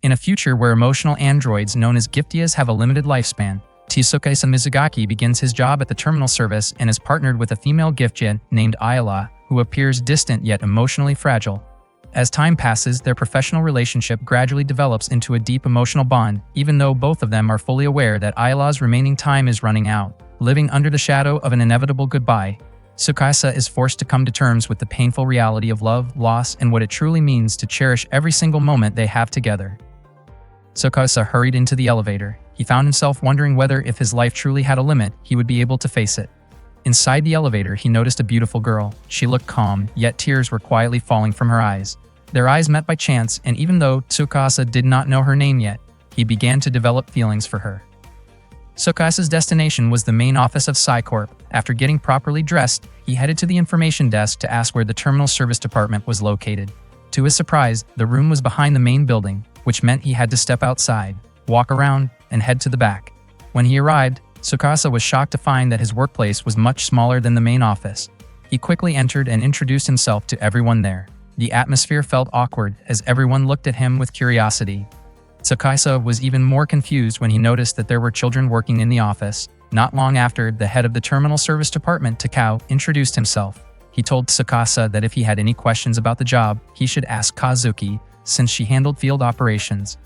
In a future where emotional androids known as Giftias have a limited lifespan, Tsukasa Mizugaki begins his job at the terminal service and is partnered with a female Giftia named Ayala, who appears distant yet emotionally fragile. As time passes, their professional relationship gradually develops into a deep emotional bond, even though both of them are fully aware that Ayala's remaining time is running out. Living under the shadow of an inevitable goodbye, Tsukasa is forced to come to terms with the painful reality of love, loss, and what it truly means to cherish every single moment they have together. Tsukasa hurried into the elevator. He found himself wondering whether, if his life truly had a limit, he would be able to face it. Inside the elevator, he noticed a beautiful girl. She looked calm, yet tears were quietly falling from her eyes. Their eyes met by chance, and even though Tsukasa did not know her name yet, he began to develop feelings for her. Tsukasa's destination was the main office of PsyCorp. After getting properly dressed, he headed to the information desk to ask where the terminal service department was located. To his surprise, the room was behind the main building, which meant he had to step outside, walk around, and head to the back. When he arrived, Tsukasa was shocked to find that his workplace was much smaller than the main office. He quickly entered and introduced himself to everyone there. The atmosphere felt awkward as everyone looked at him with curiosity. Tsukasa was even more confused when he noticed that there were children working in the office. Not long after, the head of the terminal service department, Takao, introduced himself. He told Tsukasa that if he had any questions about the job, he should ask Kazuki, since she handled field operations.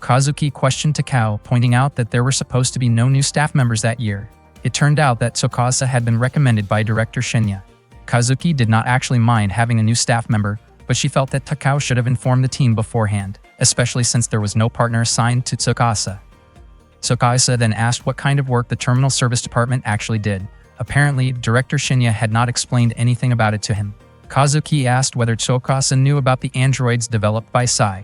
Kazuki questioned Takao, pointing out that there were supposed to be no new staff members that year. It turned out that Tsukasa had been recommended by Director Shinya. Kazuki did not actually mind having a new staff member, but she felt that Takao should have informed the team beforehand, especially since there was no partner assigned to Tsukasa. Tsukasa then asked what kind of work the terminal service department actually did. Apparently, Director Shinya had not explained anything about it to him. Kazuki asked whether Tsukasa knew about the androids developed by Psy.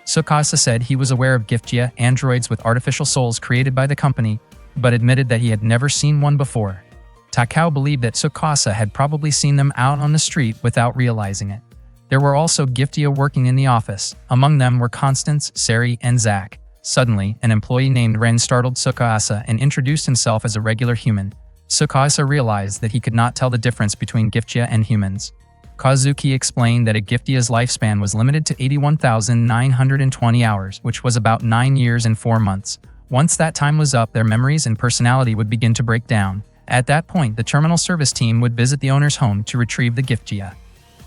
Tsukasa said he was aware of Giftia, androids with artificial souls created by the company, but admitted that he had never seen one before. Takao believed that Tsukasa had probably seen them out on the street without realizing it. There were also Giftia working in the office. Among them were Constance, Sari, and Zack. Suddenly, an employee named Ren startled Tsukasa and introduced himself as a regular human. Tsukasa realized that he could not tell the difference between Giftia and humans. Kazuki explained that a Giftia's lifespan was limited to 81,920 hours, which was about 9 years and 4 months. Once that time was up, their memories and personality would begin to break down. At that point, the terminal service team would visit the owner's home to retrieve the Giftia.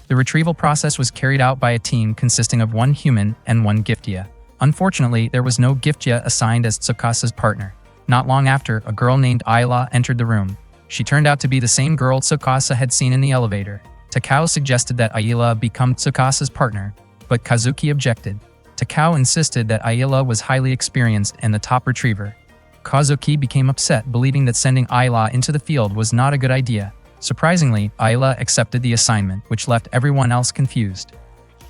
The retrieval process was carried out by a team consisting of 1 human and 1 Giftia. Unfortunately, there was no Giftia assigned as Tsukasa's partner. Not long after, a girl named Ayla entered the room. She turned out to be the same girl Tsukasa had seen in the elevator. Takao suggested that Ayla become Tsukasa's partner, but Kazuki objected. Takao insisted that Ayla was highly experienced and the top retriever. Kazuki became upset, believing that sending Ayla into the field was not a good idea. Surprisingly, Ayla accepted the assignment, which left everyone else confused.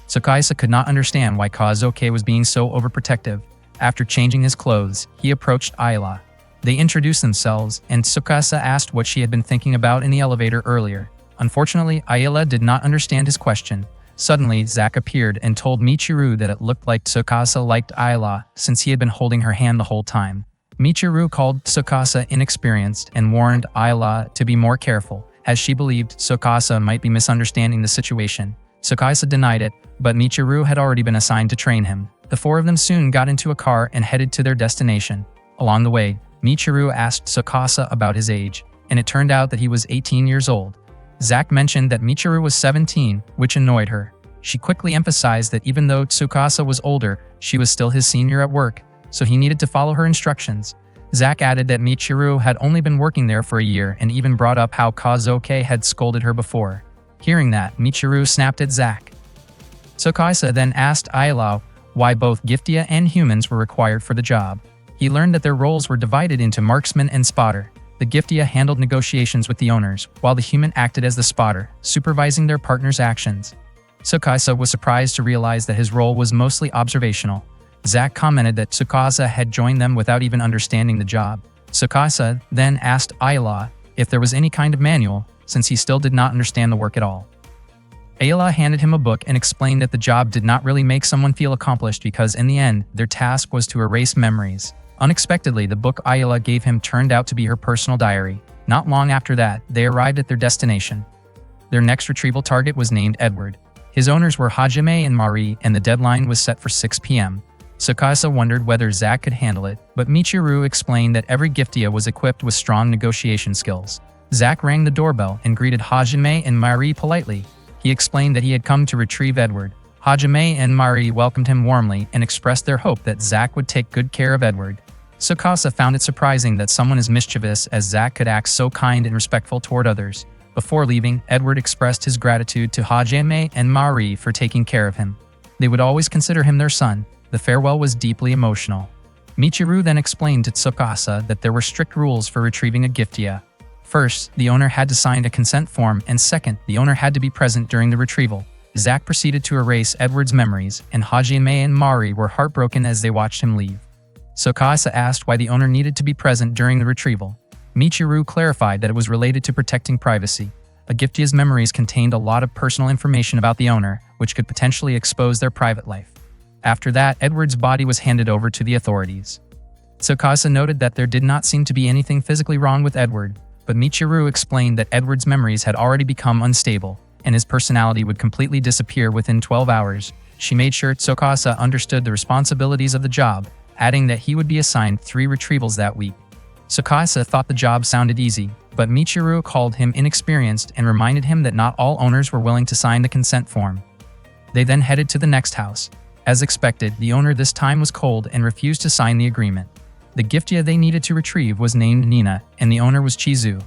Tsukasa could not understand why Kazuki was being so overprotective. After changing his clothes, he approached Ayla. They introduced themselves, and Tsukasa asked what she had been thinking about in the elevator earlier. Unfortunately, Ayla did not understand his question. Suddenly, Zack appeared and told Michiru that it looked like Tsukasa liked Ayla since he had been holding her hand the whole time. Michiru called Tsukasa inexperienced and warned Ayla to be more careful, as she believed Tsukasa might be misunderstanding the situation. Tsukasa denied it, but Michiru had already been assigned to train him. The 4 of them soon got into a car and headed to their destination. Along the way, Michiru asked Tsukasa about his age, and it turned out that he was 18 years old. Zack mentioned that Michiru was 17, which annoyed her. She quickly emphasized that even though Tsukasa was older, she was still his senior at work, so he needed to follow her instructions. Zack added that Michiru had only been working there for a year and even brought up how Kazuki had scolded her before. Hearing that, Michiru snapped at Zack. Tsukasa then asked Ayla why both Giftia and humans were required for the job. He learned that their roles were divided into marksman and spotter. The Giftia handled negotiations with the owners, while the human acted as the spotter, supervising their partner's actions. Tsukasa was surprised to realize that his role was mostly observational. Zack commented that Tsukasa had joined them without even understanding the job. Tsukasa then asked Ayla if there was any kind of manual, since he still did not understand the work at all. Ayla handed him a book and explained that the job did not really make someone feel accomplished because in the end, their task was to erase memories. Unexpectedly, the book Ayla gave him turned out to be her personal diary. Not long after that, they arrived at their destination. Their next retrieval target was named Edward. His owners were Hajime and Mari, and the deadline was set for 6 p.m. Tsukasa wondered whether Zack could handle it, but Michiru explained that every Giftia was equipped with strong negotiation skills. Zack rang the doorbell and greeted Hajime and Mari politely. He explained that he had come to retrieve Edward. Hajime and Mari welcomed him warmly and expressed their hope that Zack would take good care of Edward. Tsukasa found it surprising that someone as mischievous as Zack could act so kind and respectful toward others. Before leaving, Edward expressed his gratitude to Hajime and Mari for taking care of him. They would always consider him their son. The farewell was deeply emotional. Michiru then explained to Tsukasa that there were strict rules for retrieving a Giftia. First, the owner had to sign a consent form, and second, the owner had to be present during the retrieval. Zack proceeded to erase Edward's memories, and Hajime and Mari were heartbroken as they watched him leave. Tsukasa asked why the owner needed to be present during the retrieval. Michiru clarified that it was related to protecting privacy. A Giftia's memories contained a lot of personal information about the owner, which could potentially expose their private life. After that, Edward's body was handed over to the authorities. Tsukasa noted that there did not seem to be anything physically wrong with Edward, but Michiru explained that Edward's memories had already become unstable, and his personality would completely disappear within 12 hours. She made sure Tsukasa understood the responsibilities of the job, adding that he would be assigned 3 retrievals that week. Tsukasa thought the job sounded easy, but Michiru called him inexperienced and reminded him that not all owners were willing to sign the consent form. They then headed to the next house. As expected, the owner this time was cold and refused to sign the agreement. The Giftia they needed to retrieve was named Nina, and the owner was Chizu.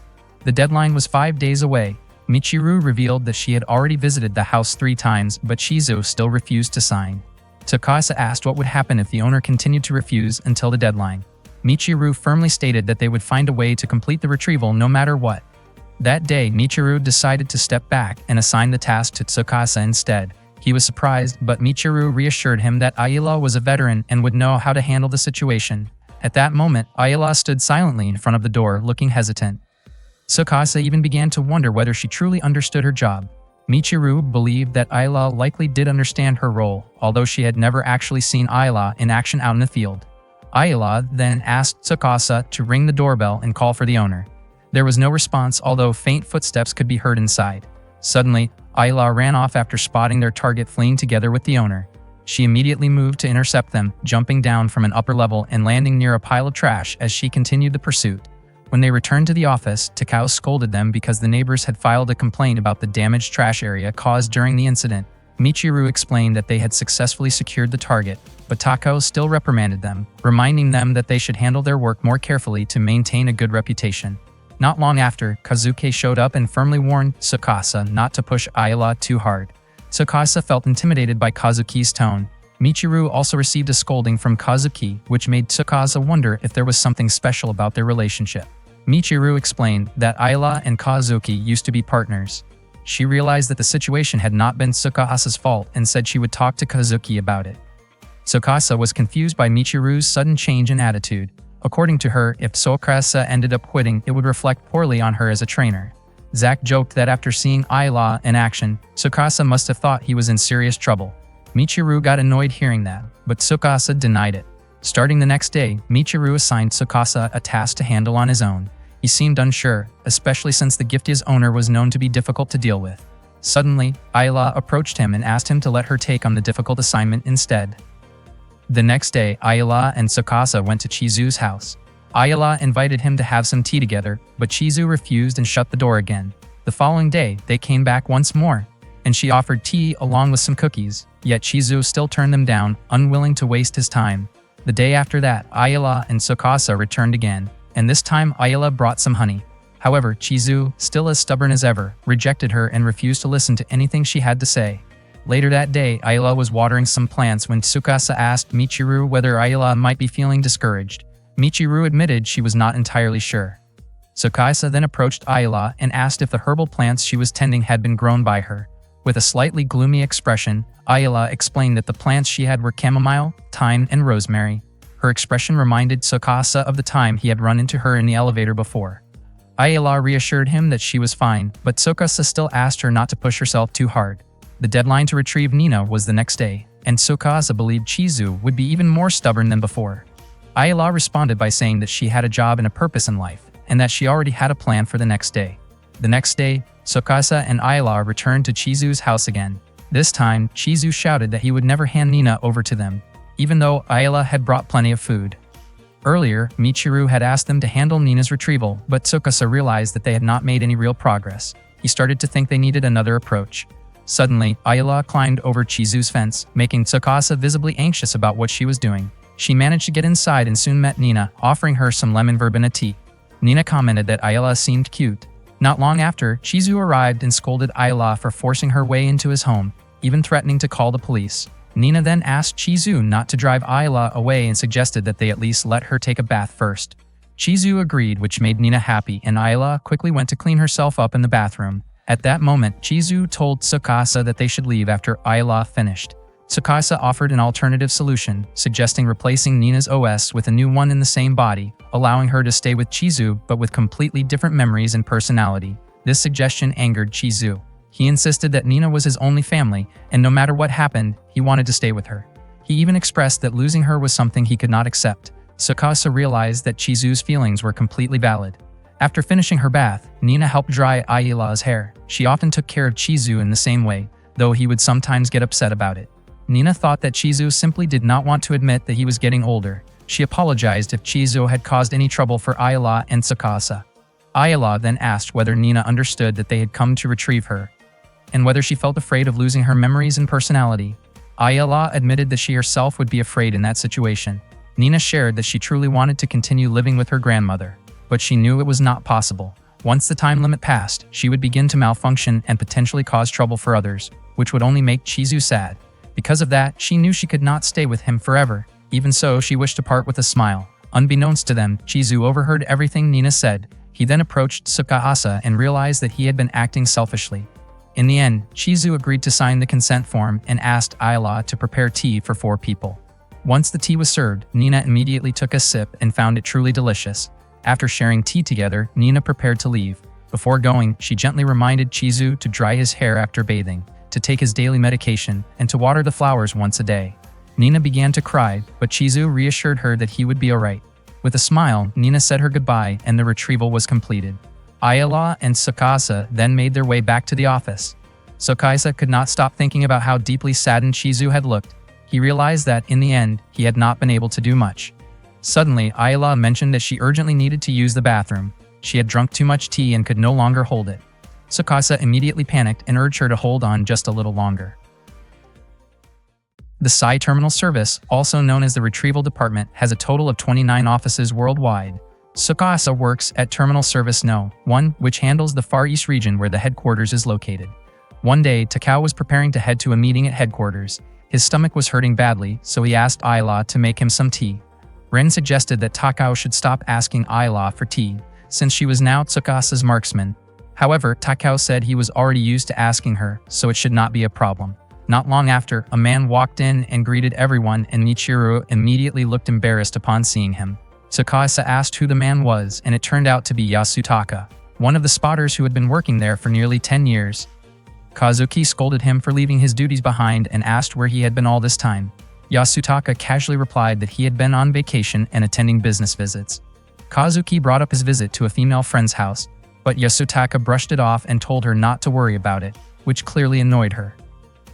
The deadline was 5 days away. Michiru revealed that she had already visited the house 3 times, but Chizu still refused to sign. Tsukasa asked what would happen if the owner continued to refuse until the deadline. Michiru firmly stated that they would find a way to complete the retrieval no matter what. That day, Michiru decided to step back and assign the task to Tsukasa instead. He was surprised, but Michiru reassured him that Ayala was a veteran and would know how to handle the situation. At that moment, Ayala stood silently in front of the door, looking hesitant. Tsukasa even began to wonder whether she truly understood her job. Michiru believed that Ayala likely did understand her role, although she had never actually seen Ayala in action out in the field. Ayala then asked Tsukasa to ring the doorbell and call for the owner. There was no response, although faint footsteps could be heard inside. Suddenly, Ayala ran off after spotting their target fleeing together with the owner. She immediately moved to intercept them, jumping down from an upper level and landing near a pile of trash as she continued the pursuit. When they returned to the office, Takao scolded them because the neighbors had filed a complaint about the damaged trash area caused during the incident. Michiru explained that they had successfully secured the target, but Takao still reprimanded them, reminding them that they should handle their work more carefully to maintain a good reputation. Not long after, Kazuki showed up and firmly warned Tsukasa not to push Ayala too hard. Tsukasa felt intimidated by Kazuki's tone. Michiru also received a scolding from Kazuki, which made Tsukasa wonder if there was something special about their relationship. Michiru explained that Ayala and Kazuki used to be partners. She realized that the situation had not been Tsukasa's fault and said she would talk to Kazuki about it. Tsukasa was confused by Michiru's sudden change in attitude. According to her, if Tsukasa ended up quitting, it would reflect poorly on her as a trainer. Zack joked that after seeing Ayala in action, Tsukasa must have thought he was in serious trouble. Michiru got annoyed hearing that, but Tsukasa denied it. Starting the next day, Michiru assigned Tsukasa a task to handle on his own. He seemed unsure, especially since the Giftia's owner was known to be difficult to deal with. Suddenly, Ayala approached him and asked him to let her take on the difficult assignment instead. The next day, Ayala and Tsukasa went to Chizu's house. Ayala invited him to have some tea together, but Chizu refused and shut the door again. The following day, they came back once more, and she offered tea along with some cookies, yet Chizu still turned them down, unwilling to waste his time. The day after that, Ayala and Tsukasa returned again, and this time Ayala brought some honey. However, Chizu, still as stubborn as ever, rejected her and refused to listen to anything she had to say. Later that day, Ayala was watering some plants when Tsukasa asked Michiru whether Ayala might be feeling discouraged. Michiru admitted she was not entirely sure. Tsukasa then approached Ayala and asked if the herbal plants she was tending had been grown by her. With a slightly gloomy expression, Ayala explained that the plants she had were chamomile, thyme, and rosemary. Her expression reminded Tsukasa of the time he had run into her in the elevator before. Ayala reassured him that she was fine, but Tsukasa still asked her not to push herself too hard. The deadline to retrieve Nina was the next day, and Tsukasa believed Chizu would be even more stubborn than before. Ayala responded by saying that she had a job and a purpose in life, and that she already had a plan for the next day. The next day, Tsukasa and Ayala returned to Chizu's house again. This time, Chizu shouted that he would never hand Nina over to them. even though Ayala had brought plenty of food. Earlier, Michiru had asked them to handle Nina's retrieval, but Tsukasa realized that they had not made any real progress. He started to think they needed another approach. Suddenly, Ayala climbed over Chizu's fence, making Tsukasa visibly anxious about what she was doing. She managed to get inside and soon met Nina, offering her some lemon verbena tea. Nina commented that Ayala seemed cute. Not long after, Chizu arrived and scolded Ayala for forcing her way into his home, even threatening to call the police. Nina then asked Chizu not to drive Ayala away and suggested that they at least let her take a bath first. Chizu agreed, which made Nina happy, and Ayala quickly went to clean herself up in the bathroom. At that moment, Chizu told Tsukasa that they should leave after Ayala finished. Tsukasa offered an alternative solution, suggesting replacing Nina's OS with a new one in the same body, allowing her to stay with Chizu but with completely different memories and personality. This suggestion angered Chizu. He insisted that Nina was his only family, and no matter what happened, he wanted to stay with her. He even expressed that losing her was something he could not accept. Tsukasa realized that Chizu's feelings were completely valid. After finishing her bath, Nina helped dry Ayala's hair. She often took care of Chizu in the same way, though he would sometimes get upset about it. Nina thought that Chizu simply did not want to admit that he was getting older. She apologized if Chizu had caused any trouble for Ayala and Tsukasa. Ayala then asked whether Nina understood that they had come to retrieve her, and whether she felt afraid of losing her memories and personality. Ayala admitted that she herself would be afraid in that situation. Nina shared that she truly wanted to continue living with her grandmother, but she knew it was not possible. Once the time limit passed, she would begin to malfunction and potentially cause trouble for others, which would only make Chizu sad. Because of that, she knew she could not stay with him forever. Even so, she wished to part with a smile. Unbeknownst to them, Chizu overheard everything Nina said. He then approached Tsukasa and realized that he had been acting selfishly. In the end, Chizu agreed to sign the consent form and asked Ayala to prepare tea for 4 people. Once the tea was served, Nina immediately took a sip and found it truly delicious. After sharing tea together, Nina prepared to leave. Before going, she gently reminded Chizu to dry his hair after bathing, to take his daily medication, and to water the flowers once a day. Nina began to cry, but Chizu reassured her that he would be alright. With a smile, Nina said her goodbye and the retrieval was completed. Ayala and Tsukasa then made their way back to the office. Tsukasa could not stop thinking about how deeply saddened Chizu had looked. He realized that, in the end, he had not been able to do much. Suddenly, Ayala mentioned that she urgently needed to use the bathroom. She had drunk too much tea and could no longer hold it. Tsukasa immediately panicked and urged her to hold on just a little longer. The Sai Terminal Service, also known as the Retrieval Department, has a total of 29 offices worldwide. Tsukasa works at Terminal Service No. 1, which handles the Far East region where the headquarters is located. One day, Takao was preparing to head to a meeting at headquarters. His stomach was hurting badly, so he asked Ayala to make him some tea. Ren suggested that Takao should stop asking Ayala for tea, since she was now Tsukasa's marksman. However, Takao said he was already used to asking her, so it should not be a problem. Not long after, a man walked in and greeted everyone, and Michiru immediately looked embarrassed upon seeing him. Tsukasa asked who the man was, and it turned out to be Yasutaka, one of the spotters who had been working there for nearly 10 years. Kazuki scolded him for leaving his duties behind and asked where he had been all this time. Yasutaka casually replied that he had been on vacation and attending business visits. Kazuki brought up his visit to a female friend's house, but Yasutaka brushed it off and told her not to worry about it, which clearly annoyed her.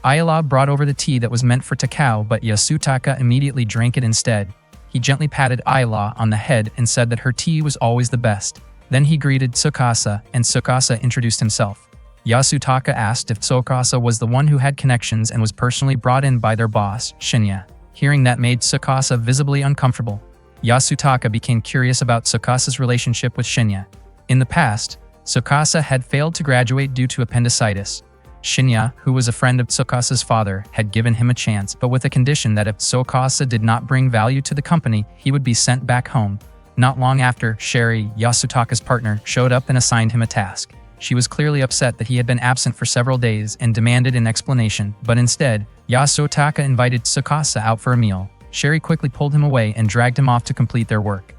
Ayala brought over the tea that was meant for Takao, but Yasutaka immediately drank it instead. He gently patted Ayala on the head and said that her tea was always the best. Then he greeted Tsukasa, and Tsukasa introduced himself. Yasutaka asked if Tsukasa was the one who had connections and was personally brought in by their boss, Shinya. Hearing that made Tsukasa visibly uncomfortable. Yasutaka became curious about Tsukasa's relationship with Shinya. In the past, Tsukasa had failed to graduate due to appendicitis. Shinya, who was a friend of Tsukasa's father, had given him a chance, but with a condition that if Tsukasa did not bring value to the company, he would be sent back home. Not long after, Sherry, Yasutaka's partner, showed up and assigned him a task. She was clearly upset that he had been absent for several days and demanded an explanation, but instead, Yasutaka invited Tsukasa out for a meal. Sherry quickly pulled him away and dragged him off to complete their work.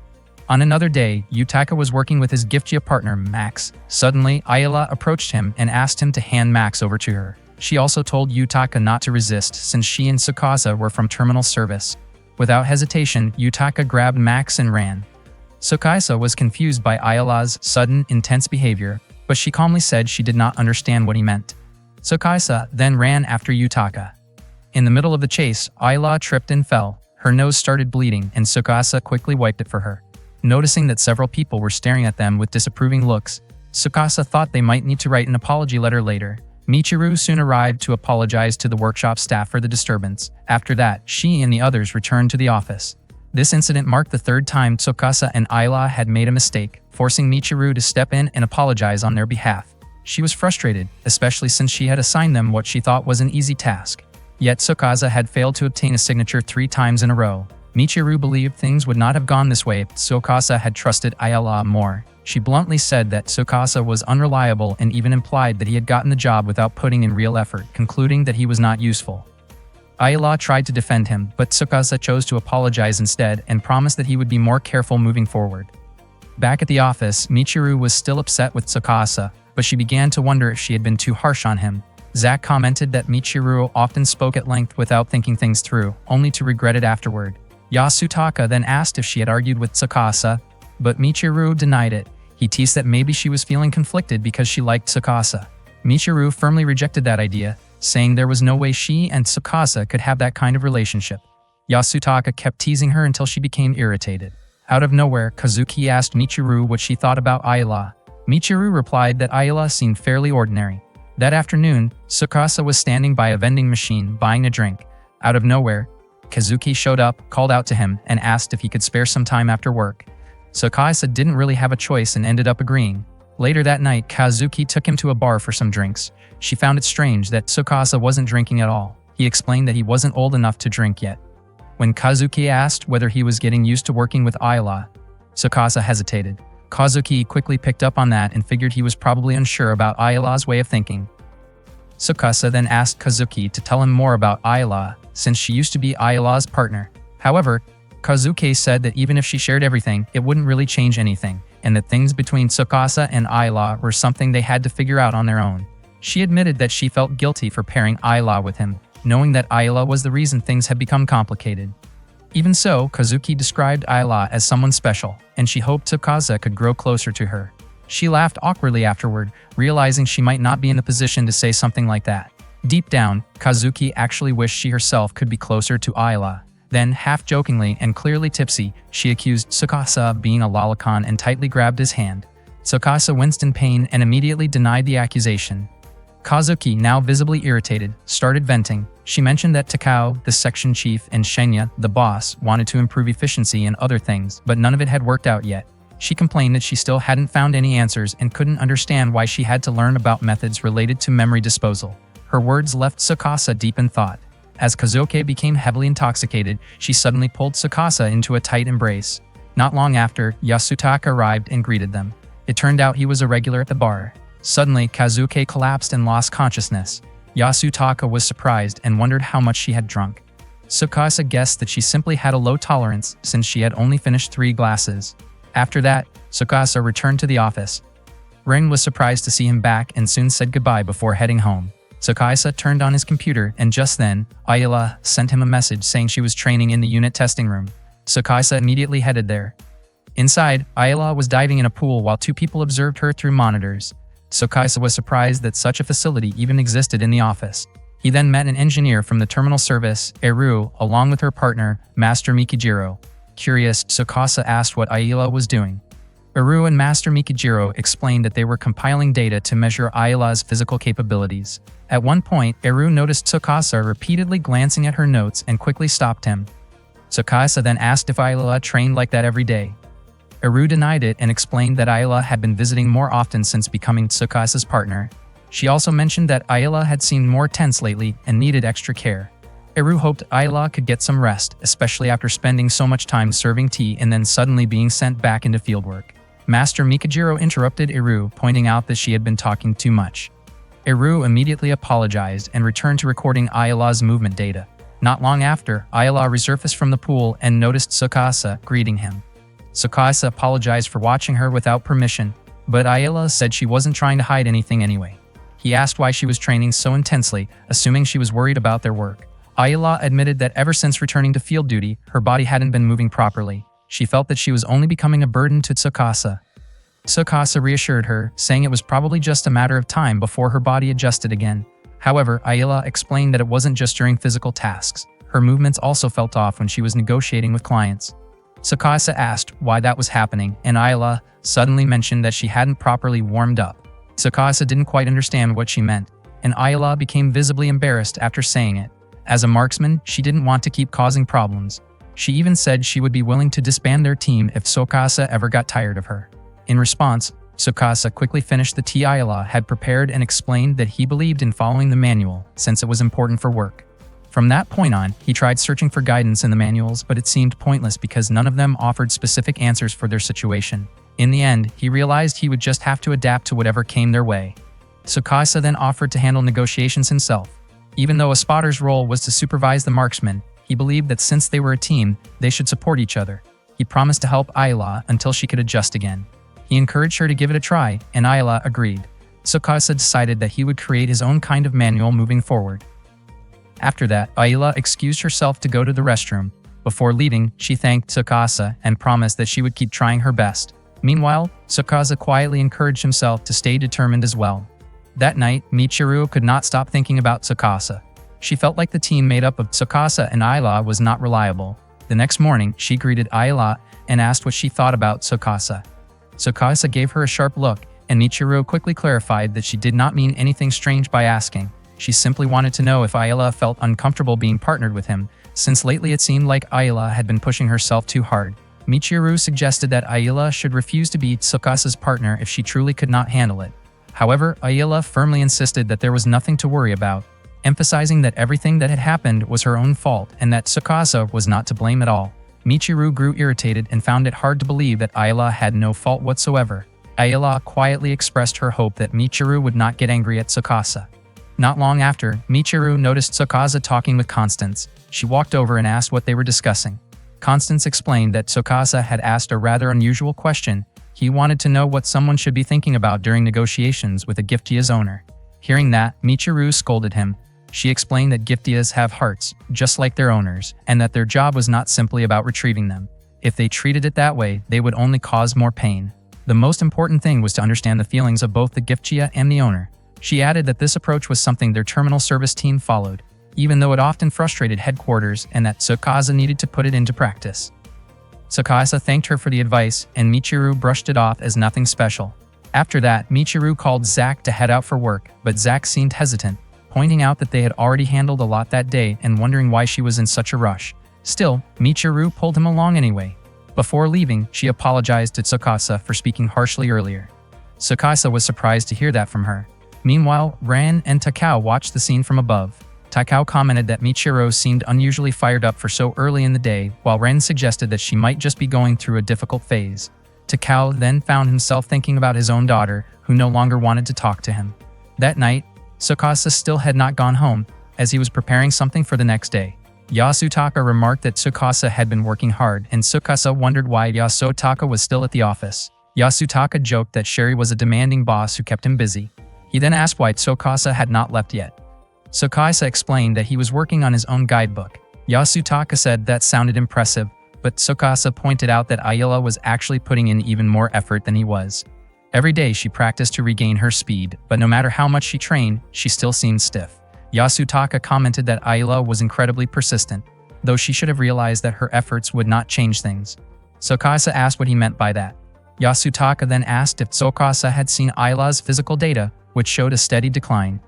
On another day, Yutaka was working with his Giftgia partner, Max. Suddenly, Ayala approached him and asked him to hand Max over to her. She also told Yutaka not to resist since she and Tsukasa were from Terminal Service. Without hesitation, Yutaka grabbed Max and ran. Tsukasa was confused by Ayala's sudden, intense behavior, but she calmly said she did not understand what he meant. Tsukasa then ran after Yutaka. In the middle of the chase, Ayala tripped and fell. Her nose started bleeding and Tsukasa quickly wiped it for her. Noticing that several people were staring at them with disapproving looks, Tsukasa thought they might need to write an apology letter later. Michiru soon arrived to apologize to the workshop staff for the disturbance. After that, she and the others returned to the office. This incident marked the third time Tsukasa and Ayla had made a mistake, forcing Michiru to step in and apologize on their behalf. She was frustrated, especially since she had assigned them what she thought was an easy task. Yet Tsukasa had failed to obtain a signature 3 times in a row. Michiru believed things would not have gone this way if Tsukasa had trusted Ayla more. She bluntly said that Tsukasa was unreliable and even implied that he had gotten the job without putting in real effort, concluding that he was not useful. Ayla tried to defend him, but Tsukasa chose to apologize instead and promised that he would be more careful moving forward. Back at the office, Michiru was still upset with Tsukasa, but she began to wonder if she had been too harsh on him. Zack commented that Michiru often spoke at length without thinking things through, only to regret it afterward. Yasutaka then asked if she had argued with Tsukasa, but Michiru denied it. He teased that maybe she was feeling conflicted because she liked Tsukasa. Michiru firmly rejected that idea, saying there was no way she and Tsukasa could have that kind of relationship. Yasutaka kept teasing her until she became irritated. Out of nowhere, Kazuki asked Michiru what she thought about Ayla. Michiru replied that Ayla seemed fairly ordinary. That afternoon, Tsukasa was standing by a vending machine buying a drink. Out of nowhere, Kazuki showed up, called out to him, and asked if he could spare some time after work. Tsukasa didn't really have a choice and ended up agreeing. Later that night, Kazuki took him to a bar for some drinks. She found it strange that Tsukasa wasn't drinking at all. He explained that he wasn't old enough to drink yet. When Kazuki asked whether he was getting used to working with Ayla, Tsukasa hesitated. Kazuki quickly picked up on that and figured he was probably unsure about Ayla's way of thinking. Tsukasa then asked Kazuki to tell him more about Ayla, since she used to be Ayla's partner. However, Kazuki said that even if she shared everything, it wouldn't really change anything, and that things between Tsukasa and Ayla were something they had to figure out on their own. She admitted that she felt guilty for pairing Ayla with him, knowing that Ayla was the reason things had become complicated. Even so, Kazuki described Ayla as someone special, and she hoped Tsukasa could grow closer to her. She laughed awkwardly afterward, realizing she might not be in the position to say something like that. Deep down, Kazuki actually wished she herself could be closer to Ayla. Then, half-jokingly and clearly tipsy, she accused Tsukasa of being a lolicon and tightly grabbed his hand. Tsukasa winced in pain and immediately denied the accusation. Kazuki, now visibly irritated, started venting. She mentioned that Takao, the section chief, and Shenya, the boss, wanted to improve efficiency and other things, but none of it had worked out yet. She complained that she still hadn't found any answers and couldn't understand why she had to learn about methods related to memory disposal. Her words left Tsukasa deep in thought. As Kazuki became heavily intoxicated, she suddenly pulled Tsukasa into a tight embrace. Not long after, Yasutaka arrived and greeted them. It turned out he was a regular at the bar. Suddenly, Kazuki collapsed and lost consciousness. Yasutaka was surprised and wondered how much she had drunk. Tsukasa guessed that she simply had a low tolerance since she had only finished 3 glasses. After that, Tsukasa returned to the office. Ring was surprised to see him back and soon said goodbye before heading home. Tsukasa turned on his computer and just then, Ayla sent him a message saying she was training in the unit testing room. Tsukasa immediately headed there. Inside, Ayla was diving in a pool while 2 people observed her through monitors. Tsukasa was surprised that such a facility even existed in the office. He then met an engineer from the terminal service, Eru, along with her partner, Master Mikijiro. Curious, Tsukasa asked what Ayla was doing. Eru and Master Mikijiro explained that they were compiling data to measure Ayla's physical capabilities. At one point, Eru noticed Tsukasa repeatedly glancing at her notes and quickly stopped him. Tsukasa then asked if Ayla trained like that every day. Eru denied it and explained that Ayla had been visiting more often since becoming Tsukasa's partner. She also mentioned that Ayla had seemed more tense lately and needed extra care. Eru hoped Ayla could get some rest, especially after spending so much time serving tea and then suddenly being sent back into fieldwork. Master Mikijiro interrupted Eru, pointing out that she had been talking too much. Eru immediately apologized and returned to recording Ayla's movement data. Not long after, Ayla resurfaced from the pool and noticed Tsukasa greeting him. Tsukasa apologized for watching her without permission, but Ayla said she wasn't trying to hide anything anyway. He asked why she was training so intensely, assuming she was worried about their work. Ayla admitted that ever since returning to field duty, her body hadn't been moving properly. She felt that she was only becoming a burden to Tsukasa. Tsukasa reassured her, saying it was probably just a matter of time before her body adjusted again. However, Ayla explained that it wasn't just during physical tasks. Her movements also felt off when she was negotiating with clients. Tsukasa asked why that was happening, and Ayala suddenly mentioned that she hadn't properly warmed up. Tsukasa didn't quite understand what she meant, and Ayala became visibly embarrassed after saying it. As a marksman, she didn't want to keep causing problems. She even said she would be willing to disband their team if Tsukasa ever got tired of her. In response, Tsukasa quickly finished the tea Ayala had prepared and explained that he believed in following the manual since it was important for work. From that point on, he tried searching for guidance in the manuals, but it seemed pointless because none of them offered specific answers for their situation. In the end, he realized he would just have to adapt to whatever came their way. Tsukasa then offered to handle negotiations himself. Even though a spotter's role was to supervise the marksmen, he believed that since they were a team, they should support each other. He promised to help Ayala until she could adjust again. He encouraged her to give it a try, and Ayala agreed. Tsukasa decided that he would create his own kind of manual moving forward. After that, Ayala excused herself to go to the restroom. Before leaving, she thanked Tsukasa and promised that she would keep trying her best. Meanwhile, Tsukasa quietly encouraged himself to stay determined as well. That night, Michiru could not stop thinking about Tsukasa. She felt like the team made up of Tsukasa and Ayala was not reliable. The next morning, she greeted Ayala and asked what she thought about Tsukasa. Tsukasa gave her a sharp look, and Michiru quickly clarified that she did not mean anything strange by asking. She simply wanted to know if Ayala felt uncomfortable being partnered with him, since lately it seemed like Ayala had been pushing herself too hard. Michiru suggested that Ayala should refuse to be Tsukasa's partner if she truly could not handle it. However, Ayala firmly insisted that there was nothing to worry about, emphasizing that everything that had happened was her own fault and that Tsukasa was not to blame at all. Michiru grew irritated and found it hard to believe that Ayala had no fault whatsoever. Ayala quietly expressed her hope that Michiru would not get angry at Tsukasa. Not long after, Michiru noticed Tsukasa talking with Constance. She walked over and asked what they were discussing. Constance explained that Tsukasa had asked a rather unusual question. He wanted to know what someone should be thinking about during negotiations with a Giftia's owner. Hearing that, Michiru scolded him. She explained that Giftias have hearts, just like their owners, and that their job was not simply about retrieving them. If they treated it that way, they would only cause more pain. The most important thing was to understand the feelings of both the Giftia and the owner. She added that this approach was something their terminal service team followed, even though it often frustrated headquarters, and that Tsukasa needed to put it into practice. Tsukasa thanked her for the advice, and Michiru brushed it off as nothing special. After that, Michiru called Zack to head out for work, but Zack seemed hesitant, pointing out that they had already handled a lot that day and wondering why she was in such a rush. Still, Michiru pulled him along anyway. Before leaving, she apologized to Tsukasa for speaking harshly earlier. Tsukasa was surprised to hear that from her. Meanwhile, Ran and Takao watched the scene from above. Takao commented that Michiru seemed unusually fired up for so early in the day, while Ren suggested that she might just be going through a difficult phase. Takao then found himself thinking about his own daughter, who no longer wanted to talk to him. That night, Tsukasa still had not gone home, as he was preparing something for the next day. Yasutaka remarked that Tsukasa had been working hard, and Tsukasa wondered why Yasutaka was still at the office. Yasutaka joked that Sherry was a demanding boss who kept him busy. He then asked why Tsukasa had not left yet. Tsukasa explained that he was working on his own guidebook. Yasutaka said that sounded impressive, but Tsukasa pointed out that Ayala was actually putting in even more effort than he was. Every day she practiced to regain her speed, but no matter how much she trained, she still seemed stiff. Yasutaka commented that Ayala was incredibly persistent, though she should have realized that her efforts would not change things. Tsukasa asked what he meant by that. Yasutaka then asked if Tsukasa had seen Ayala's physical data, which showed a steady decline.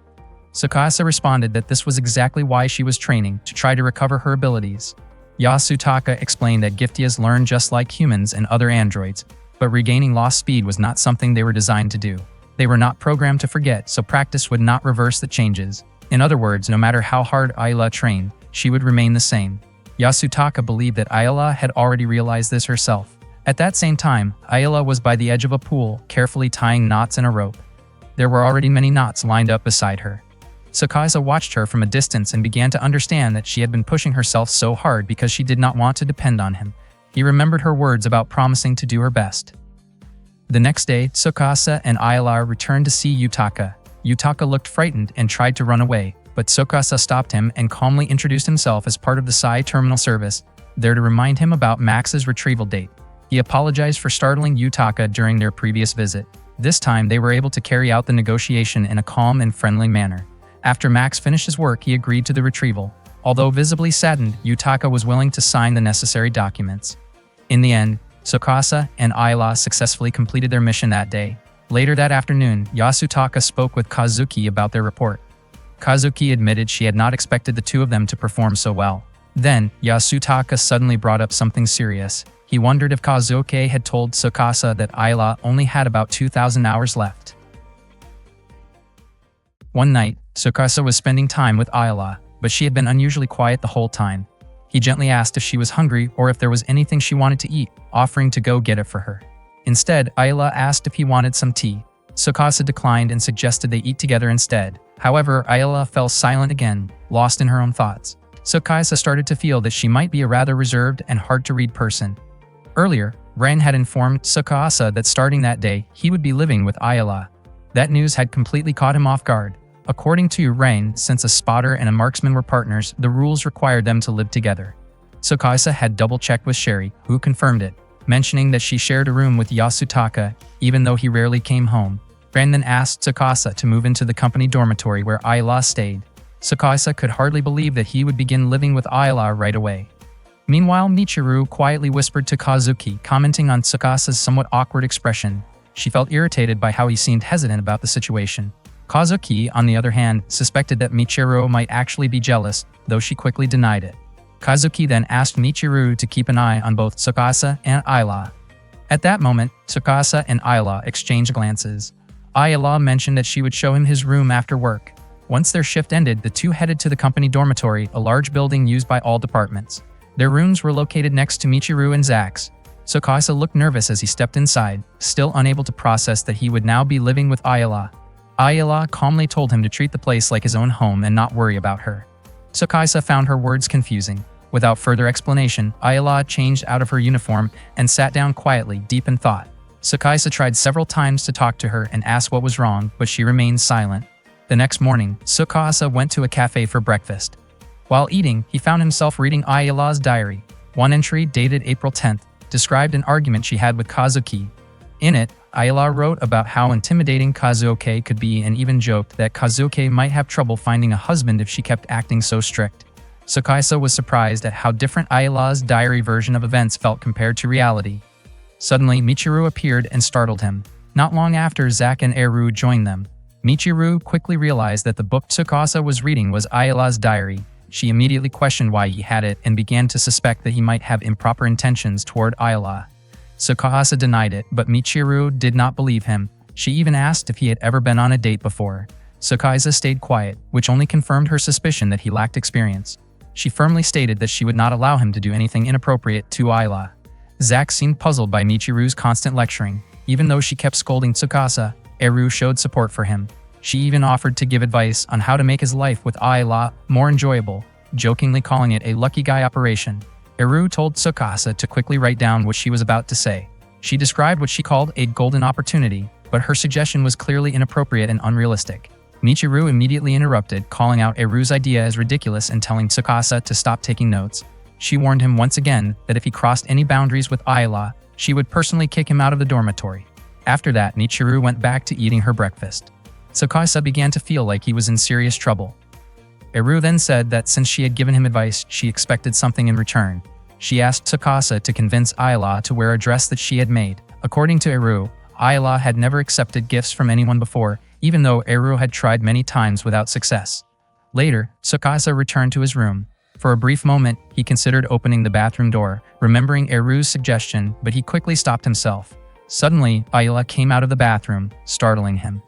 Tsukasa responded that this was exactly why she was training, to try to recover her abilities. Yasutaka explained that Giftias learn just like humans and other androids, but regaining lost speed was not something they were designed to do. They were not programmed to forget, so practice would not reverse the changes. In other words, no matter how hard Ayala trained, she would remain the same. Yasutaka believed that Ayala had already realized this herself. At that same time, Ayala was by the edge of a pool, carefully tying knots in a rope. There were already many knots lined up beside her. Tsukasa watched her from a distance and began to understand that she had been pushing herself so hard because she did not want to depend on him. He remembered her words about promising to do her best. The next day, Tsukasa and Ayala returned to see Yutaka. Yutaka looked frightened and tried to run away, but Tsukasa stopped him and calmly introduced himself as part of the Sai terminal service, there to remind him about Max's retrieval date. He apologized for startling Yutaka during their previous visit. This time, they were able to carry out the negotiation in a calm and friendly manner. After Max finished his work, he agreed to the retrieval. Although visibly saddened, Yutaka was willing to sign the necessary documents. In the end, Tsukasa and Ayla successfully completed their mission that day. Later that afternoon, Yasutaka spoke with Kazuki about their report. Kazuki admitted she had not expected the two of them to perform so well. Then, Yasutaka suddenly brought up something serious. He wondered if Kazuki had told Tsukasa that Ayla only had about 2,000 hours left. One night, Tsukasa was spending time with Ayla, but she had been unusually quiet the whole time. He gently asked if she was hungry or if there was anything she wanted to eat, offering to go get it for her. Instead, Ayla asked if he wanted some tea. Tsukasa declined and suggested they eat together instead. However, Ayla fell silent again, lost in her own thoughts. Tsukasa started to feel that she might be a rather reserved and hard-to-read person. Earlier, Ren had informed Tsukasa that starting that day, he would be living with Ayla. That news had completely caught him off guard. According to Ren, since a spotter and a marksman were partners, the rules required them to live together. Tsukasa had double-checked with Sherry, who confirmed it, mentioning that she shared a room with Yasutaka, even though he rarely came home. Ren then asked Tsukasa to move into the company dormitory where Ayla stayed. Tsukasa could hardly believe that he would begin living with Ayla right away. Meanwhile, Michiru quietly whispered to Kazuki, commenting on Tsukasa's somewhat awkward expression. She felt irritated by how he seemed hesitant about the situation. Kazuki, on the other hand, suspected that Michiru might actually be jealous, though she quickly denied it. Kazuki then asked Michiru to keep an eye on both Tsukasa and Ayla. At that moment, Tsukasa and Ayla exchanged glances. Ayla mentioned that she would show him his room after work. Once their shift ended, the two headed to the company dormitory, a large building used by all departments. Their rooms were located next to Michiru and Zach's. Tsukasa looked nervous as he stepped inside, still unable to process that he would now be living with Ayla. Ayla calmly told him to treat the place like his own home and not worry about her. Tsukasa found her words confusing. Without further explanation, Ayla changed out of her uniform and sat down quietly, deep in thought. Tsukasa tried several times to talk to her and ask what was wrong, but she remained silent. The next morning, Tsukasa went to a cafe for breakfast. While eating, he found himself reading Ayla's diary. One entry, dated April 10th, described an argument she had with Kazuki. In it, Ayla wrote about how intimidating Kazuki could be and even joked that Kazuki might have trouble finding a husband if she kept acting so strict. Tsukasa was surprised at how different Ayla's diary version of events felt compared to reality. Suddenly, Michiru appeared and startled him. Not long after, Zach and Eru joined them. Michiru quickly realized that the book Tsukasa was reading was Ayla's diary. She immediately questioned why he had it and began to suspect that he might have improper intentions toward Ayla. Tsukasa denied it, but Michiru did not believe him. She even asked if he had ever been on a date before. Tsukasa stayed quiet, which only confirmed her suspicion that he lacked experience. She firmly stated that she would not allow him to do anything inappropriate to Ayla. Zach seemed puzzled by Michiru's constant lecturing. Even though she kept scolding Tsukasa, Eru showed support for him. She even offered to give advice on how to make his life with Ayla more enjoyable, jokingly calling it a lucky guy operation. Eru told Tsukasa to quickly write down what she was about to say. She described what she called a golden opportunity, but her suggestion was clearly inappropriate and unrealistic. Michiru immediately interrupted, calling out Eru's idea as ridiculous and telling Tsukasa to stop taking notes. She warned him once again that if he crossed any boundaries with Ayla, she would personally kick him out of the dormitory. After that, Michiru went back to eating her breakfast. Tsukasa began to feel like he was in serious trouble. Eru then said that since she had given him advice, she expected something in return. She asked Tsukasa to convince Ayla to wear a dress that she had made. According to Eru, Ayla had never accepted gifts from anyone before, even though Eru had tried many times without success. Later, Tsukasa returned to his room. For a brief moment, he considered opening the bathroom door, remembering Eru's suggestion, but he quickly stopped himself. Suddenly, Ayla came out of the bathroom, startling him.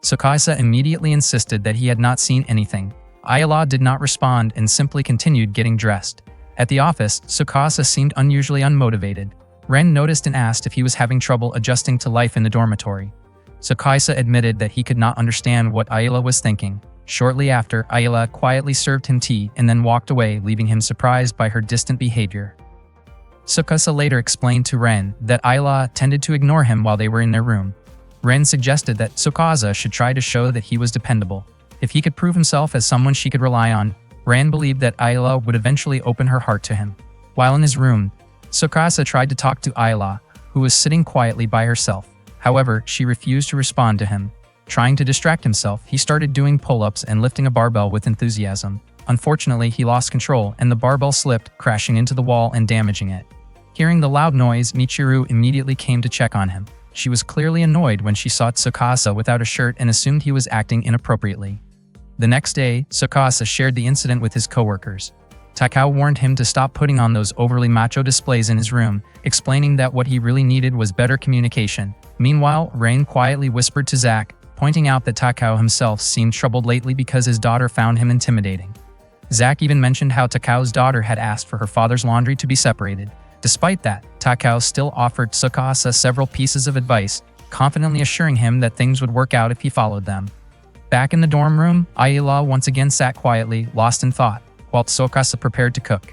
Tsukasa immediately insisted that he had not seen anything. Ayla did not respond and simply continued getting dressed. At the office, Tsukasa seemed unusually unmotivated. Ren noticed and asked if he was having trouble adjusting to life in the dormitory. Tsukasa admitted that he could not understand what Ayla was thinking. Shortly after, Ayla quietly served him tea and then walked away, leaving him surprised by her distant behavior. Tsukasa later explained to Ren that Ayla tended to ignore him while they were in their room. Ren suggested that Tsukasa should try to show that he was dependable. If he could prove himself as someone she could rely on, Ren believed that Ayla would eventually open her heart to him. While in his room, Tsukasa tried to talk to Ayla, who was sitting quietly by herself. However, she refused to respond to him. Trying to distract himself, he started doing pull-ups and lifting a barbell with enthusiasm. Unfortunately, he lost control and the barbell slipped, crashing into the wall and damaging it. Hearing the loud noise, Michiru immediately came to check on him. She was clearly annoyed when she saw Tsukasa without a shirt and assumed he was acting inappropriately. The next day, Tsukasa shared the incident with his coworkers. Takao warned him to stop putting on those overly macho displays in his room, explaining that what he really needed was better communication. Meanwhile, Rain quietly whispered to Zack, pointing out that Takao himself seemed troubled lately because his daughter found him intimidating. Zack even mentioned how Takao's daughter had asked for her father's laundry to be separated. Despite that, Takao still offered Tsukasa several pieces of advice, confidently assuring him that things would work out if he followed them. Back in the dorm room, Ayala once again sat quietly, lost in thought, while Tsukasa prepared to cook.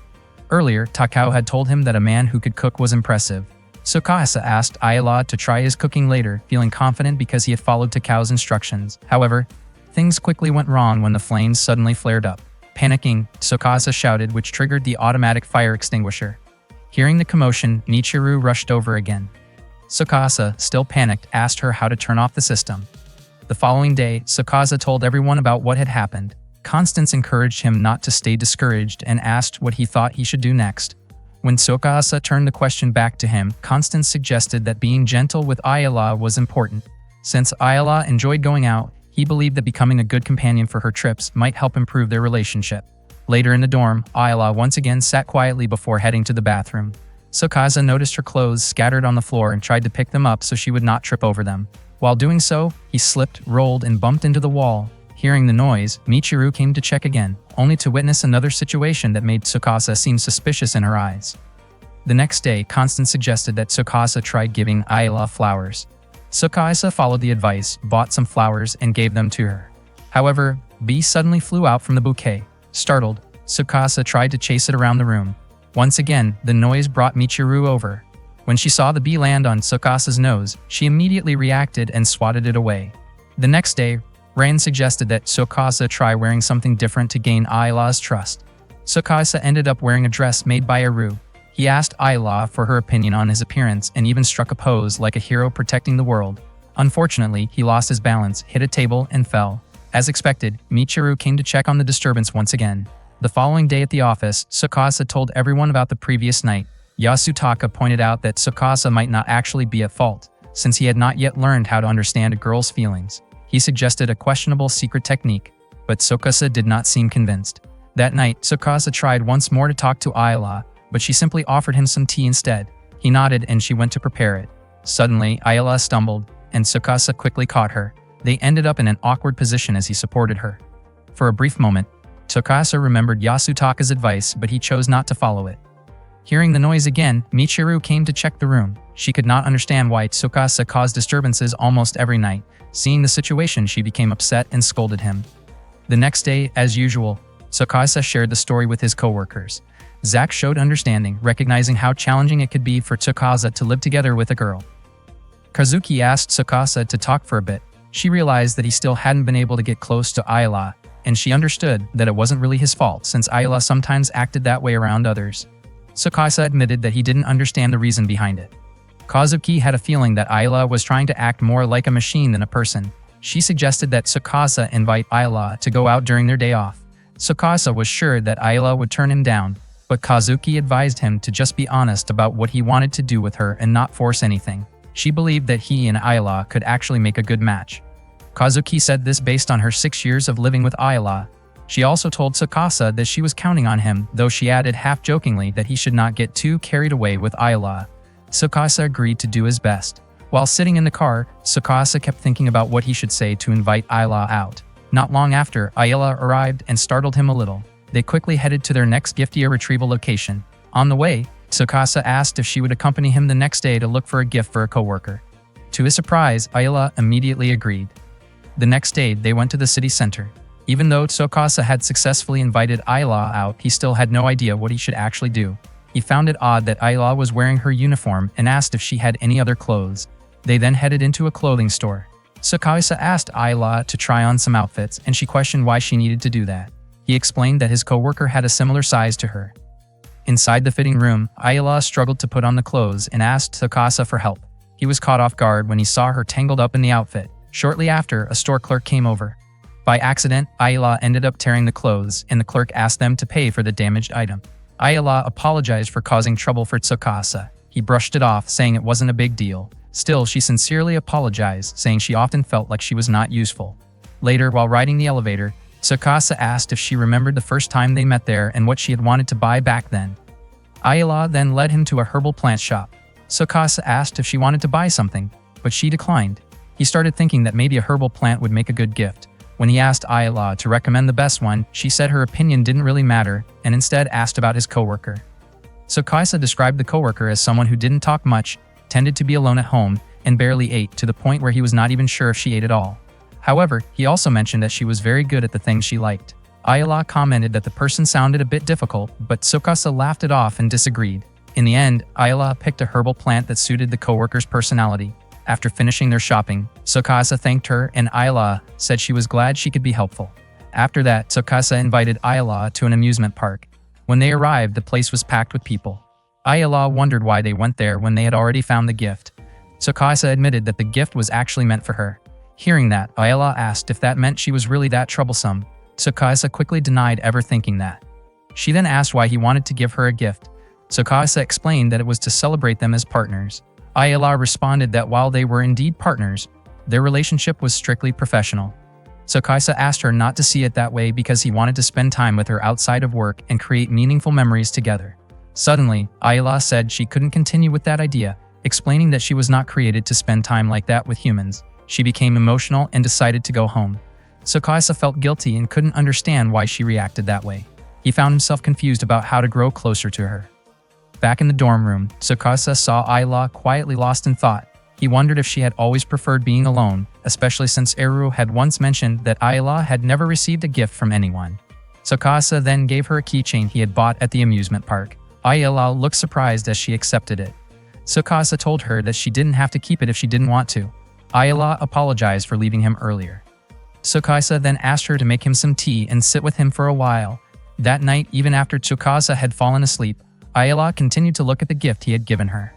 Earlier, Takao had told him that a man who could cook was impressive. Tsukasa asked Ayala to try his cooking later, feeling confident because he had followed Takao's instructions. However, things quickly went wrong when the flames suddenly flared up. Panicking, Tsukasa shouted, which triggered the automatic fire extinguisher. Hearing the commotion, Michiru rushed over again. Tsukasa, still panicked, asked her how to turn off the system. The following day, Tsukasa told everyone about what had happened. Constance encouraged him not to stay discouraged and asked what he thought he should do next. When Tsukasa turned the question back to him, Constance suggested that being gentle with Ayala was important. Since Ayala enjoyed going out, he believed that becoming a good companion for her trips might help improve their relationship. Later in the dorm, Ayala once again sat quietly before heading to the bathroom. Tsukasa noticed her clothes scattered on the floor and tried to pick them up so she would not trip over them. While doing so, he slipped, rolled, and bumped into the wall. Hearing the noise, Michiru came to check again, only to witness another situation that made Tsukasa seem suspicious in her eyes. The next day, Constance suggested that Tsukasa try giving Ayala flowers. Tsukasa followed the advice, bought some flowers, and gave them to her. However, bee suddenly flew out from the bouquet. Startled, Tsukasa tried to chase it around the room. Once again, the noise brought Michiru over. When she saw the bee land on Tsukasa's nose, she immediately reacted and swatted it away. The next day, Rain suggested that Tsukasa try wearing something different to gain Ayala's trust. Tsukasa ended up wearing a dress made by Aru. He asked Ayala for her opinion on his appearance and even struck a pose like a hero protecting the world. Unfortunately, he lost his balance, hit a table, and fell. As expected, Michiru came to check on the disturbance once again. The following day at the office, Tsukasa told everyone about the previous night. Yasutaka pointed out that Tsukasa might not actually be at fault, since he had not yet learned how to understand a girl's feelings. He suggested a questionable secret technique, but Tsukasa did not seem convinced. That night, Tsukasa tried once more to talk to Ayala, but she simply offered him some tea instead. He nodded and she went to prepare it. Suddenly, Ayala stumbled, and Tsukasa quickly caught her. They ended up in an awkward position as he supported her. For a brief moment, Tsukasa remembered Yasutaka's advice, but he chose not to follow it. Hearing the noise again, Michiru came to check the room. She could not understand why Tsukasa caused disturbances almost every night. Seeing the situation, she became upset and scolded him. The next day, as usual, Tsukasa shared the story with his coworkers. Zack showed understanding, recognizing how challenging it could be for Tsukasa to live together with a girl. Kazuki asked Tsukasa to talk for a bit. She realized that he still hadn't been able to get close to Ayala, and she understood that it wasn't really his fault since Ayala sometimes acted that way around others. Tsukasa admitted that he didn't understand the reason behind it. Kazuki had a feeling that Ayala was trying to act more like a machine than a person. She suggested that Tsukasa invite Ayala to go out during their day off. Tsukasa was sure that Ayala would turn him down, but Kazuki advised him to just be honest about what he wanted to do with her and not force anything. She believed that he and Ayala could actually make a good match. Kazuki said this based on her 6 years of living with Ayala. She also told Tsukasa that she was counting on him, though she added half-jokingly that he should not get too carried away with Ayala. Tsukasa agreed to do his best. While sitting in the car, Tsukasa kept thinking about what he should say to invite Ayala out. Not long after, Ayala arrived and startled him a little. They quickly headed to their next Giftia retrieval location. On the way, Tsukasa asked if she would accompany him the next day to look for a gift for a coworker. To his surprise, Ayala immediately agreed. The next day, they went to the city center. Even though Tsukasa had successfully invited Ayala out, he still had no idea what he should actually do. He found it odd that Ayala was wearing her uniform and asked if she had any other clothes. They then headed into a clothing store. Tsukasa asked Ayala to try on some outfits, and she questioned why she needed to do that. He explained that his coworker had a similar size to her. Inside the fitting room, Ayala struggled to put on the clothes and asked Tsukasa for help. He was caught off guard when he saw her tangled up in the outfit. Shortly after, a store clerk came over. By accident, Ayala ended up tearing the clothes, and the clerk asked them to pay for the damaged item. Ayala apologized for causing trouble for Tsukasa. He brushed it off, saying it wasn't a big deal. Still, she sincerely apologized, saying she often felt like she was not useful. Later, while riding the elevator, Tsukasa asked if she remembered the first time they met there and what she had wanted to buy back then. Ayala then led him to a herbal plant shop. Tsukasa asked if she wanted to buy something, but she declined. He started thinking that maybe a herbal plant would make a good gift. When he asked Ayala to recommend the best one, she said her opinion didn't really matter and instead asked about his coworker. Tsukasa described the coworker as someone who didn't talk much, tended to be alone at home, and barely ate, to the point where he was not even sure if she ate at all. However, he also mentioned that she was very good at the things she liked. Ayala commented that the person sounded a bit difficult, but Tsukasa laughed it off and disagreed. In the end, Ayala picked a herbal plant that suited the coworker's personality. After finishing their shopping, Tsukasa thanked her and Ayala said she was glad she could be helpful. After that, Tsukasa invited Ayala to an amusement park. When they arrived, the place was packed with people. Ayala wondered why they went there when they had already found the gift. Tsukasa admitted that the gift was actually meant for her. Hearing that, Ayala asked if that meant she was really that troublesome. Tsukasa quickly denied ever thinking that. She then asked why he wanted to give her a gift. Tsukasa explained that it was to celebrate them as partners. Ayala responded that while they were indeed partners, their relationship was strictly professional. Tsukasa asked her not to see it that way because he wanted to spend time with her outside of work and create meaningful memories together. Suddenly, Ayala said she couldn't continue with that idea, explaining that she was not created to spend time like that with humans. She became emotional and decided to go home. Tsukasa felt guilty and couldn't understand why she reacted that way. He found himself confused about how to grow closer to her. Back in the dorm room, Tsukasa saw Ayala quietly lost in thought. He wondered if she had always preferred being alone, especially since Eru had once mentioned that Ayala had never received a gift from anyone. Tsukasa then gave her a keychain he had bought at the amusement park. Ayala looked surprised as she accepted it. Tsukasa told her that she didn't have to keep it if she didn't want to. Ayala apologized for leaving him earlier. Tsukasa then asked her to make him some tea and sit with him for a while. That night, even after Tsukasa had fallen asleep, Ayala continued to look at the gift he had given her.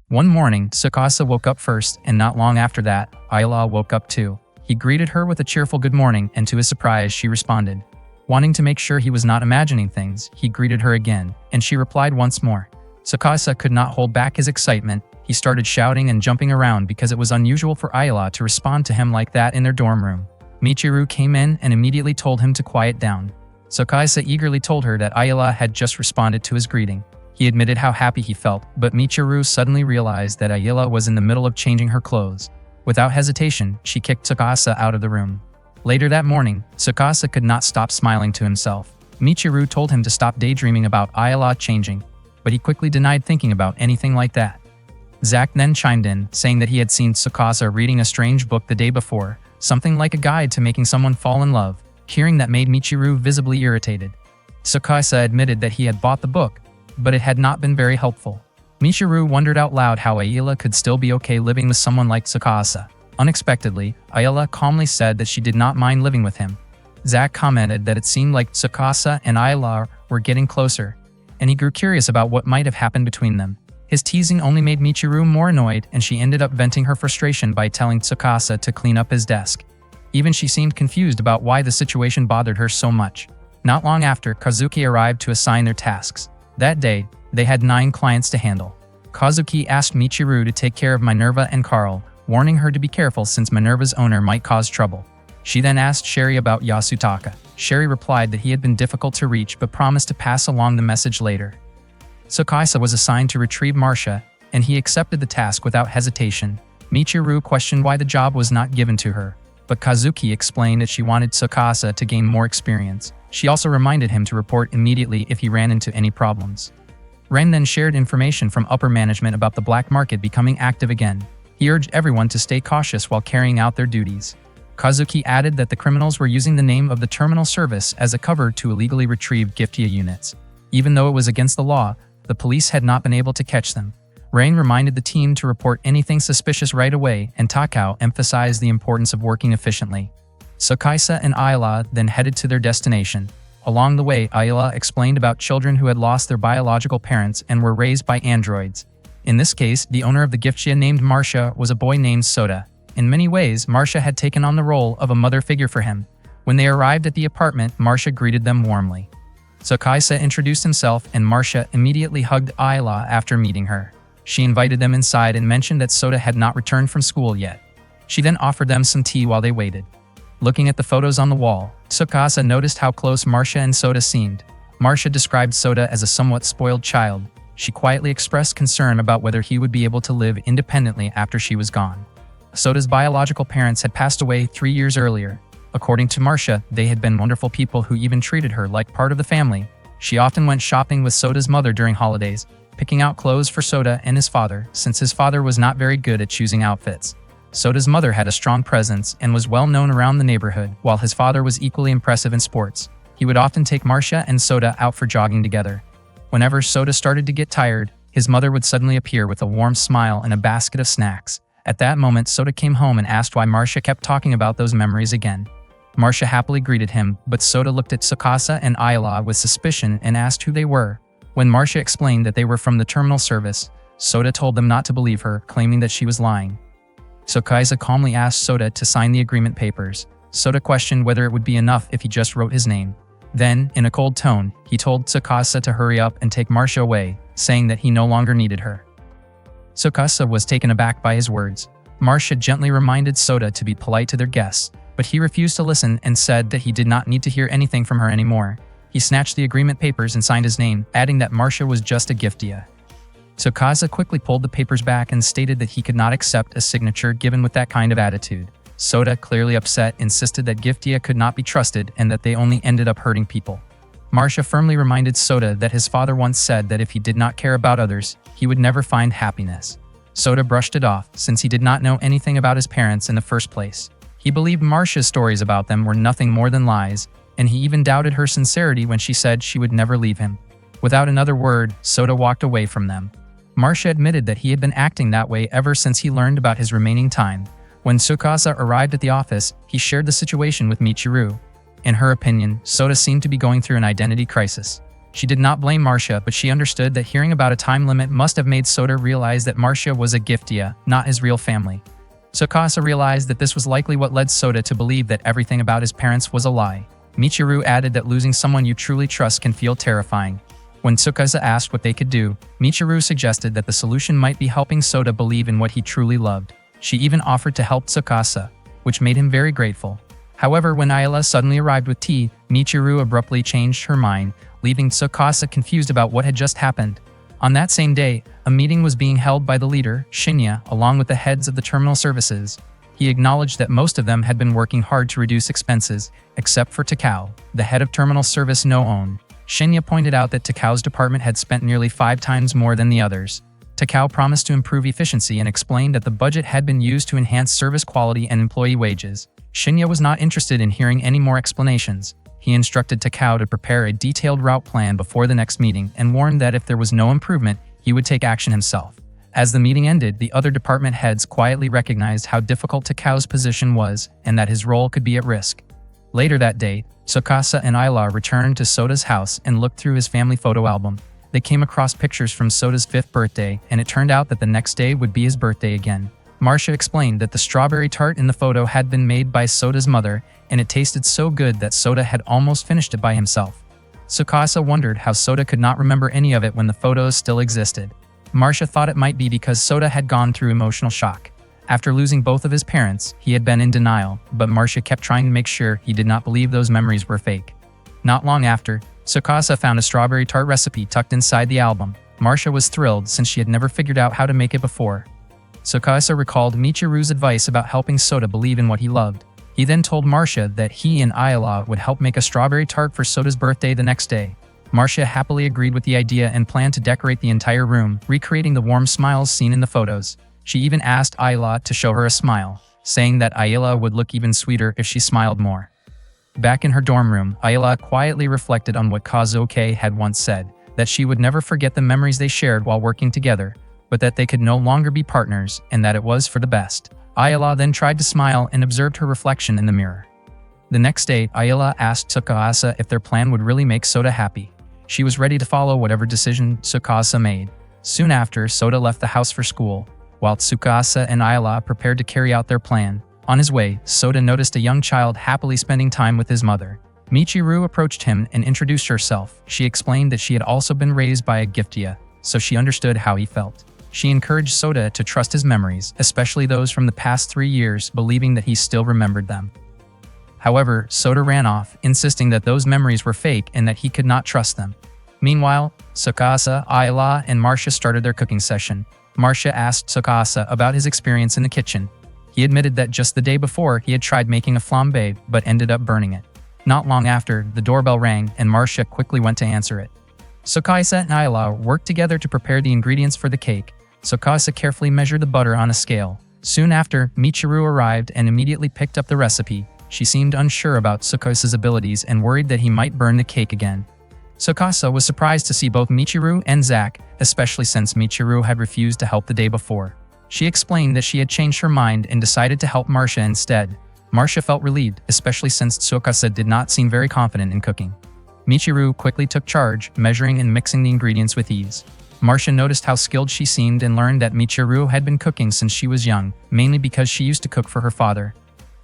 One morning, Tsukasa woke up first, and not long after that, Ayala woke up too. He greeted her with a cheerful good morning, and to his surprise, she responded. Wanting to make sure he was not imagining things, he greeted her again, and she replied once more. Tsukasa could not hold back his excitement. He started shouting and jumping around because it was unusual for Ayala to respond to him like that in their dorm room. Michiru came in and immediately told him to quiet down. Tsukasa eagerly told her that Ayala had just responded to his greeting. He admitted how happy he felt, but Michiru suddenly realized that Ayala was in the middle of changing her clothes. Without hesitation, she kicked Tsukasa out of the room. Later that morning, Tsukasa could not stop smiling to himself. Michiru told him to stop daydreaming about Ayala changing, but he quickly denied thinking about anything like that. Zack then chimed in, saying that he had seen Tsukasa reading a strange book the day before, something like a guide to making someone fall in love. Hearing that made Michiru visibly irritated. Tsukasa admitted that he had bought the book, but it had not been very helpful. Michiru wondered out loud how Ayala could still be okay living with someone like Tsukasa. Unexpectedly, Ayala calmly said that she did not mind living with him. Zack commented that it seemed like Tsukasa and Ayala were getting closer, and he grew curious about what might have happened between them. His teasing only made Michiru more annoyed, and she ended up venting her frustration by telling Tsukasa to clean up his desk. Even she seemed confused about why the situation bothered her so much. Not long after, Kazuki arrived to assign their tasks. That day, they had 9 clients to handle. Kazuki asked Michiru to take care of Minerva and Carl, warning her to be careful since Minerva's owner might cause trouble. She then asked Sherry about Yasutaka. Sherry replied that he had been difficult to reach but promised to pass along the message later. Tsukasa was assigned to retrieve Marcia, and he accepted the task without hesitation. Michiru questioned why the job was not given to her, but Kazuki explained that she wanted Tsukasa to gain more experience. She also reminded him to report immediately if he ran into any problems. Ren then shared information from upper management about the black market becoming active again. He urged everyone to stay cautious while carrying out their duties. Kazuki added that the criminals were using the name of the terminal service as a cover to illegally retrieve Giftia units. Even though it was against the law, the police had not been able to catch them. Rain reminded the team to report anything suspicious right away, and Takao emphasized the importance of working efficiently. Tsukasa and Ayala then headed to their destination. Along the way, Ayala explained about children who had lost their biological parents and were raised by androids. In this case, the owner of the Giftia named Marcia was a boy named Soda. In many ways, Marcia had taken on the role of a mother figure for him. When they arrived at the apartment, Marcia greeted them warmly. Tsukasa introduced himself and Marcia immediately hugged Ayla after meeting her. She invited them inside and mentioned that Sota had not returned from school yet. She then offered them some tea while they waited. Looking at the photos on the wall, Tsukasa noticed how close Marcia and Sota seemed. Marcia described Sota as a somewhat spoiled child. She quietly expressed concern about whether he would be able to live independently after she was gone. Sota's biological parents had passed away 3 years earlier. According to Marcia, they had been wonderful people who even treated her like part of the family. She often went shopping with Sota's mother during holidays, picking out clothes for Sota and his father, since his father was not very good at choosing outfits. Sota's mother had a strong presence and was well known around the neighborhood, while his father was equally impressive in sports. He would often take Marcia and Sota out for jogging together. Whenever Sota started to get tired, his mother would suddenly appear with a warm smile and a basket of snacks. At that moment, Sota came home and asked why Marcia kept talking about those memories again. Marcia happily greeted him, but Sota looked at Tsukasa and Ayla with suspicion and asked who they were. When Marcia explained that they were from the terminal service, Sota told them not to believe her, claiming that she was lying. Tsukasa calmly asked Sota to sign the agreement papers. Sota questioned whether it would be enough if he just wrote his name. Then, in a cold tone, he told Tsukasa to hurry up and take Marcia away, saying that he no longer needed her. Tsukasa was taken aback by his words. Marcia gently reminded Sota to be polite to their guests, but he refused to listen and said that he did not need to hear anything from her anymore. He snatched the agreement papers and signed his name, adding that Marcia was just a giftia. Tsukasa quickly pulled the papers back and stated that he could not accept a signature given with that kind of attitude. Sota, clearly upset, insisted that giftia could not be trusted and that they only ended up hurting people. Marcia firmly reminded Sota that his father once said that if he did not care about others, he would never find happiness. Sota brushed it off, since he did not know anything about his parents in the first place. He believed Marcia's stories about them were nothing more than lies, and he even doubted her sincerity when she said she would never leave him. Without another word, Sota walked away from them. Marcia admitted that he had been acting that way ever since he learned about his remaining time. When Tsukasa arrived at the office, he shared the situation with Michiru. In her opinion, Sota seemed to be going through an identity crisis. She did not blame Marcia, but she understood that hearing about a time limit must have made Sota realize that Marcia was a giftia, not his real family. Tsukasa realized that this was likely what led Sota to believe that everything about his parents was a lie. Michiru added that losing someone you truly trust can feel terrifying. When Tsukasa asked what they could do, Michiru suggested that the solution might be helping Sota believe in what he truly loved. She even offered to help Tsukasa, which made him very grateful. However, when Ayla suddenly arrived with tea, Michiru abruptly changed her mind, leaving Tsukasa confused about what had just happened. On that same day, a meeting was being held by the leader, Shinya, along with the heads of the terminal services. He acknowledged that most of them had been working hard to reduce expenses, except for Takao, the head of terminal service No-Own. Shinya pointed out that Takao's department had spent nearly 5 times more than the others. Takao promised to improve efficiency and explained that the budget had been used to enhance service quality and employee wages. Shinya was not interested in hearing any more explanations. He instructed Takao to prepare a detailed route plan before the next meeting and warned that if there was no improvement, he would take action himself. As the meeting ended, the other department heads quietly recognized how difficult Takao's position was and that his role could be at risk. Later that day, Tsukasa and Ayla returned to Sota's house and looked through his family photo album. They came across pictures from Sota's 5th birthday, and it turned out that the next day would be his birthday again. Marcia explained that the strawberry tart in the photo had been made by Sota's mother, and it tasted so good that Sota had almost finished it by himself. Tsukasa wondered how Sota could not remember any of it when the photos still existed. Marcia thought it might be because Sota had gone through emotional shock. After losing both of his parents, he had been in denial, but Marcia kept trying to make sure he did not believe those memories were fake. Not long after, Tsukasa found a strawberry tart recipe tucked inside the album. Marcia was thrilled since she had never figured out how to make it before. Tsukasa recalled Michiru's advice about helping Sota believe in what he loved. He then told Marcia that he and Ayla would help make a strawberry tart for Sota's birthday the next day. Marcia happily agreed with the idea and planned to decorate the entire room, recreating the warm smiles seen in the photos. She even asked Ayla to show her a smile, saying that Ayla would look even sweeter if she smiled more. Back in her dorm room, Ayla quietly reflected on what Kazuke had once said, that she would never forget the memories they shared while working together, but that they could no longer be partners and that it was for the best. Ayla then tried to smile and observed her reflection in the mirror. The next day, Ayla asked Tsukasa if their plan would really make Sota happy. She was ready to follow whatever decision Tsukasa made. Soon after, Sota left the house for school. while Tsukasa and Ayala prepared to carry out their plan. On his way, Sota noticed a young child happily spending time with his mother. Michiru approached him and introduced herself. She explained that she had also been raised by a Giftia, so she understood how he felt. She encouraged Sota to trust his memories, especially those from the past 3 years, believing that he still remembered them. However, Sota ran off, insisting that those memories were fake and that he could not trust them. Meanwhile, Tsukasa, Ayala, and Marcia started their cooking session. Marcia asked Tsukasa about his experience in the kitchen. He admitted that just the day before he had tried making a flambe but ended up burning it. Not long after, the doorbell rang and Marcia quickly went to answer it. Tsukasa and Ayala worked together to prepare the ingredients for the cake. Tsukasa carefully measured the butter on a scale. Soon after, Michiru arrived and immediately picked up the recipe. She seemed unsure about Tsukasa's abilities and worried that he might burn the cake again. Tsukasa was surprised to see both Michiru and Zack, especially since Michiru had refused to help the day before. She explained that she had changed her mind and decided to help Marcia instead. Marcia felt relieved, especially since Tsukasa did not seem very confident in cooking. Michiru quickly took charge, measuring and mixing the ingredients with ease. Marcia noticed how skilled she seemed and learned that Michiru had been cooking since she was young, mainly because she used to cook for her father.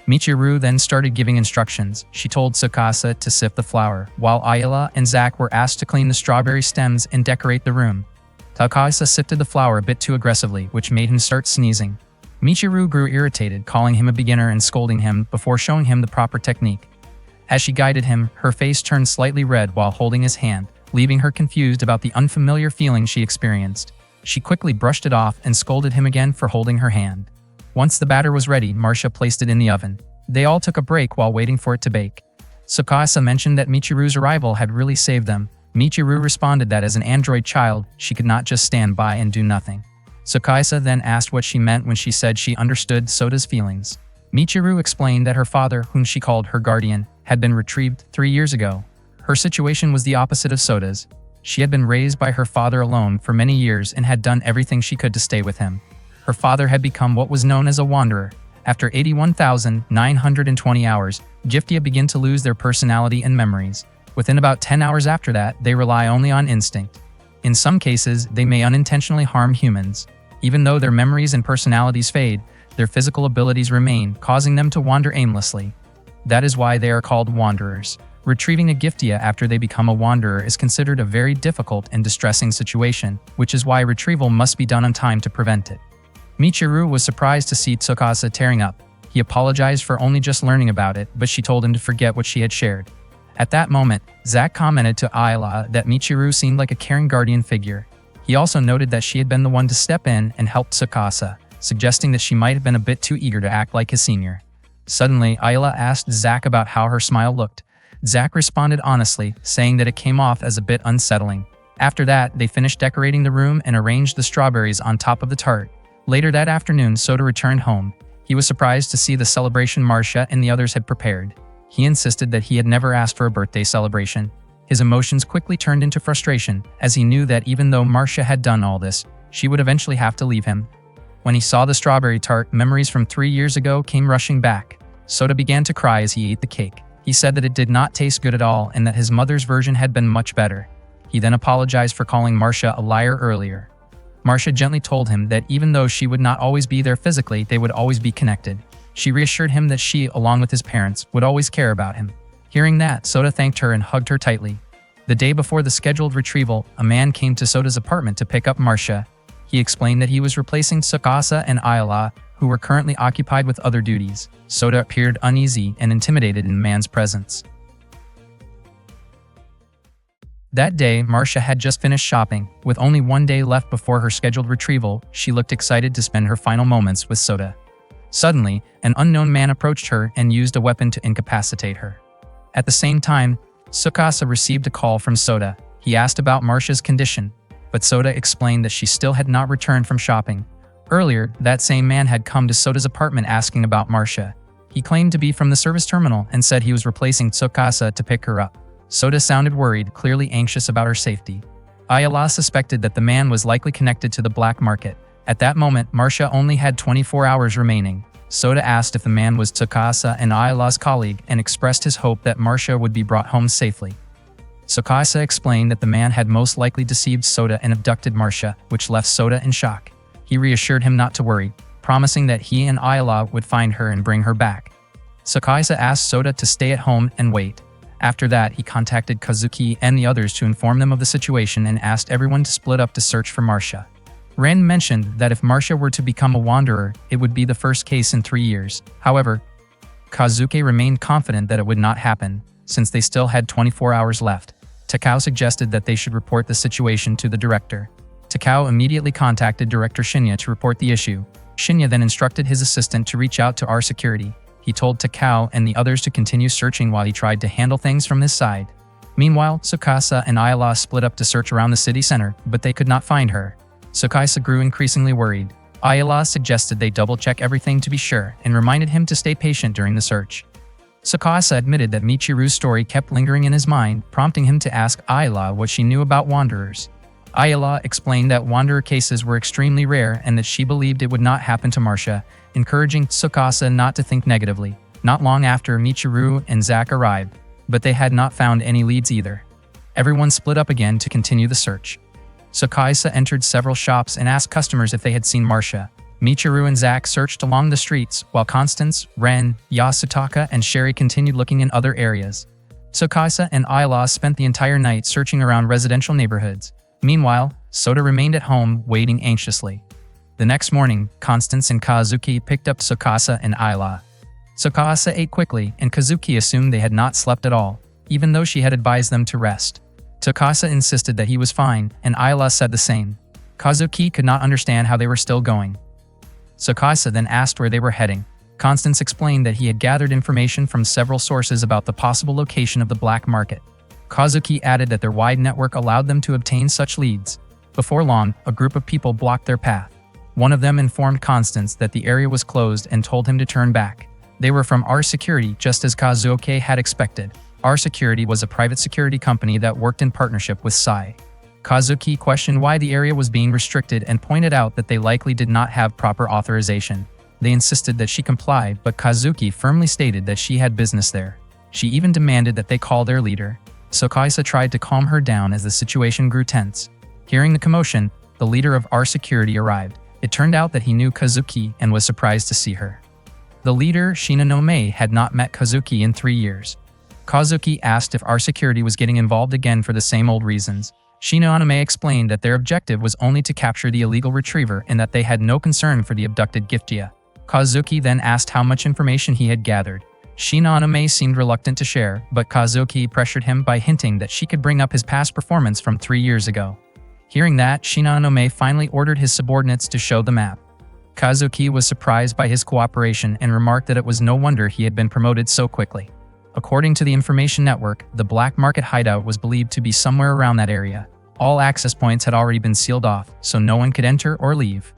Michiru then started giving instructions. She told Tsukasa to sift the flour, while Ayala and Zack were asked to clean the strawberry stems and decorate the room. Tsukasa sifted the flour a bit too aggressively, which made him start sneezing. Michiru grew irritated, calling him a beginner and scolding him before showing him the proper technique. As she guided him, her face turned slightly red while holding his hand, leaving her confused about the unfamiliar feeling she experienced. She quickly brushed it off and scolded him again for holding her hand. Once the batter was ready, Marcia placed it in the oven. They all took a break while waiting for it to bake. Tsukasa mentioned that Michiru's arrival had really saved them. Michiru responded that as an android child, she could not just stand by and do nothing. Tsukasa then asked what she meant when she said she understood Sota's feelings. Michiru explained that her father, whom she called her guardian, had been retrieved 3 years ago. Her situation was the opposite of Sota's. She had been raised by her father alone for many years and had done everything she could to stay with him. Her father had become what was known as a wanderer. After 81,920 hours, Giftia begin to lose their personality and memories. Within about 10 hours after that, they rely only on instinct. In some cases, they may unintentionally harm humans. Even though their memories and personalities fade, their physical abilities remain, causing them to wander aimlessly. That is why they are called wanderers. Retrieving a Giftia after they become a wanderer is considered a very difficult and distressing situation, which is why retrieval must be done on time to prevent it. Michiru was surprised to see Tsukasa tearing up. He apologized for only just learning about it, but she told him to forget what she had shared. At that moment, Zack commented to Ayala that Michiru seemed like a caring guardian figure. He also noted that she had been the one to step in and help Tsukasa, suggesting that she might have been a bit too eager to act like his senior. Suddenly, Ayala asked Zack about how her smile looked. Zack responded honestly, saying that it came off as a bit unsettling. After that, they finished decorating the room and arranged the strawberries on top of the tart. Later that afternoon, Sota returned home. He was surprised to see the celebration Marcia and the others had prepared. He insisted that he had never asked for a birthday celebration. His emotions quickly turned into frustration, as he knew that even though Marcia had done all this, she would eventually have to leave him. When he saw the strawberry tart, memories from 3 years ago came rushing back. Sota began to cry as he ate the cake. He said that it did not taste good at all and that his mother's version had been much better. He then apologized for calling Marcia a liar earlier. Marcia gently told him that even though she would not always be there physically, they would always be connected. She reassured him that she, along with his parents, would always care about him. Hearing that, Sota thanked her and hugged her tightly. The day before the scheduled retrieval, a man came to Sota's apartment to pick up Marcia. He explained that he was replacing Tsukasa and Ayala, who were currently occupied with other duties. Sota appeared uneasy and intimidated in the man's presence. That day, Marcia had just finished shopping. With only 1 day left before her scheduled retrieval, she looked excited to spend her final moments with Sota. Suddenly, an unknown man approached her and used a weapon to incapacitate her. At the same time, Tsukasa received a call from Sota. He asked about Marcia's condition, but Sota explained that she still had not returned from shopping. Earlier, that same man had come to Sota's apartment asking about Marcia. He claimed to be from the service terminal and said he was replacing Tsukasa to pick her up. Sota sounded worried, clearly anxious about her safety. Ayala suspected that the man was likely connected to the black market. At that moment, Marcia only had 24 hours remaining. Sota asked if the man was Tsukasa and Ayala's colleague and expressed his hope that Marcia would be brought home safely. Tsukasa explained that the man had most likely deceived Sota and abducted Marcia, which left Sota in shock. He reassured him not to worry, promising that he and Ayala would find her and bring her back. Tsukasa asked Sota to stay at home and wait. After that, he contacted Kazuki and the others to inform them of the situation and asked everyone to split up to search for Marcia. Ren mentioned that if Marcia were to become a wanderer, it would be the first case in 3 years. However, Kazuki remained confident that it would not happen, since they still had 24 hours left. Takao suggested that they should report the situation to the director. Takao immediately contacted Director Shinya to report the issue. Shinya then instructed his assistant to reach out to our security. He told Takao and the others to continue searching while he tried to handle things from his side. Meanwhile, Tsukasa and Ayala split up to search around the city center, but they could not find her. Tsukasa grew increasingly worried. Ayala suggested they double-check everything to be sure and reminded him to stay patient during the search. Tsukasa admitted that Michiru's story kept lingering in his mind, prompting him to ask Ayala what she knew about wanderers. Ayala explained that wanderer cases were extremely rare and that she believed it would not happen to Marcia, encouraging Tsukasa not to think negatively. Not long after, Michiru and Zack arrived, but they had not found any leads either. Everyone split up again to continue the search. Tsukasa entered several shops and asked customers if they had seen Marcia. Michiru and Zack searched along the streets, while Constance, Ren, Yasutaka, and Sherry continued looking in other areas. Tsukasa and Ayala spent the entire night searching around residential neighborhoods. Meanwhile, Sota remained at home, waiting anxiously. The next morning, Constance and Kazuki picked up Tsukasa and Ayala. Tsukasa ate quickly, and Kazuki assumed they had not slept at all, even though she had advised them to rest. Tsukasa insisted that he was fine, and Ayala said the same. Kazuki could not understand how they were still going. Tsukasa then asked where they were heading. Constance explained that he had gathered information from several sources about the possible location of the black market. Kazuki added that their wide network allowed them to obtain such leads. Before long, a group of people blocked their path. One of them informed Constance that the area was closed and told him to turn back. They were from R Security, just as Kazuki had expected. R Security was a private security company that worked in partnership with Sai. Kazuki questioned why the area was being restricted and pointed out that they likely did not have proper authorization. They insisted that she comply, but Kazuki firmly stated that she had business there. She even demanded that they call their leader. Tsukasa tried to calm her down as the situation grew tense. Hearing the commotion, the leader of R Security arrived. It turned out that he knew Kazuki and was surprised to see her. The leader, Shinonome, had not met Kazuki in 3 years. Kazuki asked if R Security was getting involved again for the same old reasons. Shinonome explained that their objective was only to capture the illegal retriever and that they had no concern for the abducted Giftia. Kazuki then asked how much information he had gathered. Shinonome seemed reluctant to share, but Kazuki pressured him by hinting that she could bring up his past performance from 3 years ago. Hearing that, Shinonome finally ordered his subordinates to show the map. Kazuki was surprised by his cooperation and remarked that it was no wonder he had been promoted so quickly. According to the information network, the black market hideout was believed to be somewhere around that area. All access points had already been sealed off, so no one could enter or leave.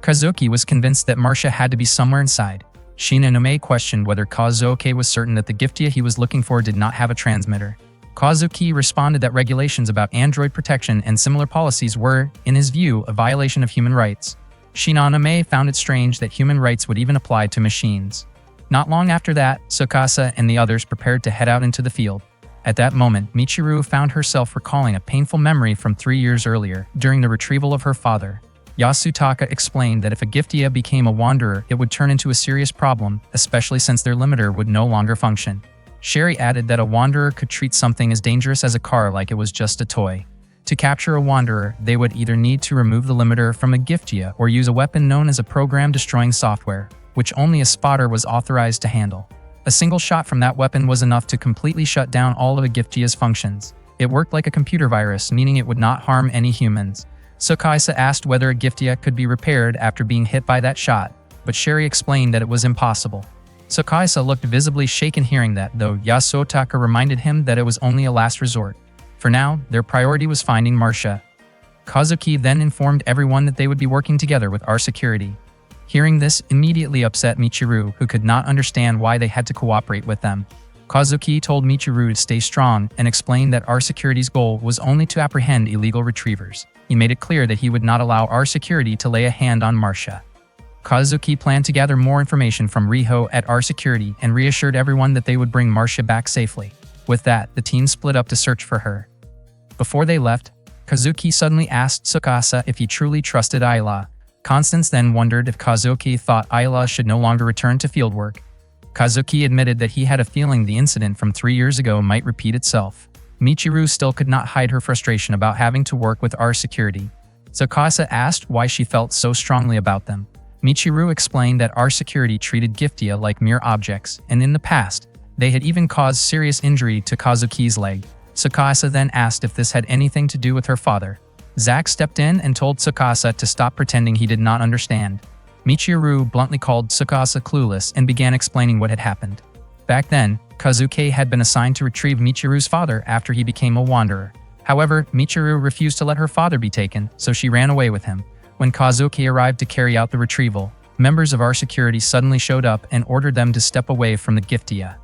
Kazuki was convinced that Marcia had to be somewhere inside. Shinonome questioned whether Kazuki was certain that the Giftia he was looking for did not have a transmitter. Kazuki responded that regulations about android protection and similar policies were, in his view, a violation of human rights. Shinonome found it strange that human rights would even apply to machines. Not long after that, Tsukasa and the others prepared to head out into the field. At that moment, Michiru found herself recalling a painful memory from 3 years earlier, during the retrieval of her father. Yasutaka explained that if a Giftia became a wanderer, it would turn into a serious problem, especially since their limiter would no longer function. Sherry added that a wanderer could treat something as dangerous as a car like it was just a toy. To capture a wanderer, they would either need to remove the limiter from a Giftia or use a weapon known as a program-destroying software, which only a spotter was authorized to handle. A single shot from that weapon was enough to completely shut down all of a Giftia's functions. It worked like a computer virus, meaning it would not harm any humans. Tsukasa asked whether a Giftia could be repaired after being hit by that shot, but Sherry explained that it was impossible. Tsukasa looked visibly shaken hearing that, though Yasutaka reminded him that it was only a last resort. For now, their priority was finding Marcia. Kazuki then informed everyone that they would be working together with R Security. Hearing this immediately upset Michiru, who could not understand why they had to cooperate with them. Kazuki told Michiru to stay strong and explained that R Security's goal was only to apprehend illegal retrievers. He made it clear that he would not allow R Security to lay a hand on Marcia. Kazuki planned to gather more information from Riho at R Security and reassured everyone that they would bring Marcia back safely. With that, the team split up to search for her. Before they left, Kazuki suddenly asked Tsukasa if he truly trusted Ayla. Constance then wondered if Kazuki thought Ayala should no longer return to fieldwork. Kazuki admitted that he had a feeling the incident from 3 years ago might repeat itself. Michiru still could not hide her frustration about having to work with our security. Tsukasa asked why she felt so strongly about them. Michiru explained that our security treated Giftia like mere objects, and in the past, they had even caused serious injury to Kazuki's leg. Tsukasa then asked if this had anything to do with her father. Zack stepped in and told Tsukasa to stop pretending he did not understand. Michiru bluntly called Tsukasa clueless and began explaining what had happened. Back then, Kazuki had been assigned to retrieve Michiru's father after he became a wanderer. However, Michiru refused to let her father be taken, so she ran away with him. When Kazuki arrived to carry out the retrieval, members of our security suddenly showed up and ordered them to step away from the Giftia.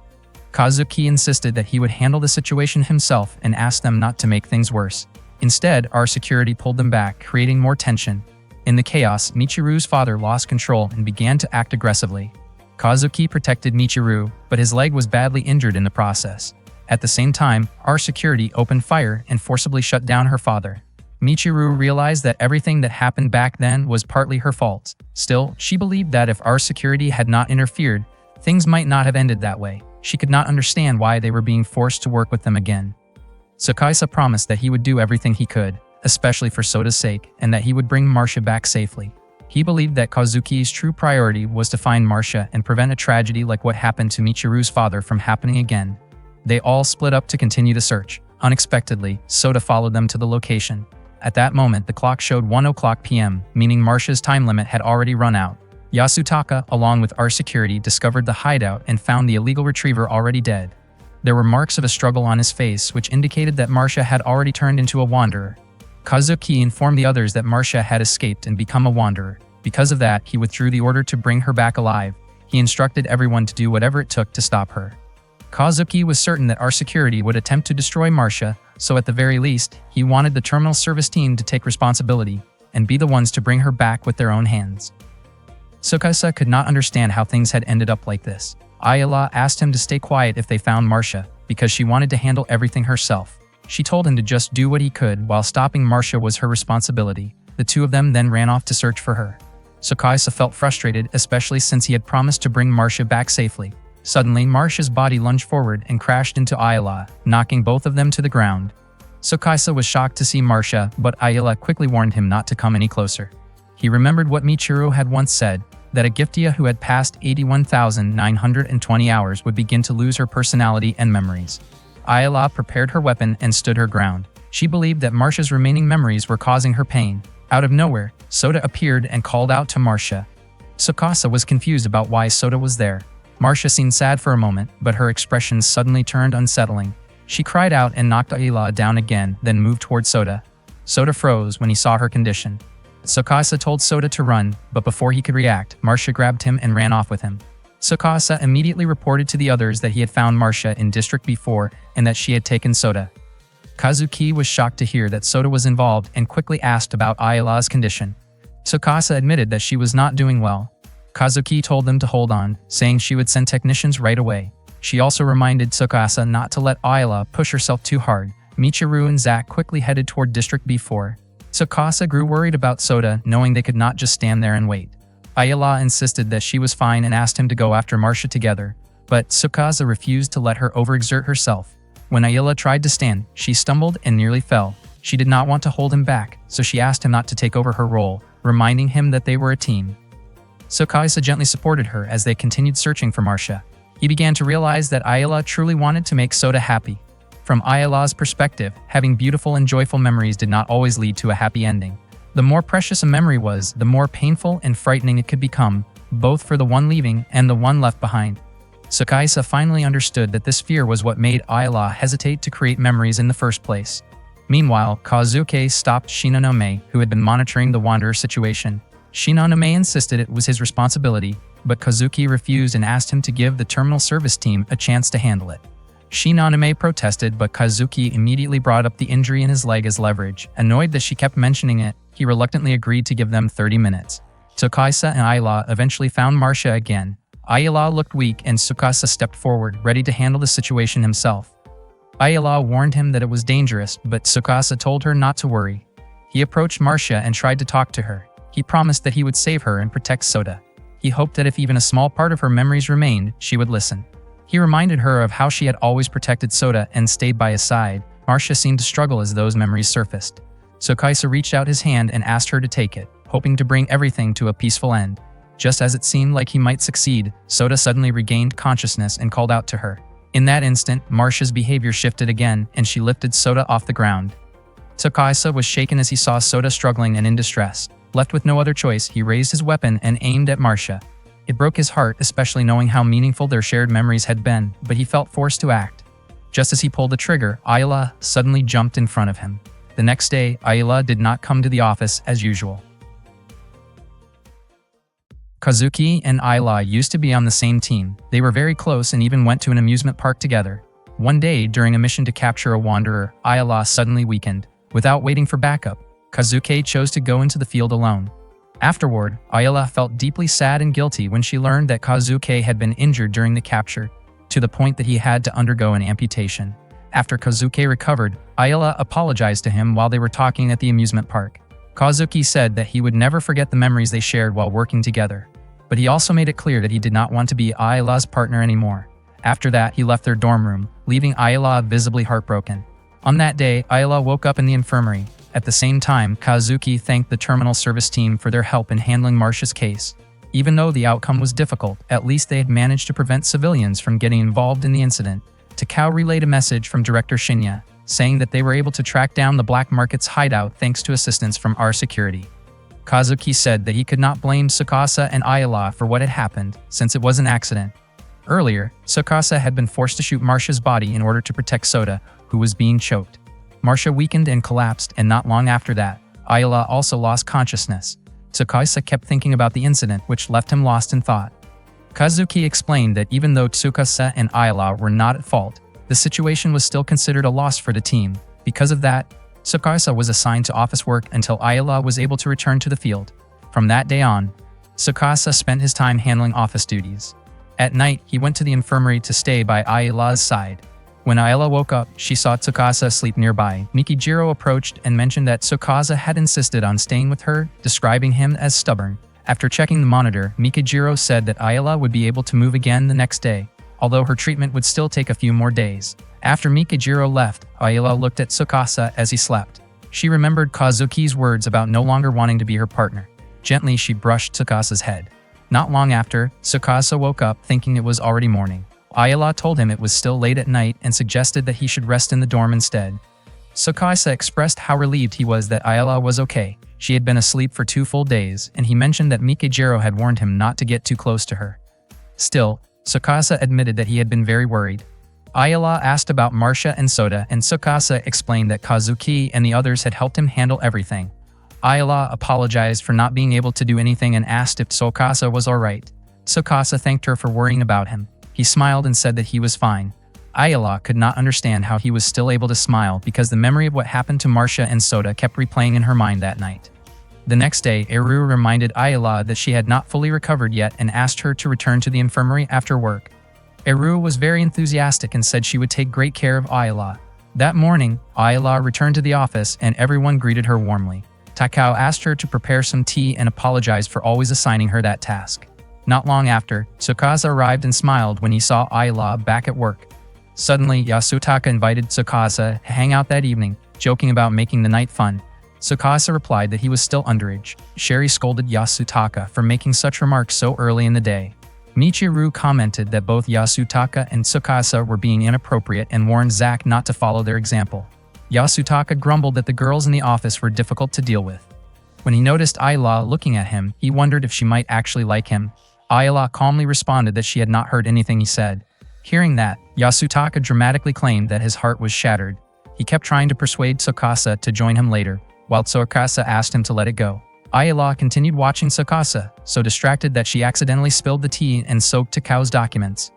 Kazuki insisted that he would handle the situation himself and asked them not to make things worse. Instead, our security pulled them back, creating more tension. In the chaos, Michiru's father lost control and began to act aggressively. Kazuki protected Michiru, but his leg was badly injured in the process. At the same time, our security opened fire and forcibly shut down her father. Michiru realized that everything that happened back then was partly her fault. Still, she believed that if our security had not interfered, things might not have ended that way. She could not understand why they were being forced to work with them again. Tsukasa promised that he would do everything he could, especially for Soda's sake, and that he would bring Marcia back safely. He believed that Kazuki's true priority was to find Marcia and prevent a tragedy like what happened to Michiru's father from happening again. They all split up to continue the search. Unexpectedly, Soda followed them to the location. At that moment, the clock showed 1:00 p.m., meaning Marcia's time limit had already run out. Yasutaka, along with our security, discovered the hideout and found the illegal retriever already dead. There were marks of a struggle on his face, which indicated that Marcia had already turned into a wanderer. Kazuki informed the others that Marcia had escaped and become a wanderer. Because of that, he withdrew the order to bring her back alive. He instructed everyone to do whatever it took to stop her. Kazuki was certain that our security would attempt to destroy Marcia, so at the very least, he wanted the terminal service team to take responsibility and be the ones to bring her back with their own hands. Tsukasa could not understand how things had ended up like this. Ayala asked him to stay quiet if they found Marcia, because she wanted to handle everything herself. She told him to just do what he could while stopping Marcia was her responsibility. The two of them then ran off to search for her. Tsukasa felt frustrated, especially since he had promised to bring Marcia back safely. Suddenly, Marcia's body lunged forward and crashed into Ayala, knocking both of them to the ground. Tsukasa was shocked to see Marcia, but Ayala quickly warned him not to come any closer. He remembered what Michiru had once said, that a Giftia who had passed 81,920 hours would begin to lose her personality and memories. Ayala prepared her weapon and stood her ground. She believed that Marcia's remaining memories were causing her pain. Out of nowhere, Soda appeared and called out to Marcia. Tsukasa was confused about why Soda was there. Marcia seemed sad for a moment, but her expression suddenly turned unsettling. She cried out and knocked Ayala down again, then moved toward Soda. Soda froze when he saw her condition. Tsukasa told Soda to run, but before he could react, Marcia grabbed him and ran off with him. Tsukasa immediately reported to the others that he had found Marcia in District B4 and that she had taken Soda. Kazuki was shocked to hear that Soda was involved and quickly asked about Ayala's condition. Tsukasa admitted that she was not doing well. Kazuki told them to hold on, saying she would send technicians right away. She also reminded Tsukasa not to let Ayala push herself too hard. Michiru and Zack quickly headed toward District B4. Tsukasa grew worried about Soda, knowing they could not just stand there and wait. Ayala insisted that she was fine and asked him to go after Marcia together, but Tsukasa refused to let her overexert herself. When Ayala tried to stand, she stumbled and nearly fell. She did not want to hold him back, so she asked him not to take over her role, reminding him that they were a team. Tsukasa gently supported her as they continued searching for Marcia. He began to realize that Ayala truly wanted to make Soda happy. From Ayala's perspective, having beautiful and joyful memories did not always lead to a happy ending. The more precious a memory was, the more painful and frightening it could become, both for the one leaving and the one left behind. Tsukasa finally understood that this fear was what made Ayala hesitate to create memories in the first place. Meanwhile, Kazuki stopped Shinonome, who had been monitoring the Wanderer situation. Shinonome insisted it was his responsibility, but Kazuki refused and asked him to give the terminal service team a chance to handle it. Shinonome protested, but Kazuki immediately brought up the injury in his leg as leverage. Annoyed that she kept mentioning it, he reluctantly agreed to give them 30 minutes. Tsukasa and Ayala eventually found Marcia again. Ayala looked weak and Tsukasa stepped forward, ready to handle the situation himself. Ayala warned him that it was dangerous, but Tsukasa told her not to worry. He approached Marcia and tried to talk to her. He promised that he would save her and protect Sota. He hoped that if even a small part of her memories remained, she would listen. He reminded her of how she had always protected Sota and stayed by his side. Marcia seemed to struggle as those memories surfaced. Tsukasa reached out his hand and asked her to take it, hoping to bring everything to a peaceful end. Just as it seemed like he might succeed, Sota suddenly regained consciousness and called out to her. In that instant, Marcia's behavior shifted again, and she lifted Sota off the ground. Tsukasa was shaken as he saw Sota struggling and in distress. Left with no other choice, he raised his weapon and aimed at Marcia. It broke his heart, especially knowing how meaningful their shared memories had been, but he felt forced to act. Just as he pulled the trigger, Ayla suddenly jumped in front of him. The next day, Ayla did not come to the office as usual. Kazuki and Ayla used to be on the same team. They were very close and even went to an amusement park together. One day, during a mission to capture a wanderer, Ayla suddenly weakened. Without waiting for backup, Kazuki chose to go into the field alone. Afterward, Ayla felt deeply sad and guilty when she learned that Kazuki had been injured during the capture, to the point that he had to undergo an amputation. After Kazuki recovered, Ayla apologized to him while they were talking at the amusement park. Kazuki said that he would never forget the memories they shared while working together. But he also made it clear that he did not want to be Ayla's partner anymore. After that, he left their dorm room, leaving Ayla visibly heartbroken. On that day, Ayla woke up in the infirmary. At the same time, Kazuki thanked the terminal service team for their help in handling Marcia's case. Even though the outcome was difficult, at least they had managed to prevent civilians from getting involved in the incident. Takao relayed a message from Director Shinya, saying that they were able to track down the black market's hideout thanks to assistance from our security. Kazuki said that he could not blame Tsukasa and Ayla for what had happened, since it was an accident. Earlier, Tsukasa had been forced to shoot Marcia's body in order to protect Sota, who was being choked. Marcia weakened and collapsed, and not long after that, Ayla also lost consciousness. Tsukasa kept thinking about the incident, which left him lost in thought. Kazuki explained that even though Tsukasa and Ayla were not at fault, the situation was still considered a loss for the team. Because of that, Tsukasa was assigned to office work until Ayla was able to return to the field. From that day on, Tsukasa spent his time handling office duties. At night, he went to the infirmary to stay by Ayla's side. When Ayla woke up, she saw Tsukasa asleep nearby. Mikijiro approached and mentioned that Tsukasa had insisted on staying with her, describing him as stubborn. After checking the monitor, Mikijiro said that Ayla would be able to move again the next day, although her treatment would still take a few more days. After Mikijiro left, Ayla looked at Tsukasa as he slept. She remembered Kazuki's words about no longer wanting to be her partner. Gently, she brushed Tsukasa's head. Not long after, Tsukasa woke up thinking it was already morning. Ayla told him it was still late at night and suggested that he should rest in the dorm instead. Tsukasa expressed how relieved he was that Ayla was okay. She had been asleep for 2 full days, and he mentioned that Mikijiro had warned him not to get too close to her. Still, Tsukasa admitted that he had been very worried. Ayla asked about Marcia and Sota, and Tsukasa explained that Kazuki and the others had helped him handle everything. Ayla apologized for not being able to do anything and asked if Tsukasa was alright. Tsukasa thanked her for worrying about him. He smiled and said that he was fine. Ayla could not understand how he was still able to smile because the memory of what happened to Marcia and Sota kept replaying in her mind that night. The next day, Eru reminded Ayla that she had not fully recovered yet and asked her to return to the infirmary after work. Eru was very enthusiastic and said she would take great care of Ayla. That morning, Ayla returned to the office and everyone greeted her warmly. Takao asked her to prepare some tea and apologized for always assigning her that task. Not long after, Tsukasa arrived and smiled when he saw Ayla back at work. Suddenly, Yasutaka invited Tsukasa to hang out that evening, joking about making the night fun. Tsukasa replied that he was still underage. Sherry scolded Yasutaka for making such remarks so early in the day. Michiru commented that both Yasutaka and Tsukasa were being inappropriate and warned Zack not to follow their example. Yasutaka grumbled that the girls in the office were difficult to deal with. When he noticed Ayla looking at him, he wondered if she might actually like him. Ayla calmly responded that she had not heard anything he said. Hearing that, Yasutaka dramatically claimed that his heart was shattered. He kept trying to persuade Tsukasa to join him later, while Tsukasa asked him to let it go. Ayla continued watching Tsukasa, so distracted that she accidentally spilled the tea and soaked Takao's documents.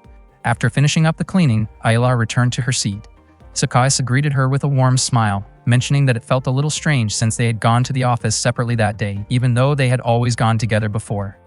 After finishing up the cleaning, Ayla returned to her seat. Tsukasa greeted her with a warm smile, mentioning that it felt a little strange since they had gone to the office separately that day, even though they had always gone together before.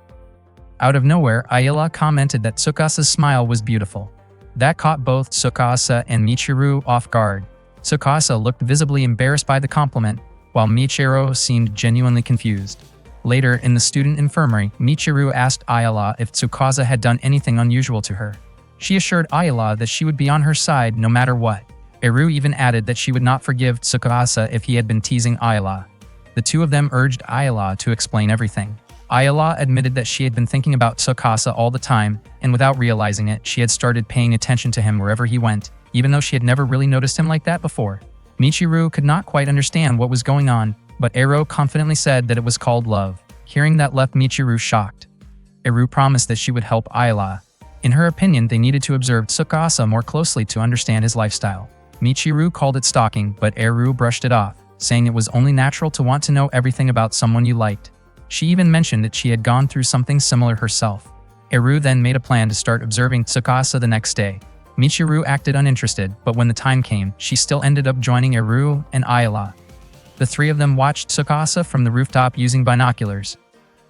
Out of nowhere, Ayla commented that Tsukasa's smile was beautiful. That caught both Tsukasa and Michiru off guard. Tsukasa looked visibly embarrassed by the compliment, while Michiru seemed genuinely confused. Later, in the student infirmary, Michiru asked Ayala if Tsukasa had done anything unusual to her. She assured Ayala that she would be on her side no matter what. Eru even added that she would not forgive Tsukasa if he had been teasing Ayala. The two of them urged Ayala to explain everything. Ayala admitted that she had been thinking about Tsukasa all the time, and without realizing it, she had started paying attention to him wherever he went, even though she had never really noticed him like that before. Michiru could not quite understand what was going on, but Eru confidently said that it was called love. Hearing that left Michiru shocked. Eru promised that she would help Ayala. In her opinion, they needed to observe Tsukasa more closely to understand his lifestyle. Michiru called it stalking, but Eru brushed it off, saying it was only natural to want to know everything about someone you liked. She even mentioned that she had gone through something similar herself. Eru then made a plan to start observing Tsukasa the next day. Michiru acted uninterested, but when the time came, she still ended up joining Eru and Ayala. The three of them watched Tsukasa from the rooftop using binoculars.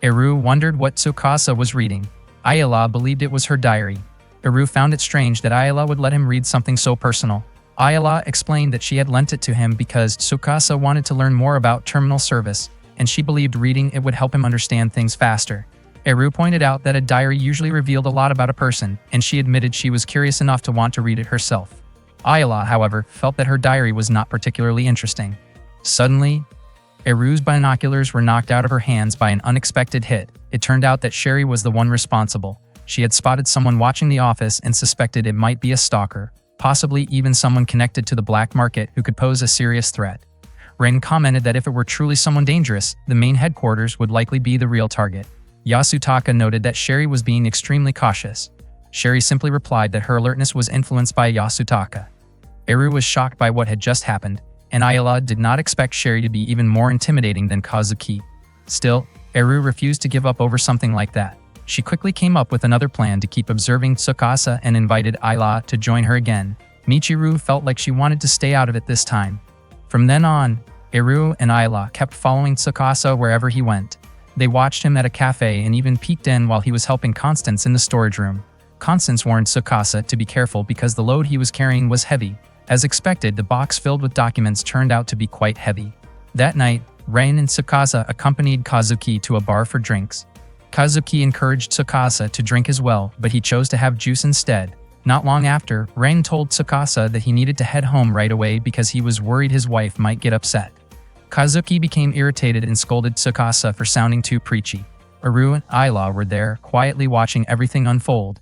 Eru wondered what Tsukasa was reading. Ayala believed it was her diary. Eru found it strange that Ayala would let him read something so personal. Ayala explained that she had lent it to him because Tsukasa wanted to learn more about terminal service, and she believed reading it would help him understand things faster. Eru pointed out that a diary usually revealed a lot about a person, and she admitted she was curious enough to want to read it herself. Ayala, however, felt that her diary was not particularly interesting. Suddenly, Eru's binoculars were knocked out of her hands by an unexpected hit. It turned out that Sherry was the one responsible. She had spotted someone watching the office and suspected it might be a stalker, possibly even someone connected to the black market who could pose a serious threat. Ren commented that if it were truly someone dangerous, the main headquarters would likely be the real target. Yasutaka noted that Sherry was being extremely cautious. Sherry simply replied that her alertness was influenced by Yasutaka. Eru was shocked by what had just happened, and Ayala did not expect Sherry to be even more intimidating than Kazuki. Still, Eru refused to give up over something like that. She quickly came up with another plan to keep observing Tsukasa and invited Ayala to join her again. Michiru felt like she wanted to stay out of it this time. From then on, Eru and Ayala kept following Tsukasa wherever he went. They watched him at a cafe and even peeked in while he was helping Constance in the storage room. Constance warned Tsukasa to be careful because the load he was carrying was heavy. As expected, the box filled with documents turned out to be quite heavy. That night, Ren and Tsukasa accompanied Kazuki to a bar for drinks. Kazuki encouraged Tsukasa to drink as well, but he chose to have juice instead. Not long after, Ren told Tsukasa that he needed to head home right away because he was worried his wife might get upset. Kazuki became irritated and scolded Tsukasa for sounding too preachy. Eru and Ayala were there, quietly watching everything unfold.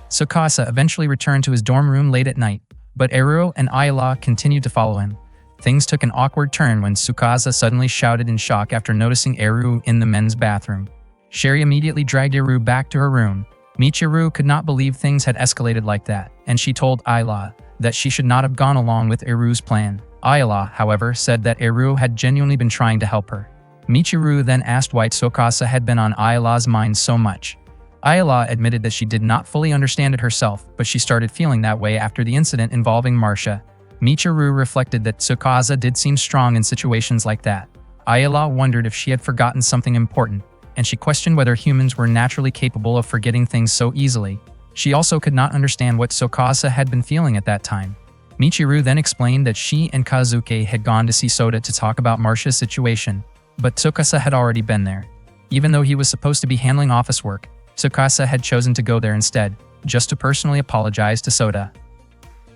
Tsukasa eventually returned to his dorm room late at night, but Eru and Ayala continued to follow him. Things took an awkward turn when Tsukasa suddenly shouted in shock after noticing Eru in the men's bathroom. Sherry immediately dragged Eru back to her room. Michiru could not believe things had escalated like that, and she told Ayala that she should not have gone along with Eru's plan. Ayala, however, said that Eru had genuinely been trying to help her. Michiru then asked why Tsukasa had been on Ayala's mind so much. Ayala admitted that she did not fully understand it herself, but she started feeling that way after the incident involving Marcia. Michiru reflected that Tsukasa did seem strong in situations like that. Ayala wondered if she had forgotten something important, and she questioned whether humans were naturally capable of forgetting things so easily. She also could not understand what Tsukasa had been feeling at that time. Michiru then explained that she and Kazuki had gone to see Soda to talk about Marcia's situation, but Tsukasa had already been there. Even though he was supposed to be handling office work, Tsukasa had chosen to go there instead, just to personally apologize to Soda.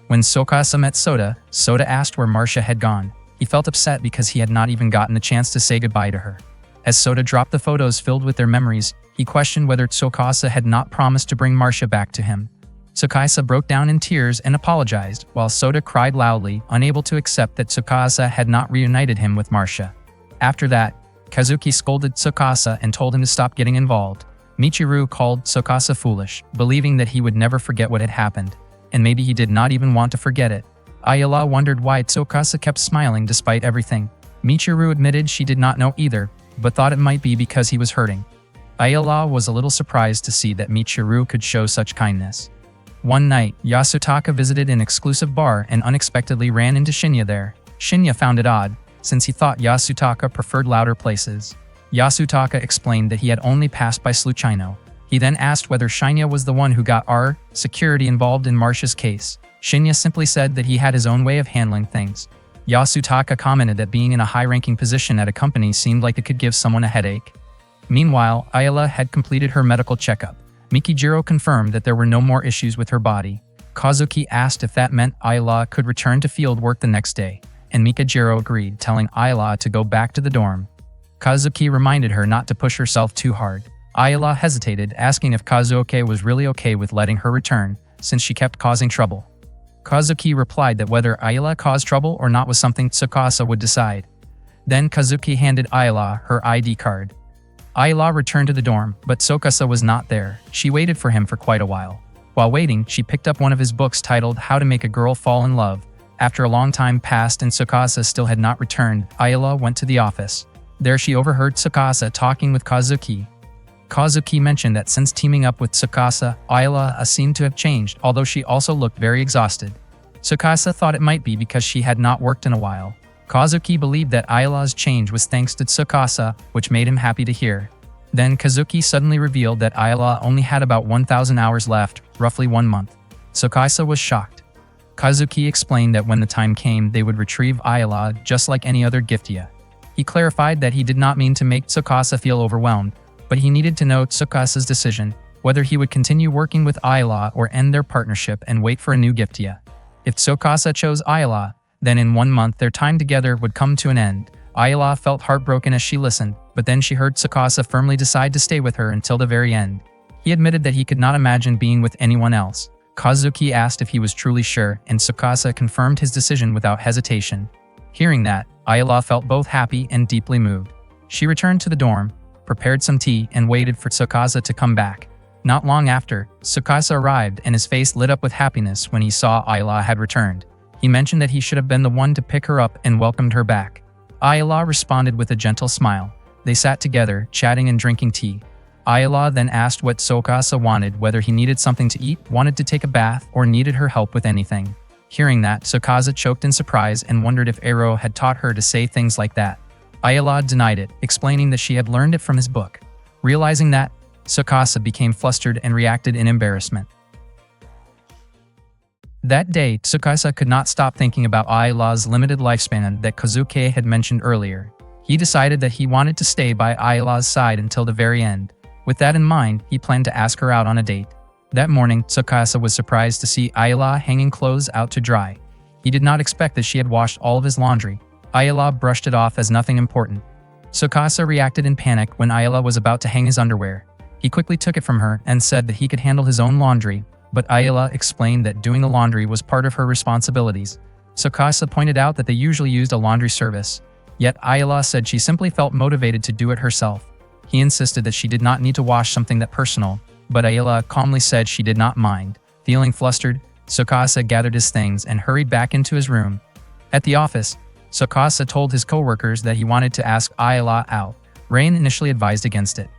When Tsukasa met Soda, Soda asked where Marcia had gone. He felt upset because he had not even gotten the chance to say goodbye to her. As Soda dropped the photos filled with their memories, he questioned whether Tsukasa had not promised to bring Marcia back to him. Tsukasa broke down in tears and apologized, while Soda cried loudly, unable to accept that Tsukasa had not reunited him with Marcia. After that, Kazuki scolded Tsukasa and told him to stop getting involved. Michiru called Tsukasa foolish, believing that he would never forget what had happened, and maybe he did not even want to forget it. Ayala wondered why Tsukasa kept smiling despite everything. Michiru admitted she did not know either, but thought it might be because he was hurting. Ayala was a little surprised to see that Michiru could show such kindness. One night, Yasutaka visited an exclusive bar and unexpectedly ran into Shinya there. Shinya found it odd, since he thought Yasutaka preferred louder places. Yasutaka explained that he had only passed by Sluchino. He then asked whether Shinya was the one who got our security involved in Marcia's case. Shinya simply said that he had his own way of handling things. Yasutaka commented that being in a high-ranking position at a company seemed like it could give someone a headache. Meanwhile, Ayala had completed her medical checkup. Mikijiro confirmed that there were no more issues with her body. Kazuki asked if that meant Ayala could return to field work the next day, and Mikijiro agreed, telling Ayala to go back to the dorm. Kazuki reminded her not to push herself too hard. Ayala hesitated, asking if Kazuki was really okay with letting her return, since she kept causing trouble. Kazuki replied that whether Ayala caused trouble or not was something Tsukasa would decide. Then Kazuki handed Ayala her ID card. Ayala returned to the dorm, but Tsukasa was not there. She waited for him for quite a while. While waiting, she picked up one of his books titled How to Make a Girl Fall in Love. After a long time passed and Tsukasa still had not returned, Ayala went to the office. There she overheard Tsukasa talking with Kazuki. Kazuki mentioned that since teaming up with Tsukasa, Ayala seemed to have changed, although she also looked very exhausted. Tsukasa thought it might be because she had not worked in a while. Kazuki believed that Ayala's change was thanks to Tsukasa, which made him happy to hear. Then Kazuki suddenly revealed that Ayala only had about 1,000 hours left, roughly 1 month. Tsukasa was shocked. Kazuki explained that when the time came, they would retrieve Ayala just like any other Giftia. He clarified that he did not mean to make Tsukasa feel overwhelmed, but he needed to know Tsukasa's decision, whether he would continue working with Ayala or end their partnership and wait for a new Giftia. If Tsukasa chose Ayala, then in 1 month their time together would come to an end. Ayala felt heartbroken as she listened, but then she heard Tsukasa firmly decide to stay with her until the very end. He admitted that he could not imagine being with anyone else. Kazuki asked if he was truly sure, and Tsukasa confirmed his decision without hesitation. Hearing that, Ayala felt both happy and deeply moved. She returned to the dorm, prepared some tea, and waited for Tsukasa to come back. Not long after, Tsukasa arrived and his face lit up with happiness when he saw Ayala had returned. He mentioned that he should have been the one to pick her up and welcomed her back. Ayala responded with a gentle smile. They sat together, chatting and drinking tea. Ayala then asked what Tsukasa wanted, whether he needed something to eat, wanted to take a bath, or needed her help with anything. Hearing that, Tsukasa choked in surprise and wondered if Ero had taught her to say things like that. Ayala denied it, explaining that she had learned it from his book. Realizing that, Tsukasa became flustered and reacted in embarrassment. That day, Tsukasa could not stop thinking about Ayala's limited lifespan that Kazuki had mentioned earlier. He decided that he wanted to stay by Ayala's side until the very end. With that in mind, he planned to ask her out on a date. That morning, Tsukasa was surprised to see Ayala hanging clothes out to dry. He did not expect that she had washed all of his laundry. Ayala brushed it off as nothing important. Tsukasa reacted in panic when Ayala was about to hang his underwear. He quickly took it from her and said that he could handle his own laundry, but Ayala explained that doing the laundry was part of her responsibilities. Tsukasa pointed out that they usually used a laundry service, yet Ayala said she simply felt motivated to do it herself. He insisted that she did not need to wash something that personal, but Ayala calmly said she did not mind. Feeling flustered, Tsukasa gathered his things and hurried back into his room. At the office, Tsukasa told his co-workers that he wanted to ask Ayala out. Rain initially advised against it.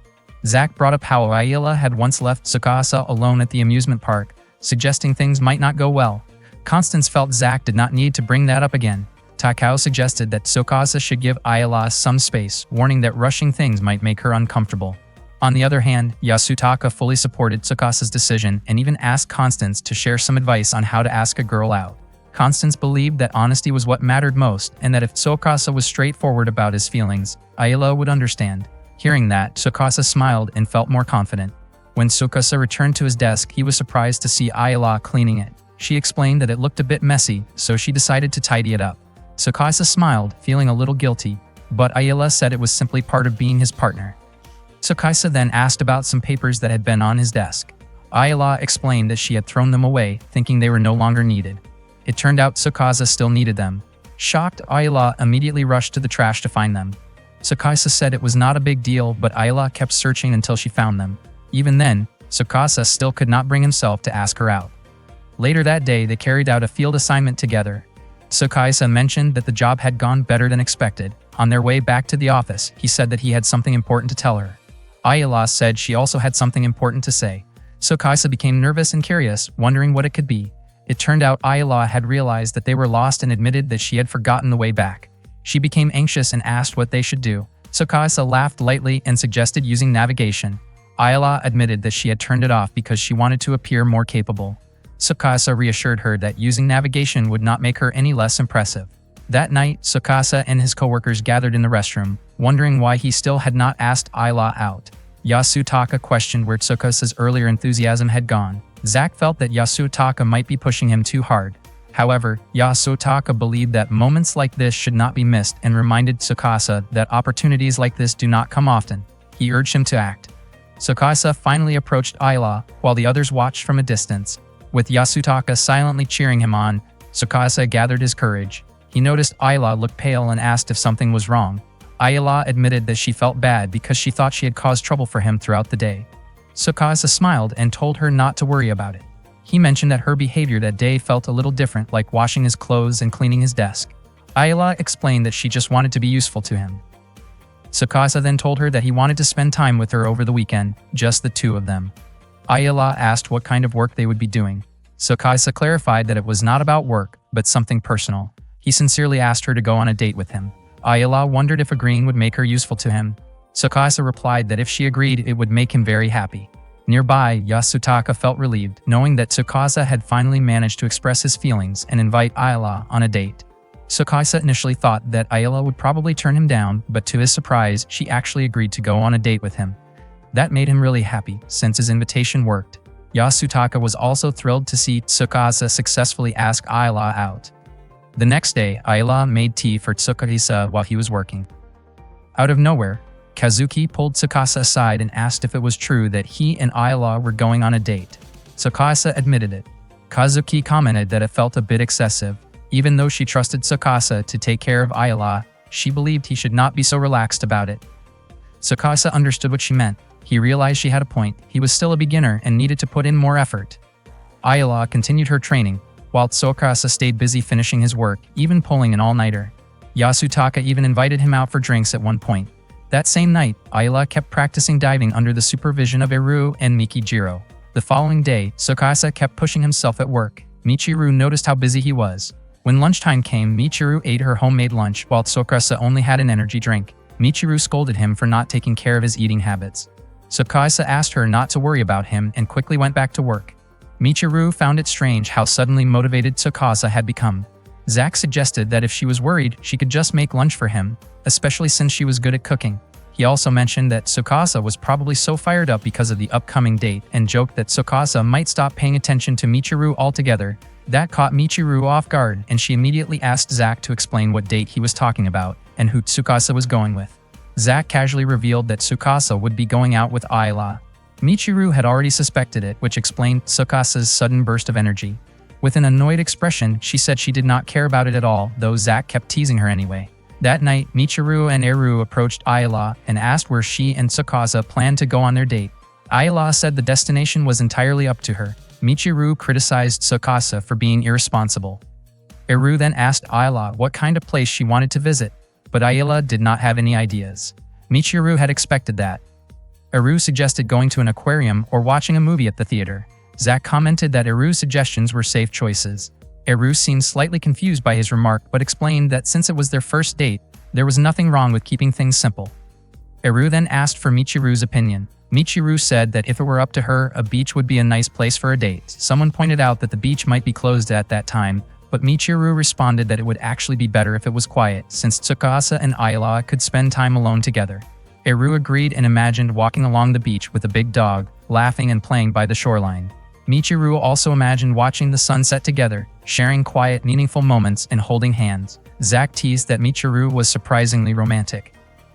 Zack brought up how Ayala had once left Tsukasa alone at the amusement park, suggesting things might not go well. Constance felt Zack did not need to bring that up again. Takao suggested that Tsukasa should give Ayala some space, warning that rushing things might make her uncomfortable. On the other hand, Yasutaka fully supported Tsukasa's decision and even asked Constance to share some advice on how to ask a girl out. Constance believed that honesty was what mattered most and that if Tsukasa was straightforward about his feelings, Ayala would understand. Hearing that, Tsukasa smiled and felt more confident. When Tsukasa returned to his desk, he was surprised to see Ayala cleaning it. She explained that it looked a bit messy, so she decided to tidy it up. Tsukasa smiled, feeling a little guilty, but Ayala said it was simply part of being his partner. Tsukasa then asked about some papers that had been on his desk. Ayala explained that she had thrown them away, thinking they were no longer needed. It turned out Tsukasa still needed them. Shocked, Ayala immediately rushed to the trash to find them. Tsukasa said it was not a big deal, but Ayala kept searching until she found them. Even then, Tsukasa still could not bring himself to ask her out. Later that day, they carried out a field assignment together. Tsukasa mentioned that the job had gone better than expected. On their way back to the office, he said that he had something important to tell her. Ayala said she also had something important to say. Tsukasa became nervous and curious, wondering what it could be. It turned out Ayala had realized that they were lost and admitted that she had forgotten the way back. She became anxious and asked what they should do. Tsukasa laughed lightly and suggested using navigation. Ayala admitted that she had turned it off because she wanted to appear more capable. Tsukasa reassured her that using navigation would not make her any less impressive. That night, Tsukasa and his coworkers gathered in the restroom. wondering why he still had not asked Ayla out. Yasutaka questioned where Tsukasa's earlier enthusiasm had gone. Zack felt that Yasutaka might be pushing him too hard. However, Yasutaka believed that moments like this should not be missed and reminded Tsukasa that opportunities like this do not come often. He urged him to act. Tsukasa finally approached Ayla, while the others watched from a distance. With Yasutaka silently cheering him on, Tsukasa gathered his courage. He noticed Ayla look pale and asked if something was wrong. Ayla admitted that she felt bad because she thought she had caused trouble for him throughout the day. Tsukasa smiled and told her not to worry about it. He mentioned that her behavior that day felt a little different, like washing his clothes and cleaning his desk. Ayla explained that she just wanted to be useful to him. Tsukasa then told her that he wanted to spend time with her over the weekend, just the two of them. Ayla asked what kind of work they would be doing. Tsukasa clarified that it was not about work, but something personal. He sincerely asked her to go on a date with him. Ayla wondered if agreeing would make her useful to him. Tsukasa replied that if she agreed, it would make him very happy. Nearby, Yasutaka felt relieved, knowing that Tsukasa had finally managed to express his feelings and invite Ayla on a date. Tsukasa initially thought that Ayla would probably turn him down, but to his surprise, she actually agreed to go on a date with him. That made him really happy, since his invitation worked. Yasutaka was also thrilled to see Tsukasa successfully ask Ayla out. The next day, Ayla made tea for Tsukasa while he was working. Out of nowhere, Kazuki pulled Tsukasa aside and asked if it was true that he and Ayla were going on a date. Tsukasa admitted it. Kazuki commented that it felt a bit excessive. Even though she trusted Tsukasa to take care of Ayla, she believed he should not be so relaxed about it. Tsukasa understood what she meant. He realized she had a point. He was still a beginner and needed to put in more effort. Ayla continued her training, while Tsukasa stayed busy finishing his work, even pulling an all-nighter. Yasutaka even invited him out for drinks at one point. That same night, Ayla kept practicing diving under the supervision of Eru and Mikijiro. The following day, Tsukasa kept pushing himself at work. Michiru noticed how busy he was. When lunchtime came, Michiru ate her homemade lunch while Tsukasa only had an energy drink. Michiru scolded him for not taking care of his eating habits. Tsukasa asked her not to worry about him and quickly went back to work. Michiru found it strange how suddenly motivated Tsukasa had become. Zack suggested that if she was worried, she could just make lunch for him, especially since she was good at cooking. He also mentioned that Tsukasa was probably so fired up because of the upcoming date and joked that Tsukasa might stop paying attention to Michiru altogether. That caught Michiru off guard, and she immediately asked Zack to explain what date he was talking about and who Tsukasa was going with. Zack casually revealed that Tsukasa would be going out with Ayla. Michiru had already suspected it, which explained Tsukasa's sudden burst of energy. With an annoyed expression, she said she did not care about it at all, though Zack kept teasing her anyway. That night, Michiru and Eru approached Ayla and asked where she and Tsukasa planned to go on their date. Ayla said the destination was entirely up to her. Michiru criticized Tsukasa for being irresponsible. Eru then asked Ayla what kind of place she wanted to visit, but Ayla did not have any ideas. Michiru had expected that. Eru suggested going to an aquarium or watching a movie at the theater. Zack commented that Eru's suggestions were safe choices. Eru seemed slightly confused by his remark but explained that since it was their first date, there was nothing wrong with keeping things simple. Eru then asked for Michiru's opinion. Michiru said that if it were up to her, a beach would be a nice place for a date. Someone pointed out that the beach might be closed at that time, but Michiru responded that it would actually be better if it was quiet, since Tsukasa and Ayla could spend time alone together. Eru agreed and imagined walking along the beach with a big dog, laughing and playing by the shoreline. Michiru also imagined watching the sunset together, sharing quiet, meaningful moments and holding hands. Zack teased that Michiru was surprisingly romantic.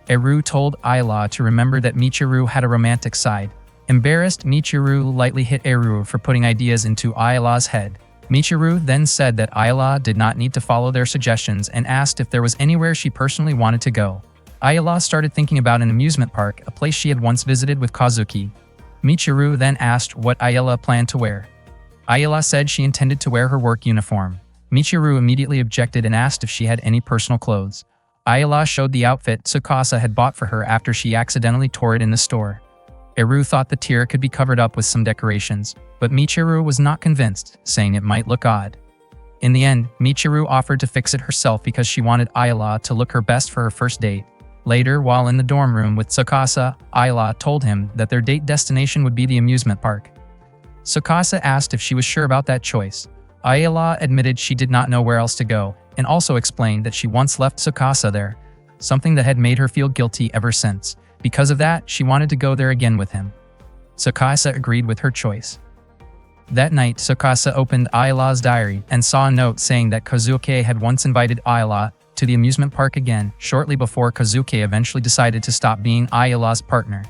Eru told Ayla to remember that Michiru had a romantic side. Embarrassed, Michiru lightly hit Eru for putting ideas into Ayla's head. Michiru then said that Ayla did not need to follow their suggestions and asked if there was anywhere she personally wanted to go. Ayla started thinking about an amusement park, a place she had once visited with Kazuki. Michiru then asked what Ayla planned to wear. Ayla said she intended to wear her work uniform. Michiru immediately objected and asked if she had any personal clothes. Ayla showed the outfit Tsukasa had bought for her after she accidentally tore it in the store. Eru thought the tear could be covered up with some decorations, but Michiru was not convinced, saying it might look odd. In the end, Michiru offered to fix it herself because she wanted Ayla to look her best for her first date. Later, while in the dorm room with Tsukasa, Ayla told him that their date destination would be the amusement park. Tsukasa asked if she was sure about that choice. Ayla admitted she did not know where else to go, and also explained that she once left Tsukasa there. something that had made her feel guilty ever since. Because of that, she wanted to go there again with him. Tsukasa agreed with her choice. That night, Tsukasa opened Ayala's diary and saw a note saying that Kazuki had once invited Ayala to the amusement park again, shortly before Kazuki eventually decided to stop being Ayala's partner.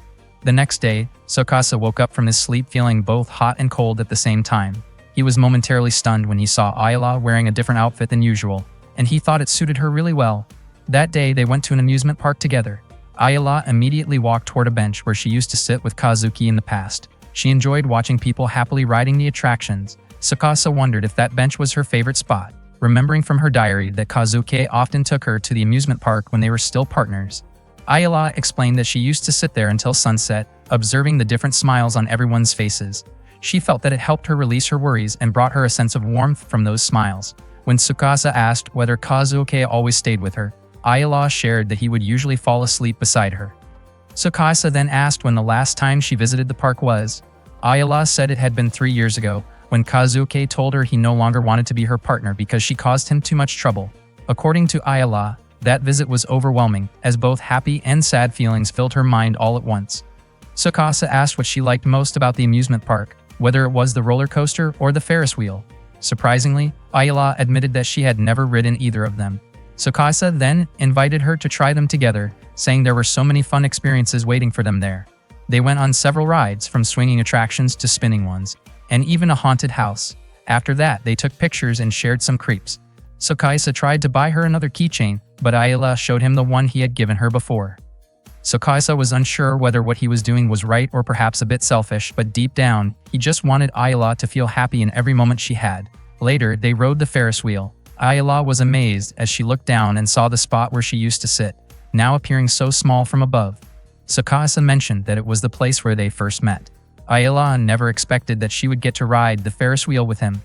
The next day, Tsukasa woke up from his sleep feeling both hot and cold at the same time. He was momentarily stunned when he saw Ayala wearing a different outfit than usual, and he thought it suited her really well. That day, they went to an amusement park together. Ayala immediately walked toward a bench where she used to sit with Kazuki in the past. She enjoyed watching people happily riding the attractions. Tsukasa wondered if that bench was her favorite spot, remembering from her diary that Kazuki often took her to the amusement park when they were still partners. Ayala explained that she used to sit there until sunset, observing the different smiles on everyone's faces. She felt that it helped her release her worries and brought her a sense of warmth from those smiles. When Tsukasa asked whether Kazuki always stayed with her, Ayala shared that he would usually fall asleep beside her. Tsukasa then asked when the last time she visited the park was. Ayala said it had been 3 years ago, when Kazuki told her he no longer wanted to be her partner because she caused him too much trouble. According to Ayala, that visit was overwhelming, as both happy and sad feelings filled her mind all at once. Tsukasa asked what she liked most about the amusement park, whether it was the roller coaster or the Ferris wheel. Surprisingly, Ayala admitted that she had never ridden either of them. Tsukasa then invited her to try them together, saying there were so many fun experiences waiting for them there. They went on several rides, from swinging attractions to spinning ones, and even a haunted house. After that, they took pictures and shared some creeps. Tsukasa tried to buy her another keychain, but Ayala showed him the one he had given her before. Tsukasa was unsure whether what he was doing was right or perhaps a bit selfish, but deep down, he just wanted Ayala to feel happy in every moment she had. Later, they rode the Ferris wheel. Ayala was amazed as she looked down and saw the spot where she used to sit, now appearing so small from above. Tsukasa mentioned that it was the place where they first met. Ayala never expected that she would get to ride the Ferris wheel with him.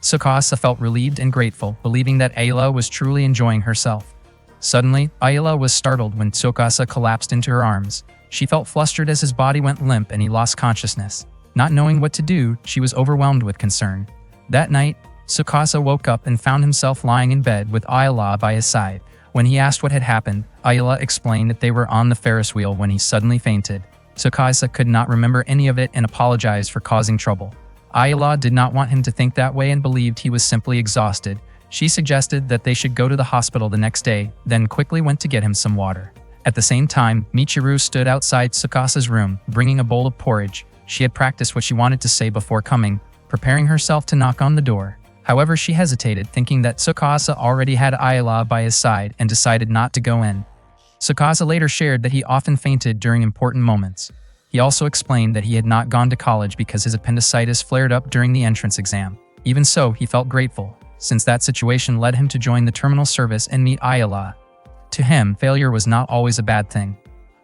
Tsukasa felt relieved and grateful, believing that Ayala was truly enjoying herself. Suddenly, Ayala was startled when Tsukasa collapsed into her arms. She felt flustered as his body went limp and he lost consciousness. Not knowing what to do, she was overwhelmed with concern. That night, Tsukasa woke up and found himself lying in bed with Ayala by his side. When he asked what had happened, Ayala explained that they were on the Ferris wheel when he suddenly fainted. Tsukasa could not remember any of it and apologized for causing trouble. Ayala did not want him to think that way and believed he was simply exhausted. She suggested that they should go to the hospital the next day, then quickly went to get him some water. At the same time, Michiru stood outside Tsukasa's room, bringing a bowl of porridge. She had practiced what she wanted to say before coming, preparing herself to knock on the door. However, she hesitated, thinking that Tsukasa already had Ayala by his side and decided not to go in. Tsukasa later shared that he often fainted during important moments. He also explained that he had not gone to college because his appendicitis flared up during the entrance exam. Even so, he felt grateful, since that situation led him to join the terminal service and meet Ayala. To him, failure was not always a bad thing.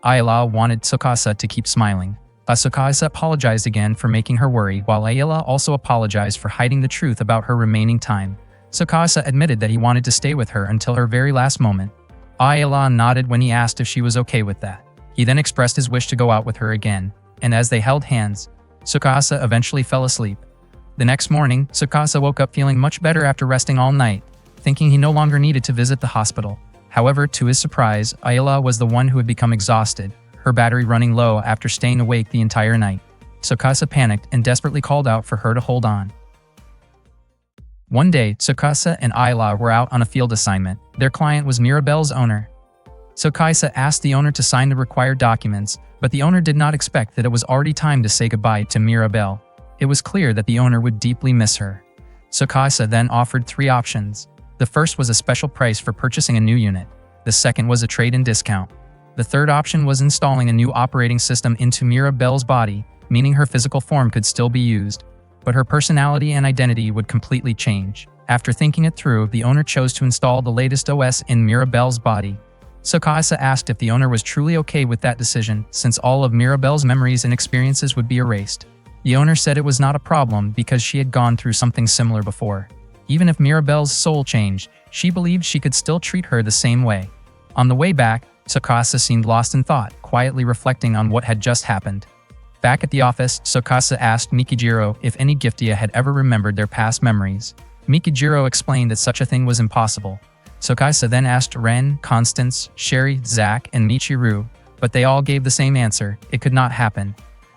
Ayala wanted Tsukasa to keep smiling. Tsukasa apologized again for making her worry, while Ayala also apologized for hiding the truth about her remaining time. Tsukasa admitted that he wanted to stay with her until her very last moment. Ayala nodded when he asked if she was okay with that. He then expressed his wish to go out with her again, and as they held hands, Tsukasa eventually fell asleep. The next morning, Tsukasa woke up feeling much better after resting all night, thinking he no longer needed to visit the hospital. However, to his surprise, Ayala was the one who had become exhausted, her battery running low after staying awake the entire night. Tsukasa panicked and desperately called out for her to hold on. One day, Tsukasa and Ayala were out on a field assignment. Their client was Mirabelle's owner. Tsukasa asked the owner to sign the required documents, but the owner did not expect that it was already time to say goodbye to Mirabelle. It was clear that the owner would deeply miss her. Tsukasa then offered 3 options. The first was a special price for purchasing a new unit. The second was a trade-in discount. The third option was installing a new operating system into Mirabelle's body, meaning her physical form could still be used, but her personality and identity would completely change. After thinking it through, the owner chose to install the latest OS in Mirabelle's body. Tsukasa asked if the owner was truly okay with that decision, since all of Mirabelle's memories and experiences would be erased. The owner said it was not a problem because she had gone through something similar before. Even if Mirabelle's soul changed, she believed she could still treat her the same way. On the way back, Tsukasa seemed lost in thought, quietly reflecting on what had just happened. Back at the office, Tsukasa asked Mikijiro if any Giftia had ever remembered their past memories. Mikijiro explained that such a thing was impossible. Tsukasa then asked Ren, Constance, Sherry, Zack, and Michiru, but they all gave the same answer: it could not happen.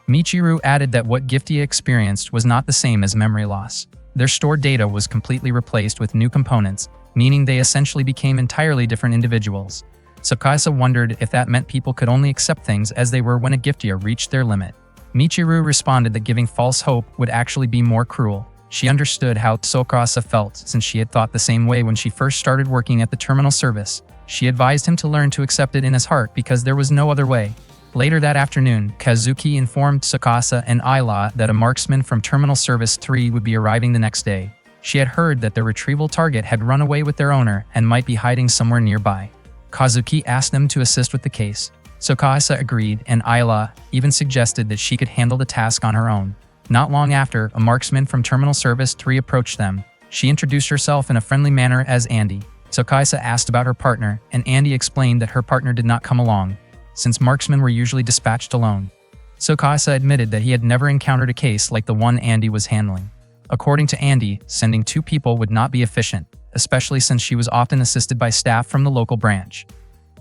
Michiru added that what Giftia experienced was not the same as memory loss. Their stored data was completely replaced with new components, meaning they essentially became entirely different individuals. Tsukasa wondered if that meant people could only accept things as they were when a Giftia reached their limit. Michiru responded that giving false hope would actually be more cruel. She understood how Tsukasa felt since she had thought the same way when she first started working at the terminal service. She advised him to learn to accept it in his heart because there was no other way. Later that afternoon, Kazuki informed Tsukasa and Ayla that a marksman from Terminal Service 3 would be arriving the next day. She had heard that the retrieval target had run away with their owner and might be hiding somewhere nearby. Kazuki asked them to assist with the case. Tsukasa agreed, and Ayla even suggested that she could handle the task on her own. Not long after, a marksman from Terminal Service 3 approached them. She introduced herself in a friendly manner as Andy. Tsukasa asked about her partner, and Andy explained that her partner did not come along, since marksmen were usually dispatched alone. Tsukasa admitted that he had never encountered a case like the one Andy was handling. According to Andy, sending 2 people would not be efficient, especially since she was often assisted by staff from the local branch.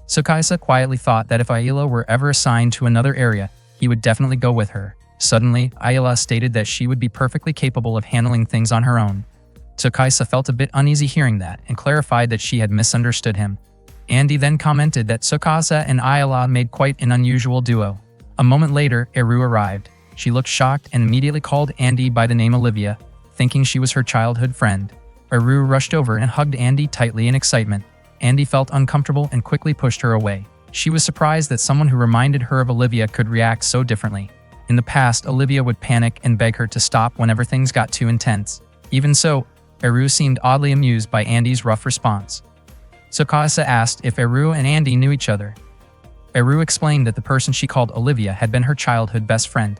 Tsukasa quietly thought that if Ayla were ever assigned to another area, he would definitely go with her. Suddenly, Ayla stated that she would be perfectly capable of handling things on her own. Tsukasa felt a bit uneasy hearing that and clarified that she had misunderstood him. Andy then commented that Tsukasa and Ayla made quite an unusual duo. A moment later, Eru arrived. She looked shocked and immediately called Andy by the name Olivia, thinking she was her childhood friend. Eru rushed over and hugged Andy tightly in excitement. Andy felt uncomfortable and quickly pushed her away. She was surprised that someone who reminded her of Olivia could react so differently. In the past, Olivia would panic and beg her to stop whenever things got too intense. Even so, Eru seemed oddly amused by Andy's rough response. Tsukasa asked if Eru and Andy knew each other. Eru explained that the person she called Olivia had been her childhood best friend.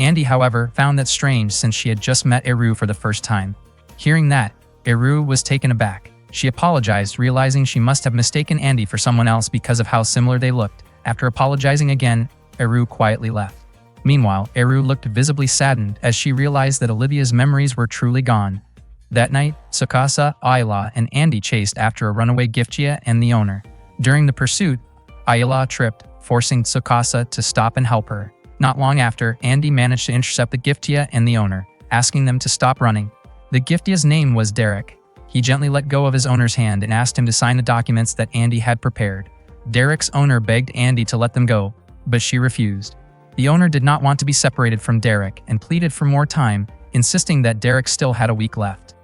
Andy, however, found that strange since she had just met Eru for the first time. Hearing that, Eru was taken aback. She apologized, realizing she must have mistaken Andy for someone else because of how similar they looked. After apologizing again, Eru quietly left. Meanwhile, Eru looked visibly saddened as she realized that Olivia's memories were truly gone. That night, Tsukasa, Ayla, and Andy chased after a runaway Giftia and the owner. During the pursuit, Ayla tripped, forcing Tsukasa to stop and help her. Not long after, Andy managed to intercept the Giftia and the owner, asking them to stop running. The Giftia's name was Derek. He gently let go of his owner's hand and asked him to sign the documents that Andy had prepared. Derek's owner begged Andy to let them go, but she refused. The owner did not want to be separated from Derek and pleaded for more time, insisting that Derek still had a week left.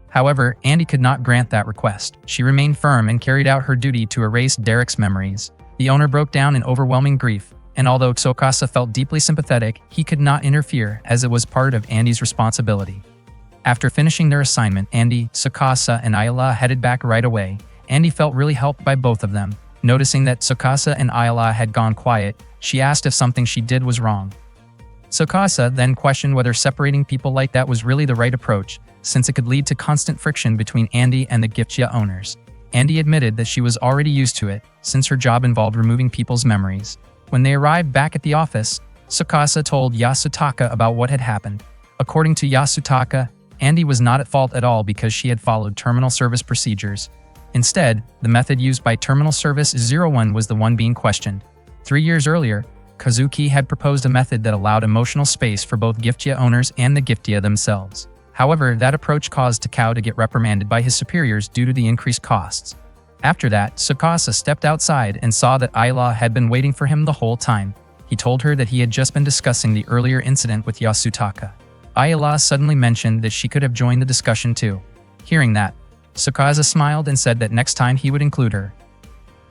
However, Andy could not grant that request. She remained firm and carried out her duty to erase Derek's memories. The owner broke down in overwhelming grief, and although Tsukasa felt deeply sympathetic, he could not interfere as it was part of Andy's responsibility. After finishing their assignment, Andy, Tsukasa, and Ayla headed back right away. Andy felt really helped by both of them. Noticing that Tsukasa and Ayla had gone quiet, she asked if something she did was wrong. Tsukasa then questioned whether separating people like that was really the right approach, since it could lead to constant friction between Andy and the Giftia owners. Andy admitted that she was already used to it, since her job involved removing people's memories. When they arrived back at the office, Tsukasa told Yasutaka about what had happened. According to Yasutaka, Andy was not at fault at all because she had followed terminal service procedures. Instead, the method used by Terminal Service 01 was the one being questioned. 3 years earlier, Kazuki had proposed a method that allowed emotional space for both Giftia owners and the Giftia themselves. However, that approach caused Takao to get reprimanded by his superiors due to the increased costs. After that, Tsukasa stepped outside and saw that Ayla had been waiting for him the whole time. He told her that he had just been discussing the earlier incident with Yasutaka. Ayla suddenly mentioned that she could have joined the discussion too. Hearing that, Tsukasa smiled and said that next time he would include her.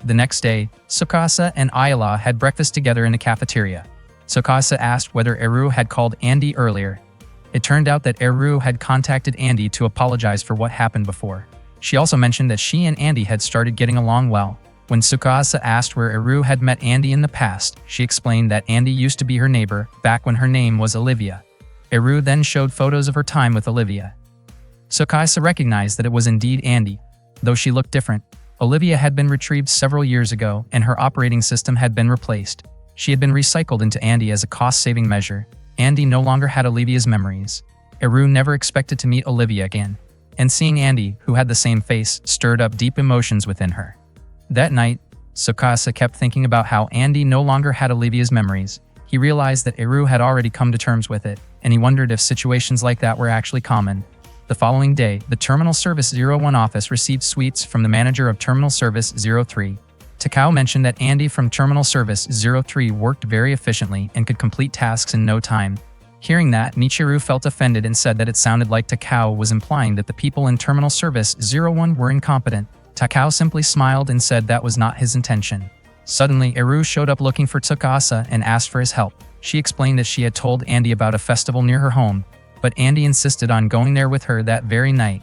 The next day, Tsukasa and Ayla had breakfast together in the cafeteria. Tsukasa asked whether Eru had called Andy earlier. It turned out that Eru had contacted Andy to apologize for what happened before. She also mentioned that she and Andy had started getting along well. When Tsukasa asked where Eru had met Andy in the past, she explained that Andy used to be her neighbor back when her name was Olivia. Eru then showed photos of her time with Olivia. Tsukasa recognized that it was indeed Andy, though she looked different. Olivia had been retrieved several years ago and her operating system had been replaced. She had been recycled into Andy as a cost-saving measure. Andy no longer had Olivia's memories. Eru never expected to meet Olivia again. and seeing Andy, who had the same face, stirred up deep emotions within her. That night, Tsukasa kept thinking about how Andy no longer had Olivia's memories. He realized that Eru had already come to terms with it, and he wondered if situations like that were actually common. The following day, the Terminal Service 01 office received sweets from the manager of Terminal Service 03. Takao mentioned that Andy from Terminal Service 03 worked very efficiently and could complete tasks in no time. Hearing that, Michiru felt offended and said that it sounded like Takao was implying that the people in Terminal Service 01 were incompetent. Takao simply smiled and said that was not his intention. Suddenly, Eru showed up looking for Tsukasa and asked for his help. She explained that she had told Andy about a festival near her home, but Andy insisted on going there with her that very night.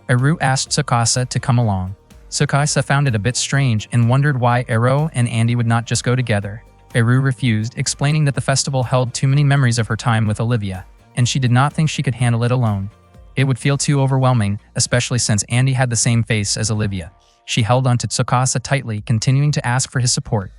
Eru asked Tsukasa to come along. Tsukasa found it a bit strange and wondered why Eru and Andy would not just go together. Eru refused, explaining that the festival held too many memories of her time with Olivia, and she did not think she could handle it alone. It would feel too overwhelming, especially since Andy had the same face as Olivia. She held onto Tsukasa tightly, continuing to ask for his support.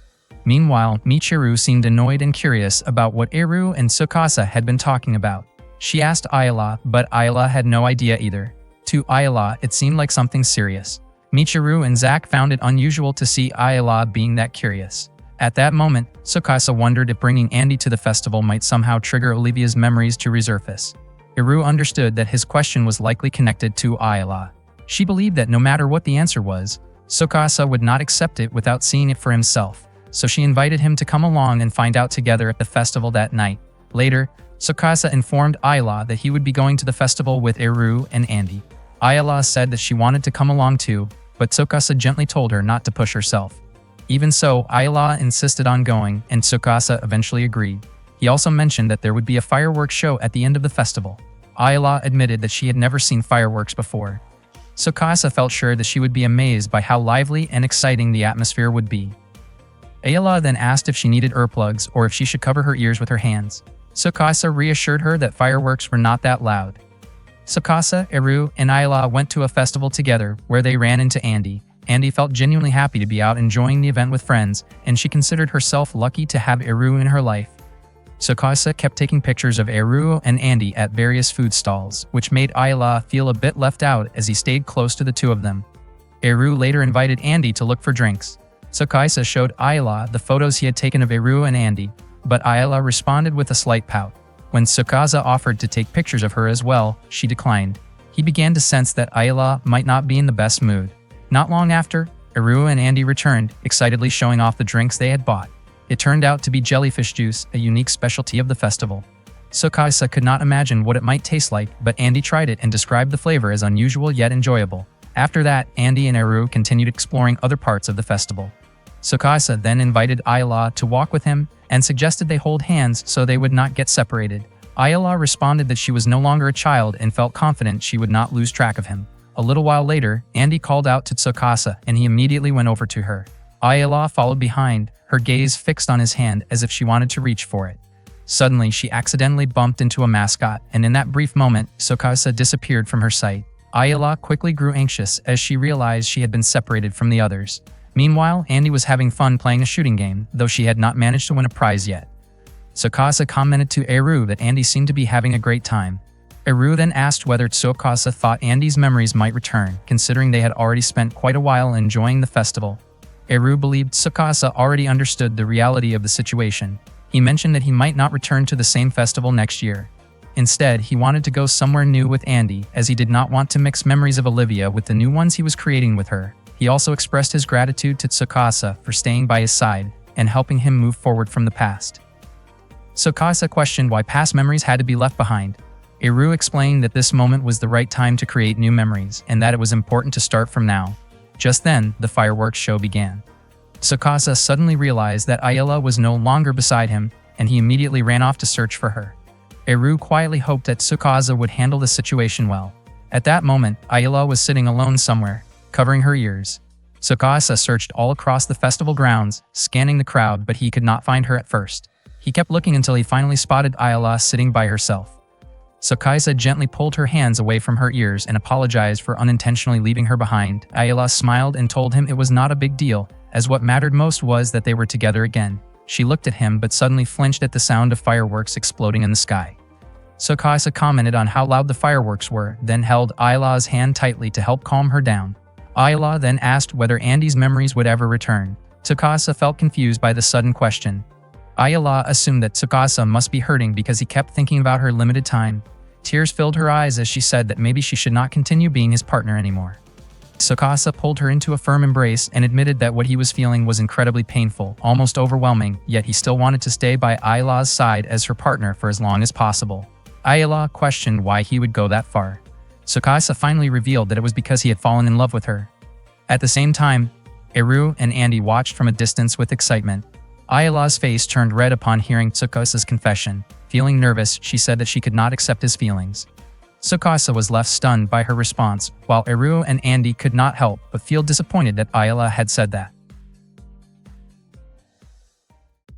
Meanwhile, Michiru seemed annoyed and curious about what Eru and Tsukasa had been talking about. She asked Ayala, but Ayala had no idea either. To Ayala, it seemed like something serious. Michiru and Zack found it unusual to see Ayala being that curious. At that moment, Tsukasa wondered if bringing Andy to the festival might somehow trigger Olivia's memories to resurface. Eru understood that his question was likely connected to Ayala. She believed that no matter what the answer was, Tsukasa would not accept it without seeing it for himself, so she invited him to come along and find out together at the festival that night. Later, Tsukasa informed Ayala that he would be going to the festival with Eru and Andy. Ayala said that she wanted to come along too, but Tsukasa gently told her not to push herself. Even so, Ayala insisted on going, and Tsukasa eventually agreed. He also mentioned that there would be a fireworks show at the end of the festival. Ayala admitted that she had never seen fireworks before. Tsukasa felt sure that she would be amazed by how lively and exciting the atmosphere would be. Ayala then asked if she needed earplugs or if she should cover her ears with her hands. Tsukasa reassured her that fireworks were not that loud. Tsukasa, Eru, and Ayala went to a festival together where they ran into Andy. Andy felt genuinely happy to be out enjoying the event with friends, and she considered herself lucky to have Eru in her life. Tsukasa kept taking pictures of Eru and Andy at various food stalls, which made Ayala feel a bit left out as he stayed close to the two of them. Eru later invited Andy to look for drinks. Tsukasa showed Ayala the photos he had taken of Eru and Andy, but Ayala responded with a slight pout. When Tsukasa offered to take pictures of her as well, she declined. He began to sense that Ayala might not be in the best mood. Not long after, Eru and Andy returned, excitedly showing off the drinks they had bought. It turned out to be jellyfish juice, a unique specialty of the festival. Tsukasa could not imagine what it might taste like, but Andy tried it and described the flavor as unusual yet enjoyable. After that, Andy and Eru continued exploring other parts of the festival. Tsukasa then invited Ayala to walk with him and suggested they hold hands so they would not get separated. Ayala responded that she was no longer a child and felt confident she would not lose track of him. A little while later, Andy called out to Tsukasa and he immediately went over to her. Ayala followed behind, her gaze fixed on his hand as if she wanted to reach for it. Suddenly, she accidentally bumped into a mascot, and in that brief moment, Tsukasa disappeared from her sight. Ayala quickly grew anxious as she realized she had been separated from the others. Meanwhile, Andy was having fun playing a shooting game, though she had not managed to win a prize yet. Tsukasa commented to Eru that Andy seemed to be having a great time. Eru then asked whether Tsukasa thought Andy's memories might return, considering they had already spent quite a while enjoying the festival. Eru believed Tsukasa already understood the reality of the situation. He mentioned that he might not return to the same festival next year. Instead, he wanted to go somewhere new with Andy, as he did not want to mix memories of Olivia with the new ones he was creating with her. He also expressed his gratitude to Tsukasa for staying by his side and helping him move forward from the past. Tsukasa questioned why past memories had to be left behind. Eru explained that this moment was the right time to create new memories and that it was important to start from now. Just then, the fireworks show began. Tsukasa suddenly realized that Ayala was no longer beside him, and he immediately ran off to search for her. Eru quietly hoped that Tsukasa would handle the situation well. At that moment, Ayala was sitting alone somewhere, covering her ears. Tsukasa searched all across the festival grounds, scanning the crowd, but he could not find her at first. He kept looking until he finally spotted Ayala sitting by herself. Tsukasa gently pulled her hands away from her ears and apologized for unintentionally leaving her behind. Ayala smiled and told him it was not a big deal, as what mattered most was that they were together again. She looked at him but suddenly flinched at the sound of fireworks exploding in the sky. Tsukasa commented on how loud the fireworks were, then held Ayla's hand tightly to help calm her down. Ayla then asked whether Andy's memories would ever return. Tsukasa felt confused by the sudden question. Ayla assumed that Tsukasa must be hurting because he kept thinking about her limited time. Tears filled her eyes as she said that maybe she should not continue being his partner anymore. Tsukasa pulled her into a firm embrace and admitted that what he was feeling was incredibly painful, almost overwhelming, yet he still wanted to stay by Ayla's side as her partner for as long as possible. Ayla questioned why he would go that far. Tsukasa finally revealed that it was because he had fallen in love with her. At the same time, Eru and Andy watched from a distance with excitement. Ayla's face turned red upon hearing Tsukasa's confession. Feeling nervous, she said that she could not accept his feelings. Tsukasa was left stunned by her response, while Eru and Andy could not help but feel disappointed that Ayla had said that.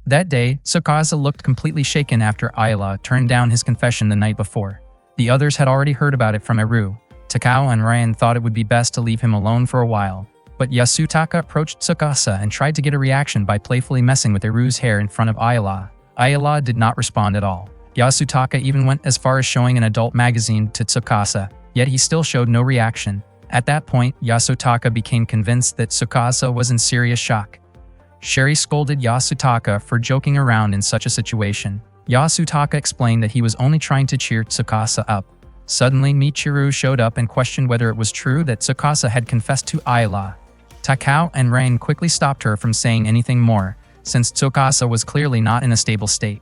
That day, Tsukasa looked completely shaken after Ayla turned down his confession the night before. The others had already heard about it from Eru. Takao and Ryan thought it would be best to leave him alone for a while, but Yasutaka approached Tsukasa and tried to get a reaction by playfully messing with Eru's hair in front of Ayla. Ayla did not respond at all. Yasutaka even went as far as showing an adult magazine to Tsukasa, yet he still showed no reaction. At that point, Yasutaka became convinced that Tsukasa was in serious shock. Sherry scolded Yasutaka for joking around in such a situation. Yasutaka explained that he was only trying to cheer Tsukasa up. Suddenly, Michiru showed up and questioned whether it was true that Tsukasa had confessed to Ayla. Takao and Rain quickly stopped her from saying anything more, since Tsukasa was clearly not in a stable state.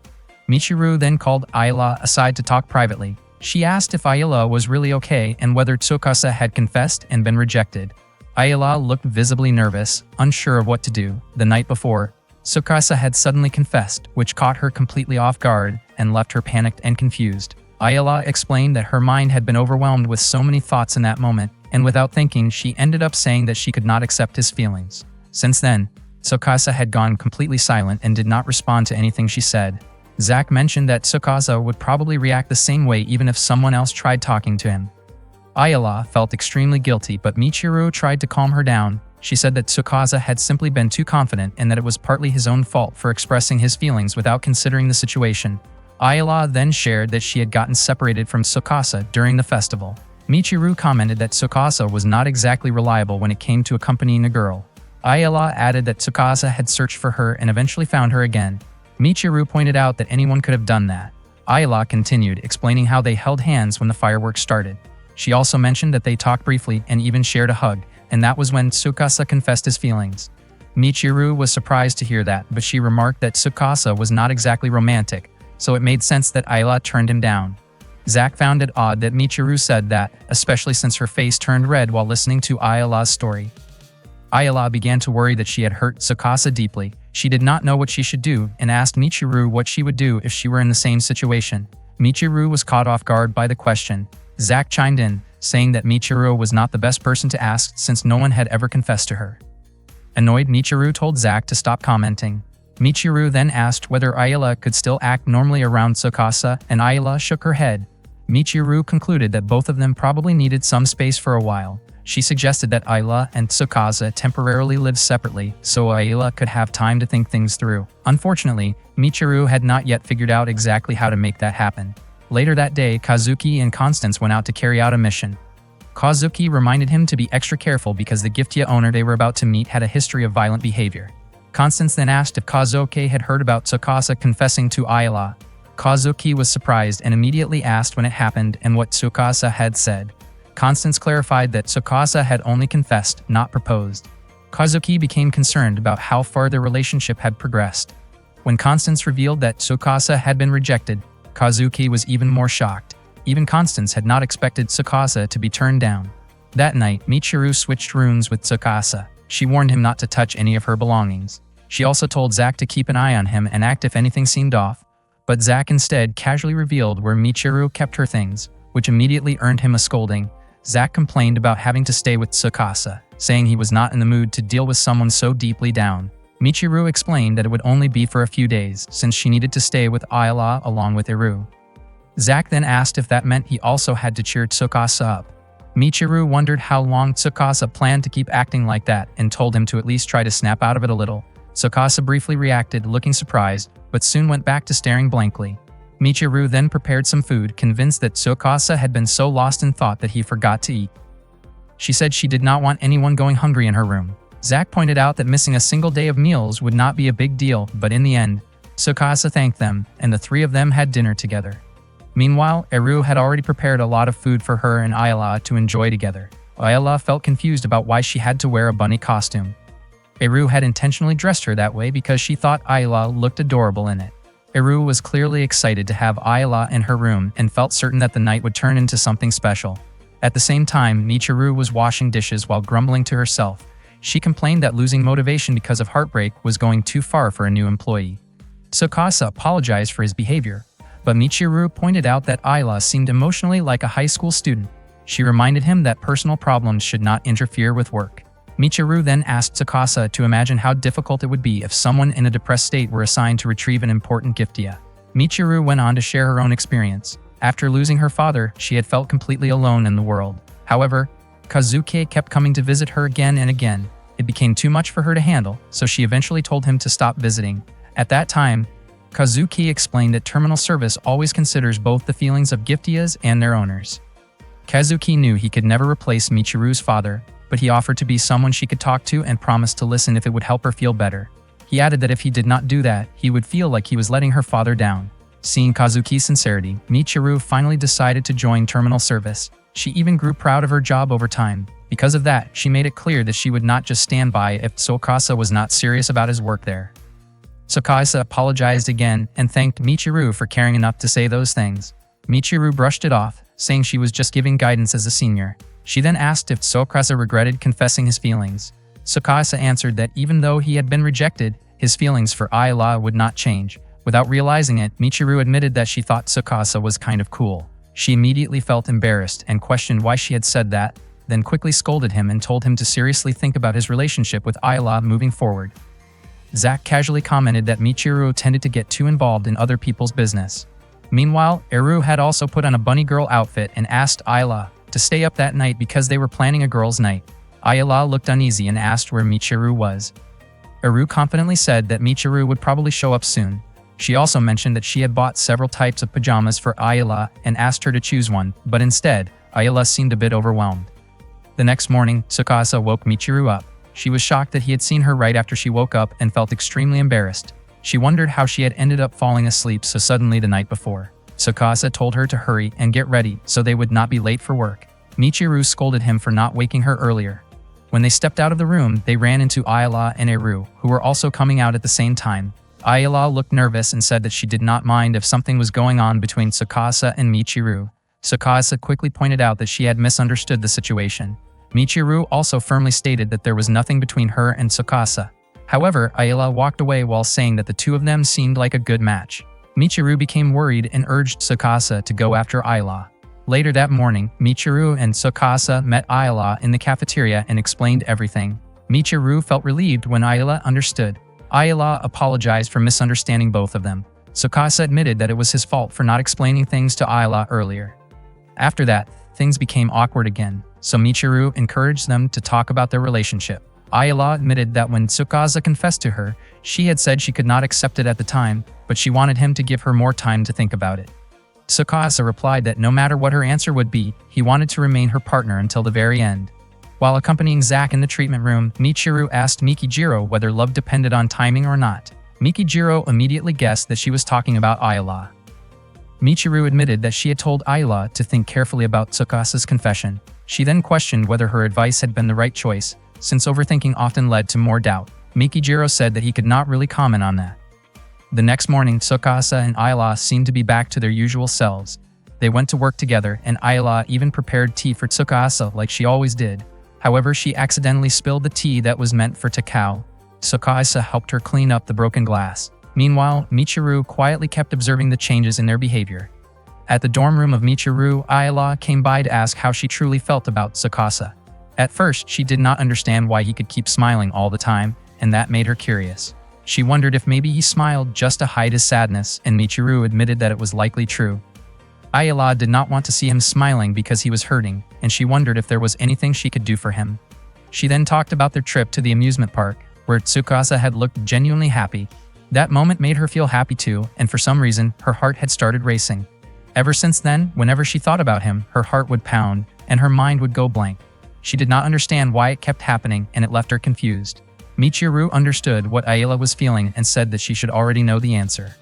Michiru then called Ayla aside to talk privately. She asked if Ayla was really okay and whether Tsukasa had confessed and been rejected. Ayla looked visibly nervous, unsure of what to do. The night before, Tsukasa had suddenly confessed, which caught her completely off guard and left her panicked and confused. Ayla explained that her mind had been overwhelmed with so many thoughts in that moment, and without thinking, she ended up saying that she could not accept his feelings. Since then, Tsukasa had gone completely silent and did not respond to anything she said. Zack mentioned that Tsukasa would probably react the same way even if someone else tried talking to him. Ayla felt extremely guilty, but Michiru tried to calm her down. She said that Tsukasa had simply been too confident and that it was partly his own fault for expressing his feelings without considering the situation. Ayla then shared that she had gotten separated from Tsukasa during the festival. Michiru commented that Tsukasa was not exactly reliable when it came to accompanying a girl. Ayla added that Tsukasa had searched for her and eventually found her again. Michiru pointed out that anyone could have done that. Ayla continued, explaining how they held hands when the fireworks started. She also mentioned that they talked briefly and even shared a hug, and that was when Tsukasa confessed his feelings. Michiru was surprised to hear that, but she remarked that Tsukasa was not exactly romantic, so it made sense that Ayla turned him down. Zack found it odd that Michiru said that, especially since her face turned red while listening to Ayla's story. Ayla began to worry that she had hurt Tsukasa deeply. She did not know what she should do and asked Michiru what she would do if she were in the same situation. Michiru was caught off guard by the question. Zack chimed in, saying that Michiru was not the best person to ask since no one had ever confessed to her. Annoyed, Michiru told Zack to stop commenting. Michiru then asked whether Ayla could still act normally around Tsukasa, and Ayla shook her head. Michiru concluded that both of them probably needed some space for a while. She suggested that Ayla and Tsukasa temporarily live separately so Ayla could have time to think things through. Unfortunately, Michiru had not yet figured out exactly how to make that happen. Later that day, Kazuki and Constance went out to carry out a mission. Kazuki reminded him to be extra careful because the Giftia owner they were about to meet had a history of violent behavior. Constance then asked if Kazuki had heard about Tsukasa confessing to Ayla. Kazuki was surprised and immediately asked when it happened and what Tsukasa had said. Constance clarified that Tsukasa had only confessed, not proposed. Kazuki became concerned about how far their relationship had progressed. When Constance revealed that Tsukasa had been rejected, Kazuki was even more shocked. Even Constance had not expected Tsukasa to be turned down. That night, Michiru switched rooms with Tsukasa. She warned him not to touch any of her belongings. She also told Zack to keep an eye on him and act if anything seemed off, but Zack instead casually revealed where Michiru kept her things, which immediately earned him a scolding. Zack complained about having to stay with Tsukasa, saying he was not in the mood to deal with someone so deeply down. Michiru explained that it would only be for a few days, since she needed to stay with Ayla along with Eru. Zack then asked if that meant he also had to cheer Tsukasa up. Michiru wondered how long Tsukasa planned to keep acting like that and told him to at least try to snap out of it a little. Tsukasa briefly reacted, looking surprised, but soon went back to staring blankly. Michiru then prepared some food, convinced that Tsukasa had been so lost in thought that he forgot to eat. She said she did not want anyone going hungry in her room. Zack pointed out that missing a single day of meals would not be a big deal, but in the end, Tsukasa thanked them, and the three of them had dinner together. Meanwhile, Eru had already prepared a lot of food for her and Ayala to enjoy together. Ayala felt confused about why she had to wear a bunny costume. Eru had intentionally dressed her that way because she thought Ayala looked adorable in it. Eru was clearly excited to have Ayala in her room and felt certain that the night would turn into something special. At the same time, Michiru was washing dishes while grumbling to herself. She complained that losing motivation because of heartbreak was going too far for a new employee. Tsukasa apologized for his behavior, but Michiru pointed out that Ayala seemed emotionally like a high school student. She reminded him that personal problems should not interfere with work. Michiru then asked Tsukasa to imagine how difficult it would be if someone in a depressed state were assigned to retrieve an important giftia. Michiru went on to share her own experience. After losing her father, she had felt completely alone in the world. However, Kazuki kept coming to visit her again and again. It became too much for her to handle, so she eventually told him to stop visiting. At that time, Kazuki explained that terminal service always considers both the feelings of giftias and their owners. Kazuki knew he could never replace Michiru's father, but he offered to be someone she could talk to and promised to listen if it would help her feel better. He added that if he did not do that, he would feel like he was letting her father down. Seeing Kazuki's sincerity, Michiru finally decided to join terminal service. She even grew proud of her job over time. Because of that, she made it clear that she would not just stand by if Tsukasa was not serious about his work there. Tsukasa apologized again and thanked Michiru for caring enough to say those things. Michiru brushed it off, saying she was just giving guidance as a senior. She then asked if Tsukasa regretted confessing his feelings. Tsukasa answered that even though he had been rejected, his feelings for Ayala would not change. Without realizing it, Michiru admitted that she thought Tsukasa was kind of cool. She immediately felt embarrassed and questioned why she had said that, then quickly scolded him and told him to seriously think about his relationship with Ayala moving forward. Zack casually commented that Michiru tended to get too involved in other people's business. Meanwhile, Eru had also put on a bunny girl outfit and asked Ayala to stay up that night because they were planning a girls' night. Ayala looked uneasy and asked where Michiru was. Eru confidently said that Michiru would probably show up soon. She also mentioned that she had bought several types of pajamas for Ayala and asked her to choose one, but instead, Ayala seemed a bit overwhelmed. The next morning, Tsukasa woke Michiru up. She was shocked that he had seen her right after she woke up and felt extremely embarrassed. She wondered how she had ended up falling asleep so suddenly the night before. Tsukasa told her to hurry and get ready so they would not be late for work. Michiru scolded him for not waking her earlier. When they stepped out of the room, they ran into Ayala and Eru, who were also coming out at the same time. Ayala looked nervous and said that she did not mind if something was going on between Tsukasa and Michiru. Tsukasa quickly pointed out that she had misunderstood the situation. Michiru also firmly stated that there was nothing between her and Tsukasa. However, Ayala walked away while saying that the two of them seemed like a good match. Michiru became worried and urged Tsukasa to go after Ayala. Later that morning, Michiru and Tsukasa met Ayala in the cafeteria and explained everything. Michiru felt relieved when Ayala understood. Ayala apologized for misunderstanding both of them. Tsukasa admitted that it was his fault for not explaining things to Ayala earlier. After that, things became awkward again, so Michiru encouraged them to talk about their relationship. Ayala admitted that when Tsukasa confessed to her, she had said she could not accept it at the time, but she wanted him to give her more time to think about it. Tsukasa replied that no matter what her answer would be, he wanted to remain her partner until the very end. While accompanying Zack in the treatment room, Michiru asked Mikijiro whether love depended on timing or not. Mikijiro immediately guessed that she was talking about Ayala. Michiru admitted that she had told Ayala to think carefully about Tsukasa's confession. She then questioned whether her advice had been the right choice, since overthinking often led to more doubt. Mikijiro said that he could not really comment on that. The next morning, Tsukasa and Ayala seemed to be back to their usual selves. They went to work together, and Ayala even prepared tea for Tsukasa like she always did. However, she accidentally spilled the tea that was meant for Takao. Tsukasa helped her clean up the broken glass. Meanwhile, Michiru quietly kept observing the changes in their behavior. At the dorm room of Michiru, Ayala came by to ask how she truly felt about Tsukasa. At first, she did not understand why he could keep smiling all the time, and that made her curious. She wondered if maybe he smiled just to hide his sadness, and Michiru admitted that it was likely true. Ayala did not want to see him smiling because he was hurting, and she wondered if there was anything she could do for him. She then talked about their trip to the amusement park, where Tsukasa had looked genuinely happy. That moment made her feel happy too, and for some reason, her heart had started racing. Ever since then, whenever she thought about him, her heart would pound, and her mind would go blank. She did not understand why it kept happening, and it left her confused. Michiru understood what Ayla was feeling and said that she should already know the answer.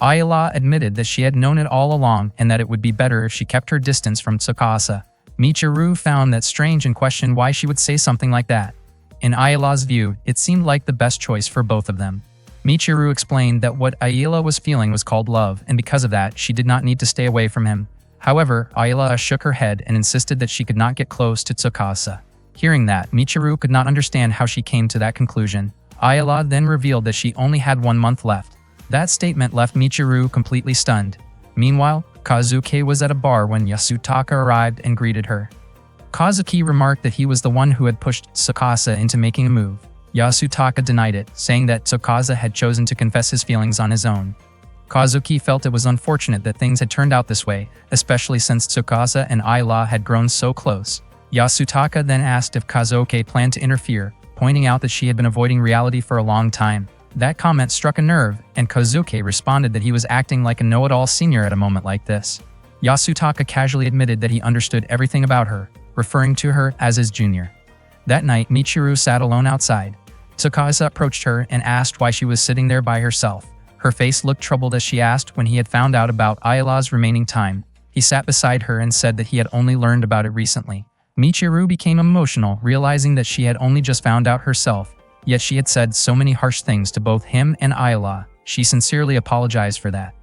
Ayla admitted that she had known it all along and that it would be better if she kept her distance from Tsukasa. Michiru found that strange and questioned why she would say something like that. In Ayla's view, it seemed like the best choice for both of them. Michiru explained that what Ayla was feeling was called love, and because of that, she did not need to stay away from him. However, Ayla shook her head and insisted that she could not get close to Tsukasa. Hearing that, Michiru could not understand how she came to that conclusion. Ayla then revealed that she only had 1 month left. That statement left Michiru completely stunned. Meanwhile, Kazuki was at a bar when Yasutaka arrived and greeted her. Kazuki remarked that he was the one who had pushed Tsukasa into making a move. Yasutaka denied it, saying that Tsukasa had chosen to confess his feelings on his own. Kazuki felt it was unfortunate that things had turned out this way, especially since Tsukasa and Ayla had grown so close. Yasutaka then asked if Kazuki planned to interfere, pointing out that she had been avoiding reality for a long time. That comment struck a nerve, and Kazuki responded that he was acting like a know-it-all senior at a moment like this. Yasutaka casually admitted that he understood everything about her, referring to her as his junior. That night, Michiru sat alone outside. Tsukasa approached her and asked why she was sitting there by herself. Her face looked troubled as she asked when he had found out about Ayla's remaining time. He sat beside her and said that he had only learned about it recently. Michiru became emotional, realizing that she had only just found out herself, yet she had said so many harsh things to both him and Ayla. She sincerely apologized for that.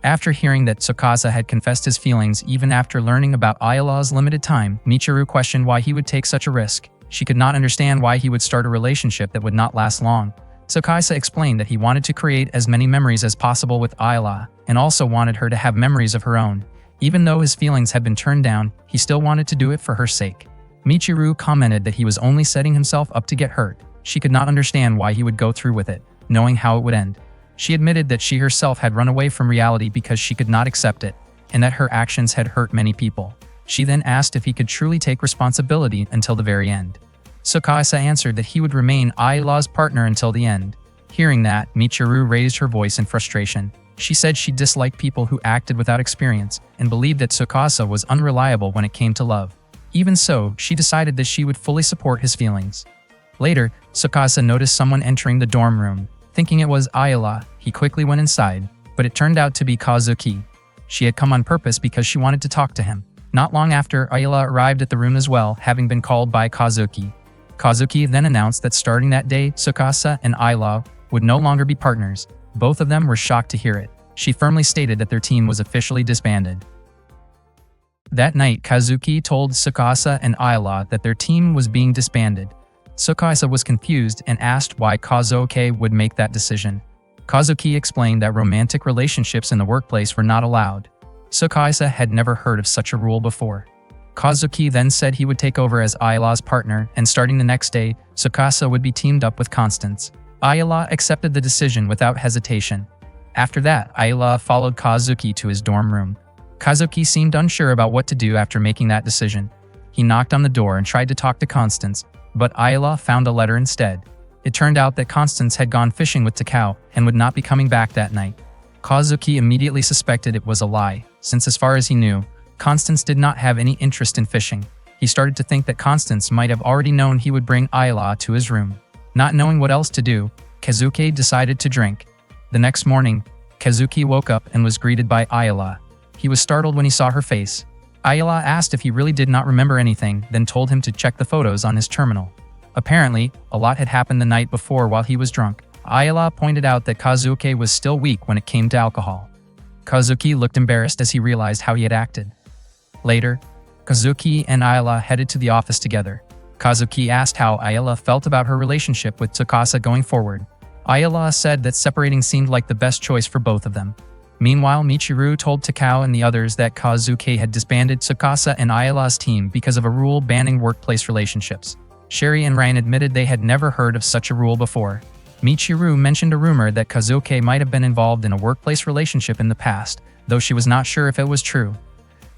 After hearing that Tsukasa had confessed his feelings even after learning about Ayla's limited time, Michiru questioned why he would take such a risk. She could not understand why he would start a relationship that would not last long. Tsukasa explained that he wanted to create as many memories as possible with Ayla, and also wanted her to have memories of her own. Even though his feelings had been turned down, he still wanted to do it for her sake. Michiru commented that he was only setting himself up to get hurt. She could not understand why he would go through with it, knowing how it would end. She admitted that she herself had run away from reality because she could not accept it, and that her actions had hurt many people. She then asked if he could truly take responsibility until the very end. Tsukasa answered that he would remain Ayla's partner until the end. Hearing that, Michiru raised her voice in frustration. She said she disliked people who acted without experience and believed that Tsukasa was unreliable when it came to love. Even so, she decided that she would fully support his feelings. Later, Tsukasa noticed someone entering the dorm room. Thinking it was Ayla, he quickly went inside, but it turned out to be Kazuki. She had come on purpose because she wanted to talk to him. Not long after, Ayla arrived at the room as well, having been called by Kazuki. Kazuki then announced that starting that day, Tsukasa and Ayla would no longer be partners. Both of them were shocked to hear it. She firmly stated that their team was officially disbanded. That night, Kazuki told Tsukasa and Ayla that their team was being disbanded. Tsukasa was confused and asked why Kazuki would make that decision. Kazuki explained that romantic relationships in the workplace were not allowed. Tsukasa had never heard of such a rule before. Kazuki then said he would take over as Ayla's partner, and starting the next day, Tsukasa would be teamed up with Constance. Ayla accepted the decision without hesitation. After that, Ayla followed Kazuki to his dorm room. Kazuki seemed unsure about what to do after making that decision. He knocked on the door and tried to talk to Constance, but Ayla found a letter instead. It turned out that Constance had gone fishing with Takao and would not be coming back that night. Kazuki immediately suspected it was a lie, since as far as he knew, Constance did not have any interest in fishing. He started to think that Constance might have already known he would bring Ayla to his room. Not knowing what else to do, Kazuki decided to drink. The next morning, Kazuki woke up and was greeted by Ayla. He was startled when he saw her face. Ayla asked if he really did not remember anything, then told him to check the photos on his terminal. Apparently, a lot had happened the night before while he was drunk. Ayla pointed out that Kazuki was still weak when it came to alcohol. Kazuki looked embarrassed as he realized how he had acted. Later, Kazuki and Ayla headed to the office together. Kazuki asked how Ayla felt about her relationship with Tsukasa going forward. Ayla said that separating seemed like the best choice for both of them. Meanwhile, Michiru told Takao and the others that Kazuki had disbanded Tsukasa and Ayla's team because of a rule banning workplace relationships. Sherry and Ryan admitted they had never heard of such a rule before. Michiru mentioned a rumor that Kazuki might have been involved in a workplace relationship in the past, though she was not sure if it was true.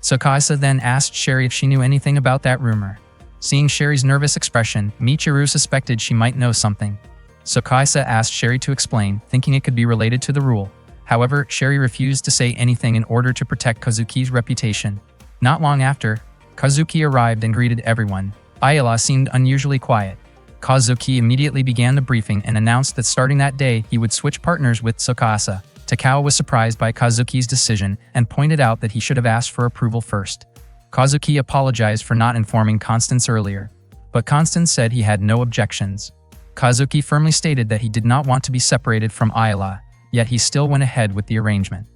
Tsukasa then asked Sherry if she knew anything about that rumor. Seeing Sherry's nervous expression, Michiru suspected she might know something. Tsukasa asked Sherry to explain, thinking it could be related to the rule. However, Sherry refused to say anything in order to protect Kazuki's reputation. Not long after, Kazuki arrived and greeted everyone. Ayala seemed unusually quiet. Kazuki immediately began the briefing and announced that starting that day he would switch partners with Tsukasa. Takao was surprised by Kazuki's decision and pointed out that he should have asked for approval first. Kazuki apologized for not informing Constance earlier, but Constance said he had no objections. Kazuki firmly stated that he did not want to be separated from Ayala, yet he still went ahead with the arrangement.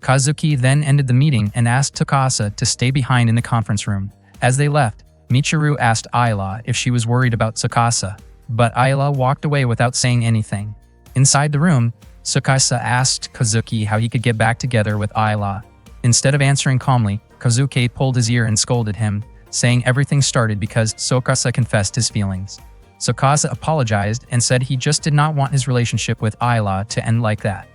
Kazuki then ended the meeting and asked Tsukasa to stay behind in the conference room. As they left, Michiru asked Ayala if she was worried about Tsukasa, but Ayala walked away without saying anything. Inside the room, Tsukasa asked Kazuki how he could get back together with Ayala. Instead of answering calmly, Kazuki pulled his ear and scolded him, saying everything started because Tsukasa confessed his feelings. Tsukasa apologized and said he just did not want his relationship with Ayala to end like that.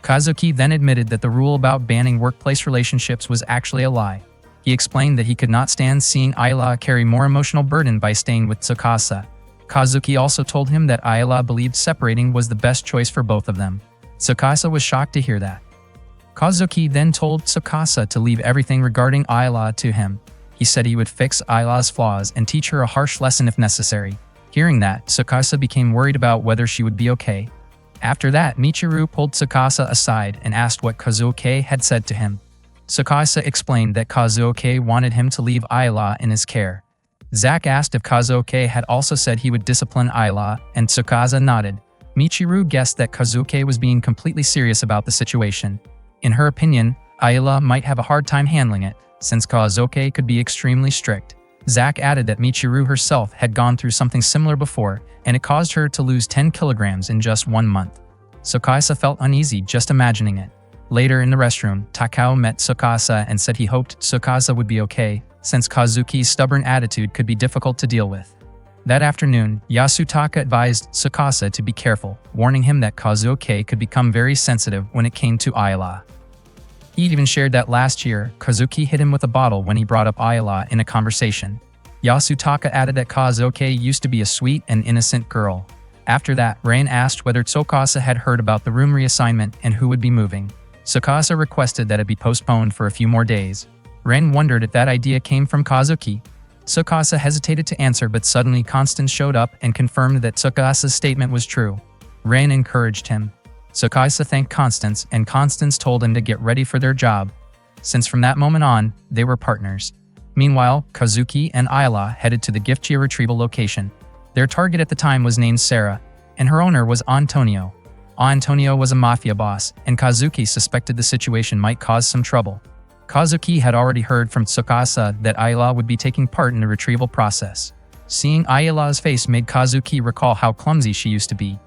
Kazuki then admitted that the rule about banning workplace relationships was actually a lie. He explained that he could not stand seeing Ayala carry more emotional burden by staying with Tsukasa. Kazuki also told him that Ayala believed separating was the best choice for both of them. Tsukasa was shocked to hear that. Kazuki then told Tsukasa to leave everything regarding Ayala to him. He said he would fix Ayala's flaws and teach her a harsh lesson if necessary. Hearing that, Tsukasa became worried about whether she would be okay. After that, Michiru pulled Tsukasa aside and asked what Kazuki had said to him. Tsukasa explained that Kazuki wanted him to leave Ayala in his care. Zack asked if Kazuki had also said he would discipline Ayala, and Tsukasa nodded. Michiru guessed that Kazuki was being completely serious about the situation. In her opinion, Ayala might have a hard time handling it, since Kazuki could be extremely strict. Zack added that Michiru herself had gone through something similar before, and it caused her to lose 10 kilograms in just 1 month. Tsukasa felt uneasy just imagining it. Later in the restroom, Takao met Tsukasa and said he hoped Tsukasa would be okay, since Kazuki's stubborn attitude could be difficult to deal with. That afternoon, Yasutaka advised Tsukasa to be careful, warning him that Kazuki could become very sensitive when it came to Ayala. He even shared that last year, Kazuki hit him with a bottle when he brought up Ayala in a conversation. Yasutaka added that Kazuki used to be a sweet and innocent girl. After that, Rain asked whether Tsukasa had heard about the room reassignment and who would be moving. Tsukasa requested that it be postponed for a few more days. Ren wondered if that idea came from Kazuki. Tsukasa hesitated to answer, but suddenly Constance showed up and confirmed that Tsukasa's statement was true. Ren encouraged him. Tsukasa thanked Constance, and Constance told him to get ready for their job, since from that moment on, they were partners. Meanwhile, Kazuki and Ayala headed to the Giftgear retrieval location. Their target at the time was named Sarah, and her owner was Antonio. Antonio was a mafia boss, and Kazuki suspected the situation might cause some trouble. Kazuki had already heard from Tsukasa that Ayala would be taking part in the retrieval process. Seeing Ayala's face made Kazuki recall how clumsy she used to be.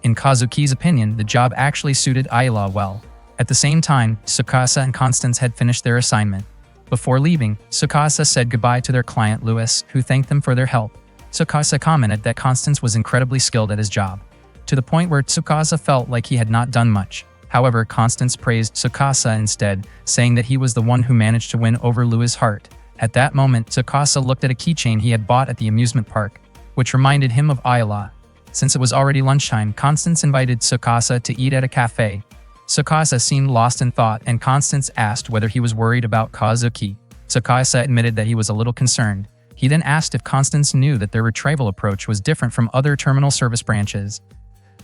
In Kazuki's opinion, the job actually suited Ayala well. At the same time, Tsukasa and Constance had finished their assignment. Before leaving, Tsukasa said goodbye to their client Louis, who thanked them for their help. Tsukasa commented that Constance was incredibly skilled at his job, to the point where Tsukasa felt like he had not done much. However, Constance praised Tsukasa instead, saying that he was the one who managed to win over Louis' heart. At that moment, Tsukasa looked at a keychain he had bought at the amusement park, which reminded him of Ayala. Since it was already lunchtime, Constance invited Tsukasa to eat at a cafe. Tsukasa seemed lost in thought, and Constance asked whether he was worried about Kazuki. Tsukasa admitted that he was a little concerned. He then asked if Constance knew that their retrieval approach was different from other terminal service branches.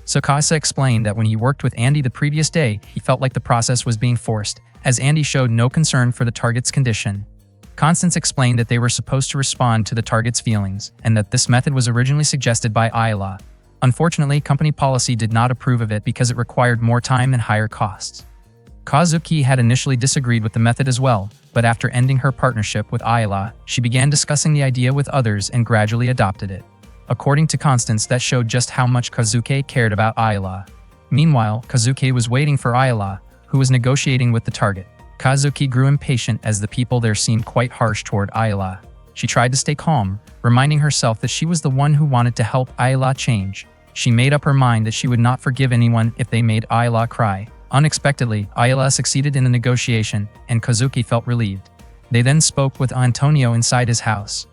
Tsukasa explained that when he worked with Andy the previous day, he felt like the process was being forced, as Andy showed no concern for the target's condition. Constance explained that they were supposed to respond to the target's feelings, and that this method was originally suggested by Ayala. Unfortunately, company policy did not approve of it because it required more time and higher costs. Kazuki had initially disagreed with the method as well, but after ending her partnership with Ayala, she began discussing the idea with others and gradually adopted it. According to Constance, that showed just how much Kazuki cared about Ayala. Meanwhile, Kazuki was waiting for Ayala, who was negotiating with the target. Kazuki grew impatient as the people there seemed quite harsh toward Ayala. She tried to stay calm, reminding herself that she was the one who wanted to help Ayala change. She made up her mind that she would not forgive anyone if they made Ayala cry. Unexpectedly, Ayala succeeded in the negotiation, and Kazuki felt relieved. They then spoke with Antonio inside his house.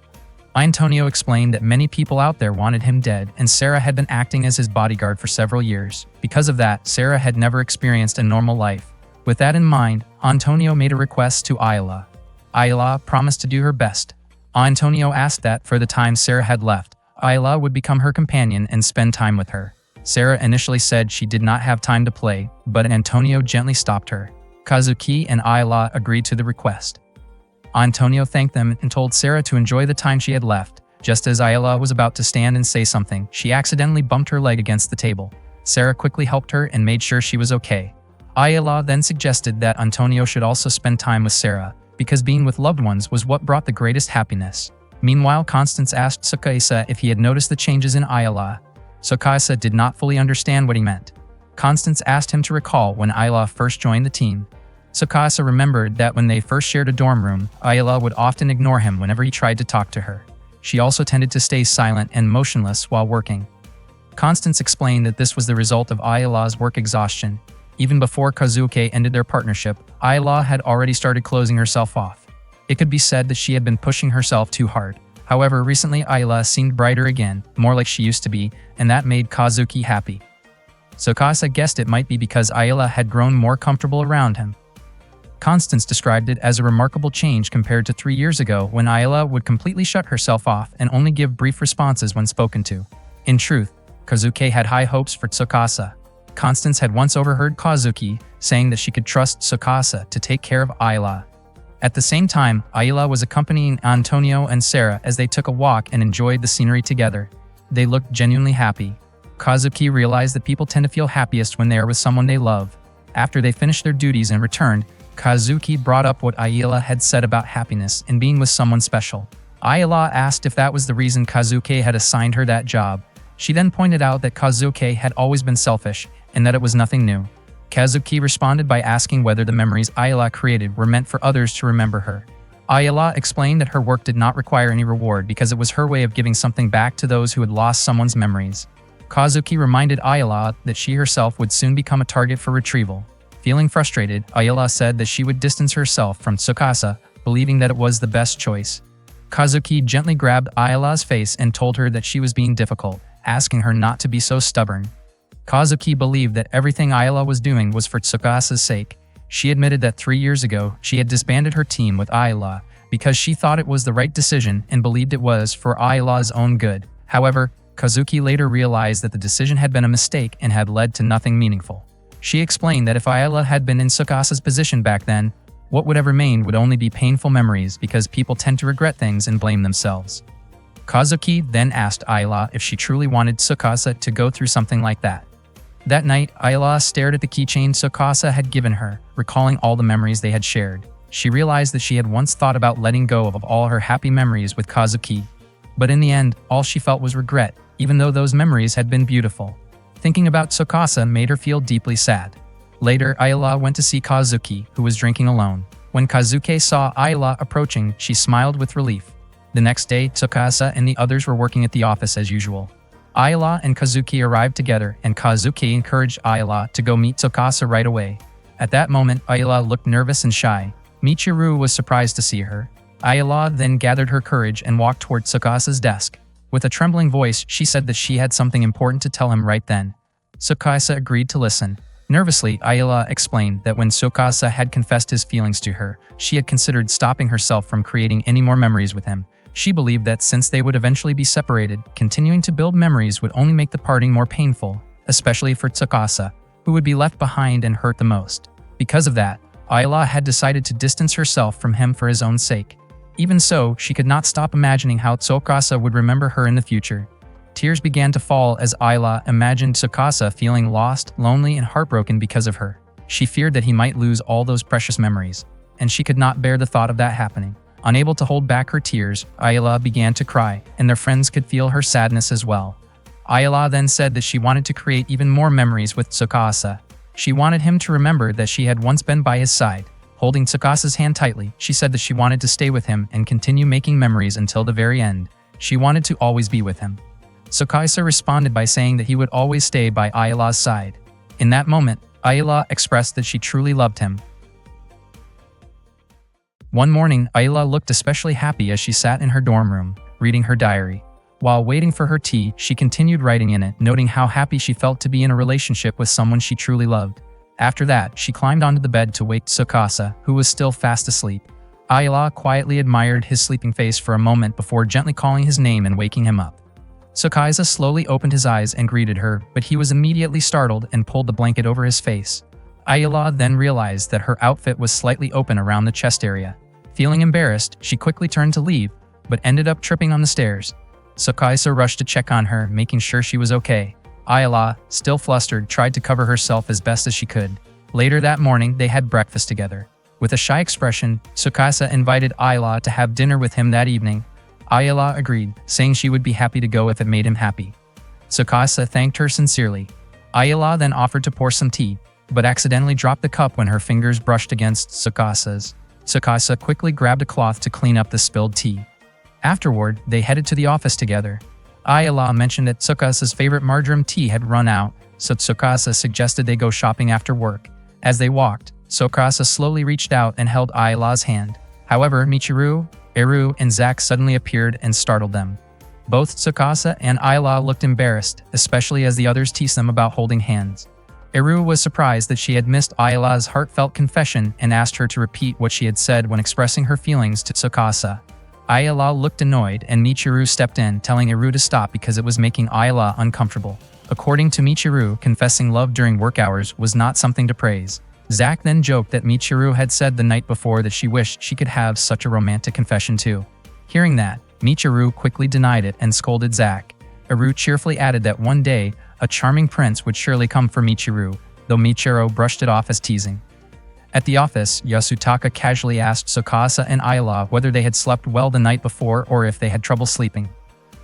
Antonio explained that many people out there wanted him dead, and Sarah had been acting as his bodyguard for several years. Because of that, Sarah had never experienced a normal life. With that in mind, Antonio made a request to Ayla. Ayla promised to do her best. Antonio asked that, for the time Sarah had left, Ayla would become her companion and spend time with her. Sarah initially said she did not have time to play, but Antonio gently stopped her. Kazuki and Ayla agreed to the request. Antonio thanked them and told Sarah to enjoy the time she had left. Just as Ayla was about to stand and say something, she accidentally bumped her leg against the table. Sarah quickly helped her and made sure she was okay. Ayla then suggested that Antonio should also spend time with Sarah, because being with loved ones was what brought the greatest happiness. Meanwhile, Constance asked Tsukasa if he had noticed the changes in Ayla. Tsukasa did not fully understand what he meant. Constance asked him to recall when Ayla first joined the team. Tsukasa remembered that when they first shared a dorm room, Ayla would often ignore him whenever he tried to talk to her. She also tended to stay silent and motionless while working. Constance explained that this was the result of Ayla's work exhaustion. Even before Kazuki ended their partnership, Ayla had already started closing herself off. It could be said that she had been pushing herself too hard. However, recently Ayla seemed brighter again, more like she used to be, and that made Kazuki happy. Tsukasa guessed it might be because Ayla had grown more comfortable around him. Constance described it as a remarkable change compared to 3 years ago when Ayla would completely shut herself off and only give brief responses when spoken to. In truth, Kazuki had high hopes for Tsukasa. Constance had once overheard Kazuki saying that she could trust Tsukasa to take care of Ayla. At the same time, Ayla was accompanying Antonio and Sarah as they took a walk and enjoyed the scenery together. They looked genuinely happy. Kazuki realized that people tend to feel happiest when they are with someone they love. After they finished their duties and returned, Kazuki brought up what Ayla had said about happiness and being with someone special. Ayla asked if that was the reason Kazuki had assigned her that job. She then pointed out that Kazuki had always been selfish and that it was nothing new. Kazuki responded by asking whether the memories Ayla created were meant for others to remember her. Ayla explained that her work did not require any reward because it was her way of giving something back to those who had lost someone's memories. Kazuki reminded Ayla that she herself would soon become a target for retrieval. Feeling frustrated, Ayla said that she would distance herself from Tsukasa, believing that it was the best choice. Kazuki gently grabbed Ayla's face and told her that she was being difficult, asking her not to be so stubborn. Kazuki believed that everything Ayla was doing was for Tsukasa's sake. She admitted that 3 years ago, she had disbanded her team with Ayla because she thought it was the right decision and believed it was for Ayla's own good. However, Kazuki later realized that the decision had been a mistake and had led to nothing meaningful. She explained that if Ayla had been in Tsukasa's position back then, what would have remained would only be painful memories because people tend to regret things and blame themselves. Kazuki then asked Ayla if she truly wanted Tsukasa to go through something like that. That night, Ayla stared at the keychain Tsukasa had given her, recalling all the memories they had shared. She realized that she had once thought about letting go of all her happy memories with Kazuki. But in the end, all she felt was regret, even though those memories had been beautiful. Thinking about Tsukasa made her feel deeply sad. Later, Ayla went to see Kazuki, who was drinking alone. When Kazuki saw Ayla approaching, she smiled with relief. The next day, Tsukasa and the others were working at the office as usual. Ayla and Kazuki arrived together, and Kazuki encouraged Ayla to go meet Tsukasa right away. At that moment, Ayla looked nervous and shy. Michiru was surprised to see her. Ayla then gathered her courage and walked toward Tsukasa's desk. With a trembling voice, she said that she had something important to tell him right then. Tsukasa agreed to listen. Nervously, Ayla explained that when Tsukasa had confessed his feelings to her, she had considered stopping herself from creating any more memories with him. She believed that since they would eventually be separated, continuing to build memories would only make the parting more painful, especially for Tsukasa, who would be left behind and hurt the most. Because of that, Ayla had decided to distance herself from him for his own sake. Even so, she could not stop imagining how Tsukasa would remember her in the future. Tears began to fall as Ayla imagined Tsukasa feeling lost, lonely, and heartbroken because of her. She feared that he might lose all those precious memories, and she could not bear the thought of that happening. Unable to hold back her tears, Ayla began to cry, and their friends could feel her sadness as well. Ayla then said that she wanted to create even more memories with Tsukasa. She wanted him to remember that she had once been by his side. Holding Tsukasa's hand tightly, she said that she wanted to stay with him and continue making memories until the very end. She wanted to always be with him. Tsukasa responded by saying that he would always stay by Ayla's side. In that moment, Ayla expressed that she truly loved him. One morning, Ayla looked especially happy as she sat in her dorm room. reading her diary. While waiting for her tea, she continued writing in it, noting how happy she felt to be in a relationship with someone she truly loved. After that, she climbed onto the bed to wake Tsukasa, who was still fast asleep. Ayala quietly admired his sleeping face for a moment before gently calling his name and waking him up. Tsukasa slowly opened his eyes and greeted her, but he was immediately startled and pulled the blanket over his face. Ayala then realized that her outfit was slightly open around the chest area. Feeling embarrassed, she quickly turned to leave, but ended up tripping on the stairs. Tsukasa rushed to check on her, making sure she was okay. Ayala, still flustered, tried to cover herself as best as she could. Later that morning, they had breakfast together. With a shy expression, Tsukasa invited Ayala to have dinner with him that evening. Ayala agreed, saying she would be happy to go if it made him happy. Tsukasa thanked her sincerely. Ayala then offered to pour some tea, but accidentally dropped the cup when her fingers brushed against Tsukasa's. Tsukasa quickly grabbed a cloth to clean up the spilled tea. Afterward, they headed to the office together. Ayala mentioned that Tsukasa's favorite marjoram tea had run out, so Tsukasa suggested they go shopping after work. As they walked, Tsukasa slowly reached out and held Ayala's hand. However, Michiru, Eru, and Zack suddenly appeared and startled them. Both Tsukasa and Ayala looked embarrassed, especially as the others teased them about holding hands. Eru was surprised that she had missed Ayala's heartfelt confession and asked her to repeat what she had said when expressing her feelings to Tsukasa. Ayala looked annoyed and Michiru stepped in, telling Eru to stop because it was making Ayala uncomfortable. According to Michiru, confessing love during work hours was not something to praise. Zack then joked that Michiru had said the night before that she wished she could have such a romantic confession too. Hearing that, Michiru quickly denied it and scolded Zack. Eru cheerfully added that one day, a charming prince would surely come for Michiru, though Michiru brushed it off as teasing. At the office, Yasutaka casually asked Tsukasa and Ayala whether they had slept well the night before or if they had trouble sleeping.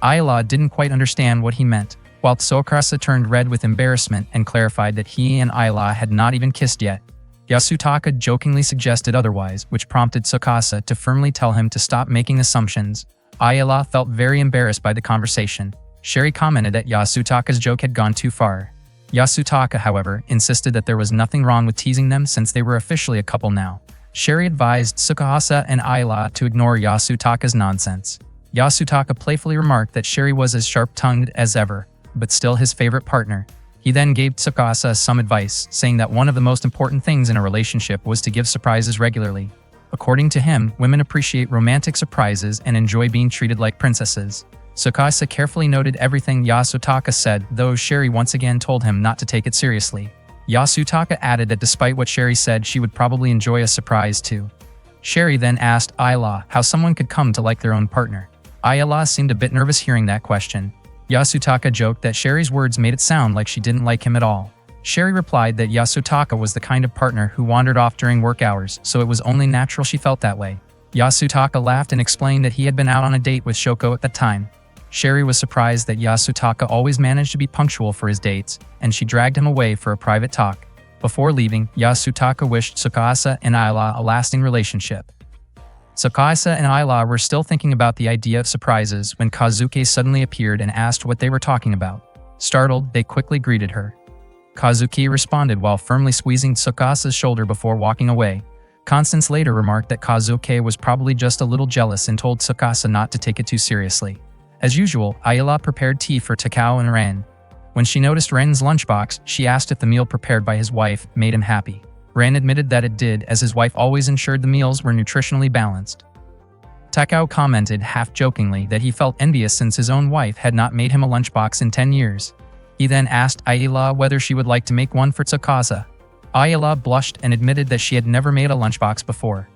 Ayala didn't quite understand what he meant, while Tsukasa turned red with embarrassment and clarified that he and Ayala had not even kissed yet. Yasutaka jokingly suggested otherwise, which prompted Tsukasa to firmly tell him to stop making assumptions. Ayala felt very embarrassed by the conversation. Sherry commented that Yasutaka's joke had gone too far. Yasutaka, however, insisted that there was nothing wrong with teasing them since they were officially a couple now. Sherry advised Tsukasa and Ayala to ignore Yasutaka's nonsense. Yasutaka playfully remarked that Sherry was as sharp-tongued as ever, but still his favorite partner. He then gave Tsukasa some advice, saying that one of the most important things in a relationship was to give surprises regularly. According to him, women appreciate romantic surprises and enjoy being treated like princesses. Tsukasa carefully noted everything Yasutaka said, though Sherry once again told him not to take it seriously. Yasutaka added that despite what Sherry said, she would probably enjoy a surprise too. Sherry then asked Ayala how someone could come to like their own partner. Ayala seemed a bit nervous hearing that question. Yasutaka joked that Sherry's words made it sound like she didn't like him at all. Sherry replied that Yasutaka was the kind of partner who wandered off during work hours, so it was only natural she felt that way. Yasutaka laughed and explained that he had been out on a date with Shoko at the time. Sherry was surprised that Yasutaka always managed to be punctual for his dates, and she dragged him away for a private talk. Before leaving, Yasutaka wished Tsukasa and Ayala a lasting relationship. Tsukasa and Ayala were still thinking about the idea of surprises when Kazuki suddenly appeared and asked what they were talking about. Startled, they quickly greeted her. Kazuki responded while firmly squeezing Tsukasa's shoulder before walking away. Constance later remarked that Kazuki was probably just a little jealous and told Tsukasa not to take it too seriously. As usual, Ayala prepared tea for Takao and Ren. When she noticed Ren's lunchbox, she asked if the meal prepared by his wife made him happy. Ren admitted that it did, as his wife always ensured the meals were nutritionally balanced. Takao commented half-jokingly that he felt envious since his own wife had not made him a lunchbox in 10 years. He then asked Ayala whether she would like to make one for Tsukasa. Ayala blushed and admitted that she had never made a lunchbox before.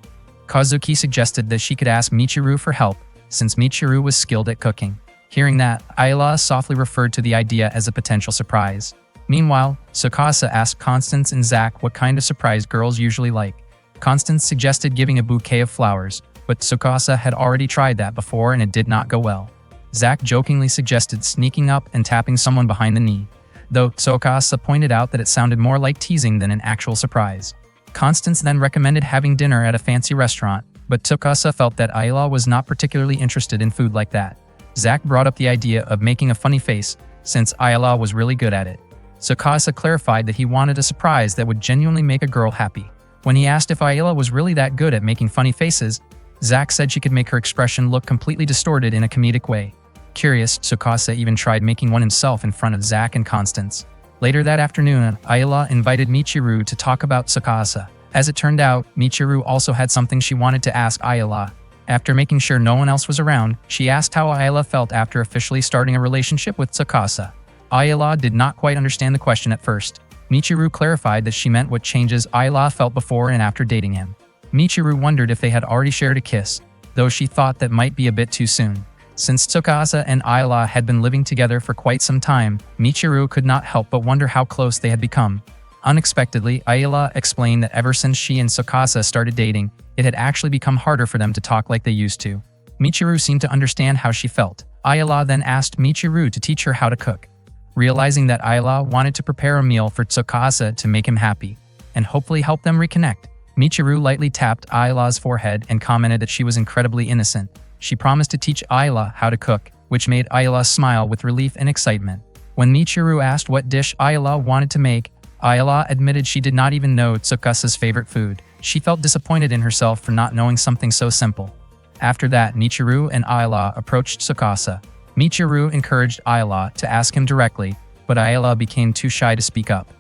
Kazuki suggested that she could ask Michiru for help, since Michiru was skilled at cooking. Hearing that, Ayala softly referred to the idea as a potential surprise. Meanwhile, Tsukasa asked Constance and Zack what kind of surprise girls usually like. Constance suggested giving a bouquet of flowers, but Tsukasa had already tried that before and it did not go well. Zack jokingly suggested sneaking up and tapping someone behind the knee, though Tsukasa pointed out that it sounded more like teasing than an actual surprise. Constance then recommended having dinner at a fancy restaurant, but Tsukasa felt that Ayala was not particularly interested in food like that. Zack brought up the idea of making a funny face, since Ayala was really good at it. Tsukasa clarified that he wanted a surprise that would genuinely make a girl happy. When he asked if Ayala was really that good at making funny faces, Zach said she could make her expression look completely distorted in a comedic way. Curious, Tsukasa even tried making one himself in front of Zach and Constance. Later that afternoon, Ayala invited Michiru to talk about Tsukasa. As it turned out, Michiru also had something she wanted to ask Ayala. After making sure no one else was around, she asked how Ayala felt after officially starting a relationship with Tsukasa. Ayala did not quite understand the question at first. Michiru clarified that she meant what changes Ayala felt before and after dating him. Michiru wondered if they had already shared a kiss, though she thought that might be a bit too soon. Since Tsukasa and Ayala had been living together for quite some time, Michiru could not help but wonder how close they had become. Unexpectedly, Ayala explained that ever since she and Tsukasa started dating, it had actually become harder for them to talk like they used to. Michiru seemed to understand how she felt. Ayala then asked Michiru to teach her how to cook. Realizing that Ayala wanted to prepare a meal for Tsukasa to make him happy, and hopefully help them reconnect, Michiru lightly tapped Ayala's forehead and commented that she was incredibly innocent. She promised to teach Ayala how to cook, which made Ayala smile with relief and excitement. When Michiru asked what dish Ayala wanted to make, Ayala admitted she did not even know Tsukasa's favorite food. She felt disappointed in herself for not knowing something so simple. After that, Michiru and Ayala approached Tsukasa. Michiru encouraged Ayala to ask him directly, but Ayala became too shy to speak up.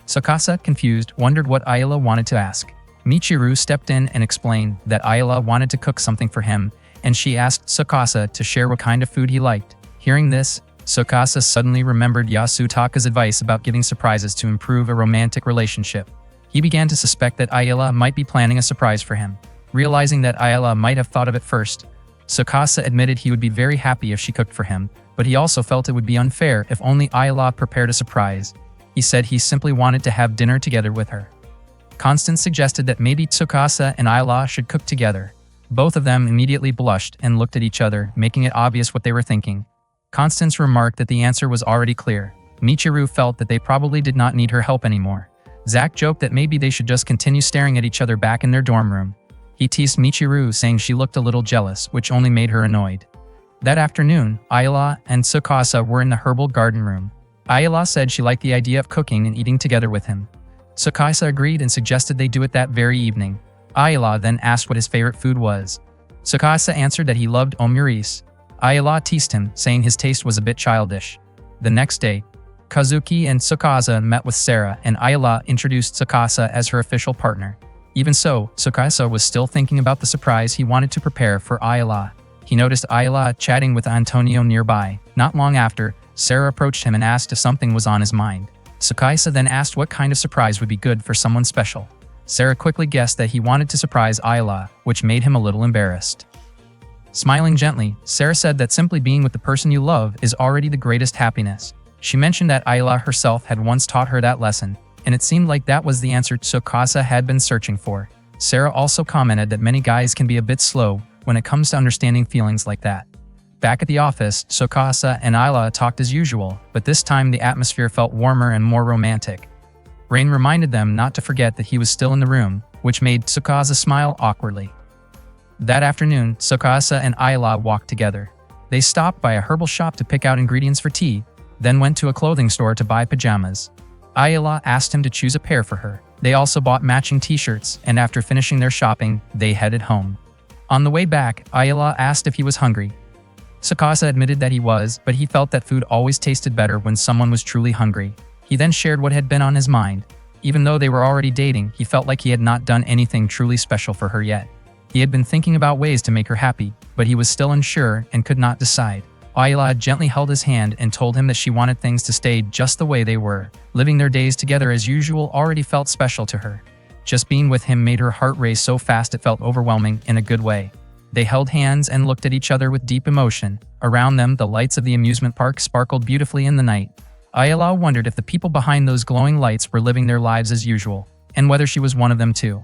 Tsukasa, confused, wondered what Ayala wanted to ask. Michiru stepped in and explained that Ayala wanted to cook something for him, and she asked Tsukasa to share what kind of food he liked. Hearing this, Tsukasa suddenly remembered Yasutaka's advice about giving surprises to improve a romantic relationship. He began to suspect that Ayala might be planning a surprise for him. Realizing that Ayala might have thought of it first, Tsukasa admitted he would be very happy if she cooked for him, but he also felt it would be unfair if only Ayala prepared a surprise. He said he simply wanted to have dinner together with her. Constance suggested that maybe Tsukasa and Ayala should cook together. Both of them immediately blushed and looked at each other, making it obvious what they were thinking. Constance remarked that the answer was already clear. Michiru felt that they probably did not need her help anymore. Zach joked that maybe they should just continue staring at each other back in their dorm room. He teased Michiru, saying she looked a little jealous, which only made her annoyed. That afternoon, Ayala and Tsukasa were in the herbal garden room. Ayala said she liked the idea of cooking and eating together with him. Tsukasa agreed and suggested they do it that very evening. Ayala then asked what his favorite food was. Tsukasa answered that he loved omurice. Ayala teased him, saying his taste was a bit childish. The next day, Kazuki and Tsukasa met with Sarah, and Ayala introduced Tsukasa as her official partner. Even so, Tsukasa was still thinking about the surprise he wanted to prepare for Ayala. He noticed Ayala chatting with Antonio nearby. Not long after, Sarah approached him and asked if something was on his mind. Tsukasa then asked what kind of surprise would be good for someone special. Sarah quickly guessed that he wanted to surprise Ayala, which made him a little embarrassed. Smiling gently, Sarah said that simply being with the person you love is already the greatest happiness. She mentioned that Ayala herself had once taught her that lesson, and it seemed like that was the answer Tsukasa had been searching for. Sarah also commented that many guys can be a bit slow when it comes to understanding feelings like that. Back at the office, Tsukasa and Ayala talked as usual, but this time the atmosphere felt warmer and more romantic. Rain reminded them not to forget that he was still in the room, which made Tsukasa smile awkwardly. That afternoon, Tsukasa and Ayala walked together. They stopped by a herbal shop to pick out ingredients for tea, then went to a clothing store to buy pajamas. Ayala asked him to choose a pair for her. They also bought matching t-shirts, and after finishing their shopping, they headed home. On the way back, Ayala asked if he was hungry. Tsukasa admitted that he was, but he felt that food always tasted better when someone was truly hungry. He then shared what had been on his mind. Even though they were already dating, he felt like he had not done anything truly special for her yet. He had been thinking about ways to make her happy, but he was still unsure and could not decide. Ayala gently held his hand and told him that she wanted things to stay just the way they were. Living their days together as usual already felt special to her. Just being with him made her heart race so fast it felt overwhelming in a good way. They held hands and looked at each other with deep emotion. Around them, the lights of the amusement park sparkled beautifully in the night. Ayala wondered if the people behind those glowing lights were living their lives as usual, and whether she was one of them too.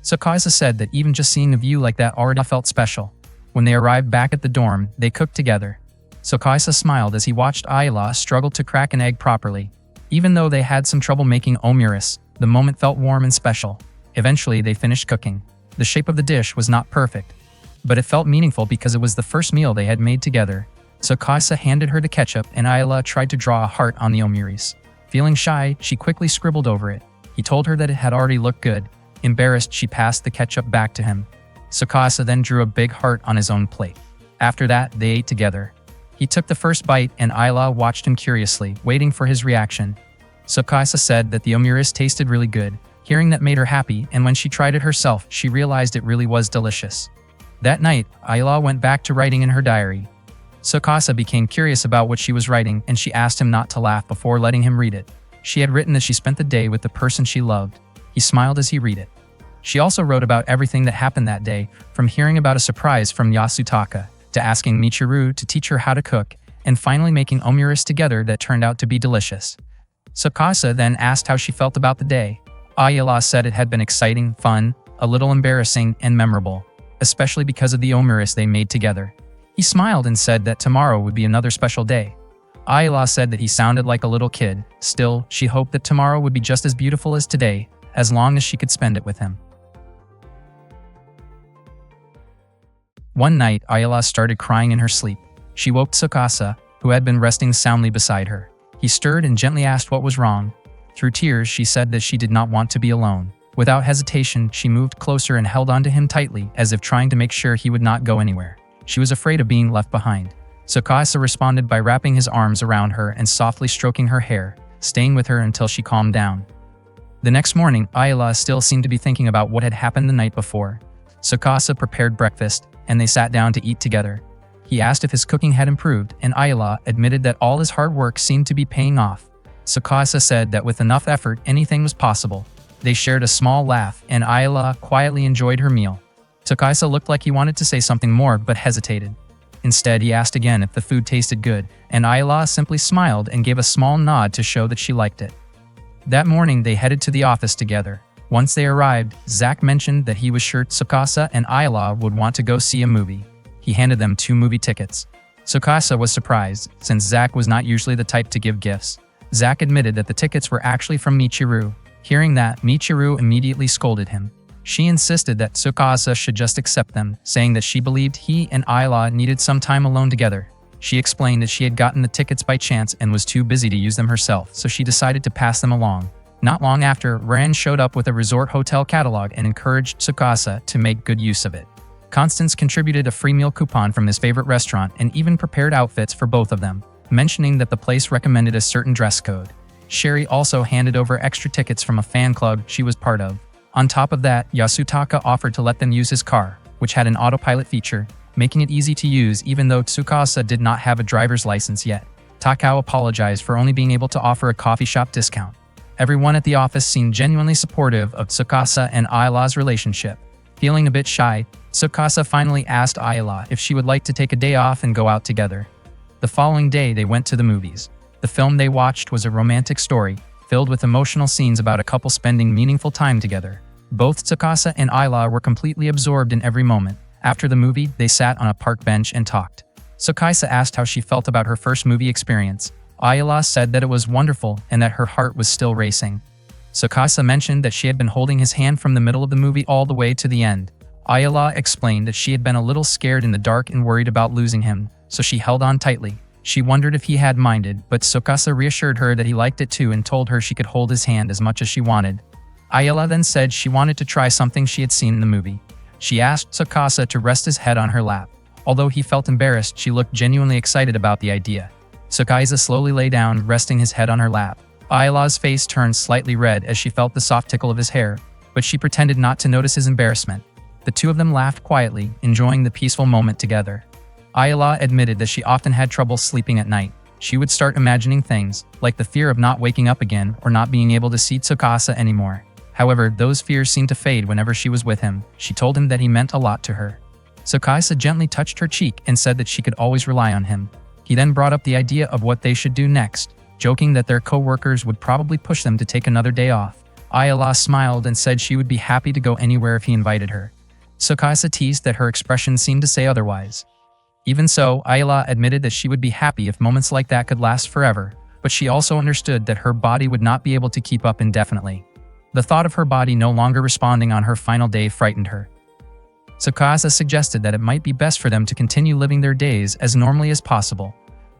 Tsukasa said that even just seeing a view like that already felt special. When they arrived back at the dorm, they cooked together. Tsukasa smiled as he watched Ayala struggle to crack an egg properly. Even though they had some trouble making omurice, the moment felt warm and special. Eventually, they finished cooking. The shape of the dish was not perfect, but it felt meaningful because it was the first meal they had made together. Tsukasa handed her the ketchup and Ayala tried to draw a heart on the omurice. Feeling shy, she quickly scribbled over it. He told her that it had already looked good. Embarrassed, she passed the ketchup back to him. Tsukasa then drew a big heart on his own plate. After that, they ate together. He took the first bite and Ayla watched him curiously, waiting for his reaction. Tsukasa said that the omurice tasted really good. Hearing that made her happy, and when she tried it herself, she realized it really was delicious. That night, Ayla went back to writing in her diary. Tsukasa became curious about what she was writing, and she asked him not to laugh before letting him read it. She had written that she spent the day with the person she loved. He smiled as he read it. She also wrote about everything that happened that day, from hearing about a surprise from Yasutaka, to asking Michiru to teach her how to cook, and finally making omurice together that turned out to be delicious. Tsukasa then asked how she felt about the day. Ayla said it had been exciting, fun, a little embarrassing, and memorable, especially because of the omurice they made together. He smiled and said that tomorrow would be another special day. Ayla said that he sounded like a little kid. Still, she hoped that tomorrow would be just as beautiful as today, as long as she could spend it with him. One night, Ayla started crying in her sleep. She woke Tsukasa, who had been resting soundly beside her. He stirred and gently asked what was wrong. Through tears, she said that she did not want to be alone. Without hesitation, she moved closer and held onto him tightly, as if trying to make sure he would not go anywhere. She was afraid of being left behind. Tsukasa responded by wrapping his arms around her and softly stroking her hair, staying with her until she calmed down. The next morning, Ayla still seemed to be thinking about what had happened the night before. Tsukasa prepared breakfast, and they sat down to eat together. He asked if his cooking had improved, and Ayla admitted that all his hard work seemed to be paying off. Tsukasa said that with enough effort, anything was possible. They shared a small laugh, and Ayla quietly enjoyed her meal. Tsukasa looked like he wanted to say something more, but hesitated. Instead, he asked again if the food tasted good, and Ayla simply smiled and gave a small nod to show that she liked it. That morning, they headed to the office together. Once they arrived, Zach mentioned that he was sure Tsukasa and Ayla would want to go see a movie. He handed them 2 movie tickets. Tsukasa was surprised, since Zach was not usually the type to give gifts. Zach admitted that the tickets were actually from Michiru. Hearing that, Michiru immediately scolded him. She insisted that Tsukasa should just accept them, saying that she believed he and Ayla needed some time alone together. She explained that she had gotten the tickets by chance and was too busy to use them herself, so she decided to pass them along. Not long after, Ran showed up with a resort hotel catalog and encouraged Tsukasa to make good use of it. Constance contributed a free meal coupon from his favorite restaurant and even prepared outfits for both of them, mentioning that the place recommended a certain dress code. Sherry also handed over extra tickets from a fan club she was part of. On top of that, Yasutaka offered to let them use his car, which had an autopilot feature, making it easy to use even though Tsukasa did not have a driver's license yet. Takao apologized for only being able to offer a coffee shop discount. Everyone at the office seemed genuinely supportive of Tsukasa and Ayla's relationship. Feeling a bit shy, Tsukasa finally asked Ayla if she would like to take a day off and go out together. The following day, they went to the movies. The film they watched was a romantic story, filled with emotional scenes about a couple spending meaningful time together. Both Tsukasa and Ayla were completely absorbed in every moment. After the movie, they sat on a park bench and talked. Tsukasa asked how she felt about her first movie experience. Ayla said that it was wonderful and that her heart was still racing. Tsukasa mentioned that she had been holding his hand from the middle of the movie all the way to the end. Ayla explained that she had been a little scared in the dark and worried about losing him, so she held on tightly. She wondered if he had minded, but Tsukasa reassured her that he liked it too and told her she could hold his hand as much as she wanted. Ayla then said she wanted to try something she had seen in the movie. She asked Tsukasa to rest his head on her lap. Although he felt embarrassed, she looked genuinely excited about the idea. Tsukasa slowly lay down, resting his head on her lap. Ayla's face turned slightly red as she felt the soft tickle of his hair, but she pretended not to notice his embarrassment. The two of them laughed quietly, enjoying the peaceful moment together. Ayla admitted that she often had trouble sleeping at night. She would start imagining things, like the fear of not waking up again or not being able to see Tsukasa anymore. However, those fears seemed to fade whenever she was with him. She told him that he meant a lot to her. Tsukasa gently touched her cheek and said that she could always rely on him. He then brought up the idea of what they should do next, joking that their co-workers would probably push them to take another day off. Ayla smiled and said she would be happy to go anywhere if he invited her. Tsukasa teased that her expression seemed to say otherwise. Even so, Ayla admitted that she would be happy if moments like that could last forever, but she also understood that her body would not be able to keep up indefinitely. The thought of her body no longer responding on her final day frightened her. Tsukasa suggested that it might be best for them to continue living their days as normally as possible.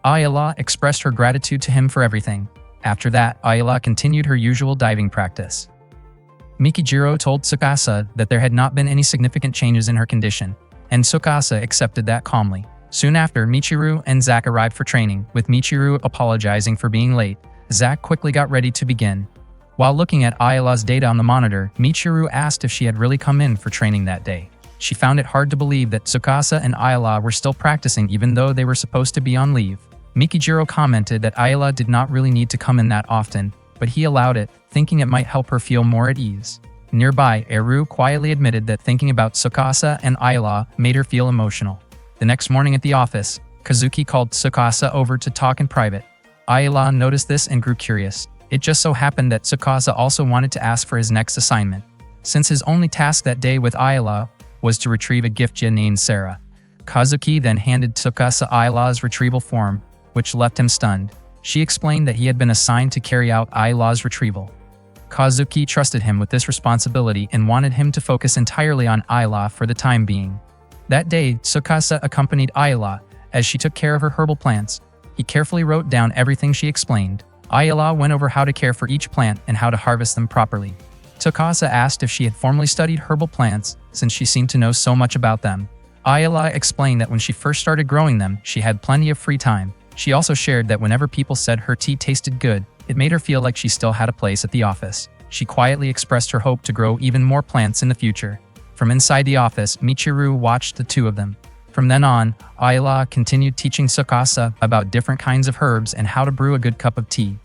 Ayla expressed her gratitude to him for everything. After that, Ayla continued her usual diving practice. Mikijiro told Tsukasa that there had not been any significant changes in her condition, and Tsukasa accepted that calmly. Soon after, Michiru and Zack arrived for training, with Michiru apologizing for being late. Zack quickly got ready to begin. While looking at Ayala's data on the monitor, Michiru asked if she had really come in for training that day. She found it hard to believe that Tsukasa and Ayala were still practicing even though they were supposed to be on leave. Mikijiro commented that Ayala did not really need to come in that often, but he allowed it, thinking it might help her feel more at ease. Nearby, Eru quietly admitted that thinking about Tsukasa and Ayala made her feel emotional. The next morning at the office, Kazuki called Tsukasa over to talk in private. Ayala noticed this and grew curious. It just so happened that Tsukasa also wanted to ask for his next assignment, since his only task that day with Ayala was to retrieve a giftja named Sarah. Kazuki then handed Tsukasa Ayala's retrieval form, which left him stunned. She explained that he had been assigned to carry out Ayala's retrieval. Kazuki trusted him with this responsibility and wanted him to focus entirely on Ayala for the time being. That day, Tsukasa accompanied Ayala as she took care of her herbal plants. He carefully wrote down everything she explained. Ayala went over how to care for each plant and how to harvest them properly. Tsukasa asked if she had formally studied herbal plants, since she seemed to know so much about them. Ayala explained that when she first started growing them, she had plenty of free time. She also shared that whenever people said her tea tasted good, it made her feel like she still had a place at the office. She quietly expressed her hope to grow even more plants in the future. From inside the office, Michiru watched the two of them. From then on, Ayala continued teaching Tsukasa about different kinds of herbs and how to brew a good cup of tea.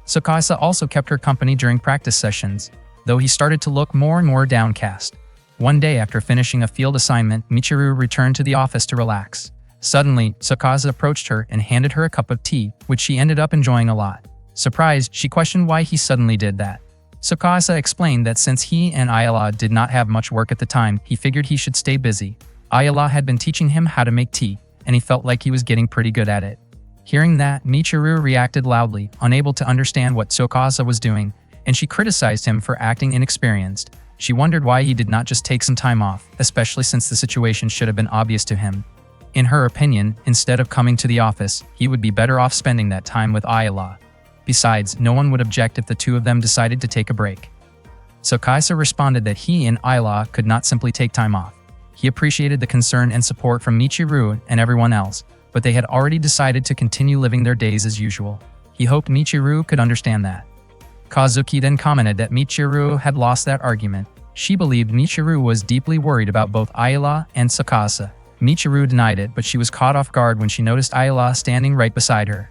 Tsukasa also kept her company during practice sessions, though he started to look more and more downcast. One day after finishing a field assignment, Michiru returned to the office to relax. Suddenly, Tsukasa approached her and handed her a cup of tea, which she ended up enjoying a lot. Surprised, she questioned why he suddenly did that. Tsukasa explained that since he and Ayala did not have much work at the time, he figured he should stay busy. Ayala had been teaching him how to make tea, and he felt like he was getting pretty good at it. Hearing that, Michiru reacted loudly, unable to understand what Tsukasa was doing, and she criticized him for acting inexperienced. She wondered why he did not just take some time off, especially since the situation should have been obvious to him. In her opinion, instead of coming to the office, he would be better off spending that time with Ayala. Besides, no one would object if the two of them decided to take a break. Tsukasa responded that he and Ayala could not simply take time off. He appreciated the concern and support from Michiru and everyone else, but they had already decided to continue living their days as usual. He hoped Michiru could understand that. Kazuki then commented that Michiru had lost that argument. She believed Michiru was deeply worried about both Ayala and Tsukasa. Michiru denied it, but she was caught off guard when she noticed Ayala standing right beside her.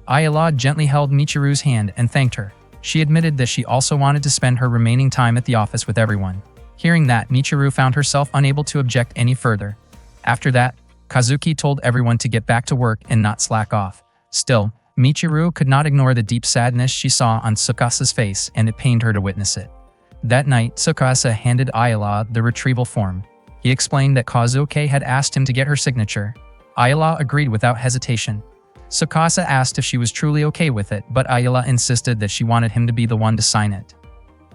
Ayala gently held Michiru's hand and thanked her. She admitted that she also wanted to spend her remaining time at the office with everyone. Hearing that, Michiru found herself unable to object any further. After that, Kazuki told everyone to get back to work and not slack off. Still, Michiru could not ignore the deep sadness she saw on Tsukasa's face, and it pained her to witness it. That night, Tsukasa handed Ayala the retrieval form. He explained that Kazuki had asked him to get her signature. Ayala agreed without hesitation. Tsukasa asked if she was truly okay with it, but Ayala insisted that she wanted him to be the one to sign it.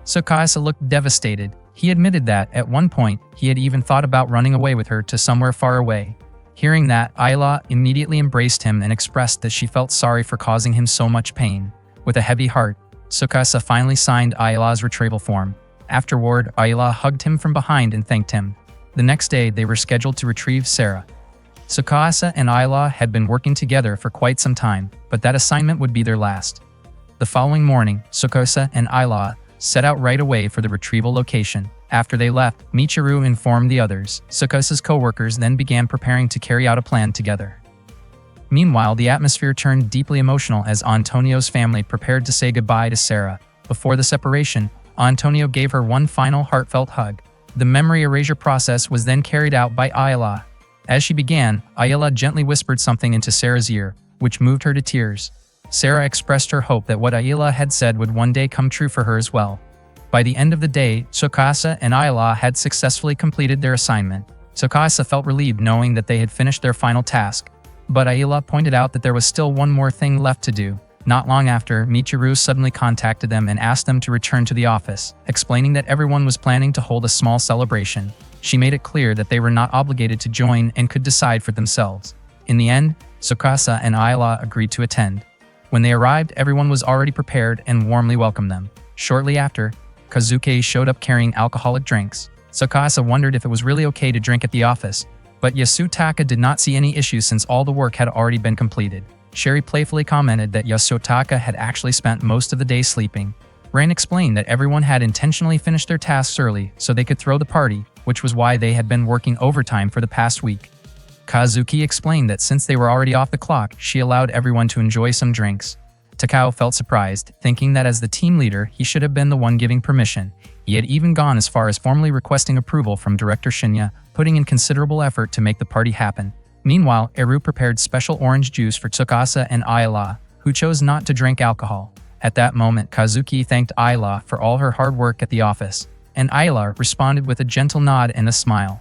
Tsukasa looked devastated. He admitted that, at one point, he had even thought about running away with her to somewhere far away. Hearing that, Ayala immediately embraced him and expressed that she felt sorry for causing him so much pain. With a heavy heart, Tsukasa finally signed Ayala's retrieval form. Afterward, Ayala hugged him from behind and thanked him. The next day, they were scheduled to retrieve Sarah. Tsukasa and Ayala had been working together for quite some time, but that assignment would be their last. The following morning, Tsukasa and Ayala set out right away for the retrieval location. After they left, Michiru informed the others. Tsukasa's co-workers then began preparing to carry out a plan together. Meanwhile, the atmosphere turned deeply emotional as Antonio's family prepared to say goodbye to Sarah. Before the separation, Antonio gave her one final heartfelt hug. The memory erasure process was then carried out by Ayala. As she began, Ayala gently whispered something into Sarah's ear, which moved her to tears. Sarah expressed her hope that what Ayala had said would one day come true for her as well. By the end of the day, Tsukasa and Ayala had successfully completed their assignment. Tsukasa felt relieved knowing that they had finished their final task, but Ayala pointed out that there was still one more thing left to do. Not long after, Michiru suddenly contacted them and asked them to return to the office, explaining that everyone was planning to hold a small celebration. She made it clear that they were not obligated to join and could decide for themselves. In the end, Tsukasa and Ayala agreed to attend. When they arrived, everyone was already prepared and warmly welcomed them. Shortly after, Kazuki showed up carrying alcoholic drinks. Tsukasa wondered if it was really okay to drink at the office, but Yasutaka did not see any issues since all the work had already been completed. Sherry playfully commented that Yasutaka had actually spent most of the day sleeping. Ran explained that everyone had intentionally finished their tasks early so they could throw the party, which was why they had been working overtime for the past week. Kazuki explained that since they were already off the clock, she allowed everyone to enjoy some drinks. Takao felt surprised, thinking that as the team leader, he should have been the one giving permission. He had even gone as far as formally requesting approval from Director Shinya, putting in considerable effort to make the party happen. Meanwhile, Eru prepared special orange juice for Tsukasa and Ayala, who chose not to drink alcohol. At that moment, Kazuki thanked Ayala for all her hard work at the office, and Ayala responded with a gentle nod and a smile.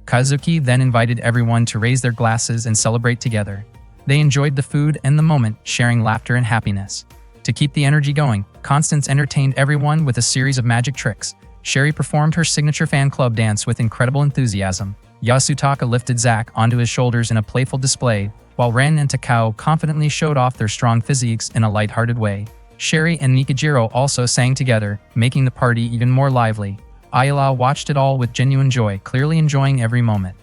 Kazuki then invited everyone to raise their glasses and celebrate together. They enjoyed the food and the moment, sharing laughter and happiness. To keep the energy going, Constance entertained everyone with a series of magic tricks. Sherry performed her signature fan club dance with incredible enthusiasm. Yasutaka lifted Zack onto his shoulders in a playful display, while Ren and Takao confidently showed off their strong physiques in a lighthearted way. Sherry and Nikijiro also sang together, making the party even more lively. Ayala watched it all with genuine joy, clearly enjoying every moment.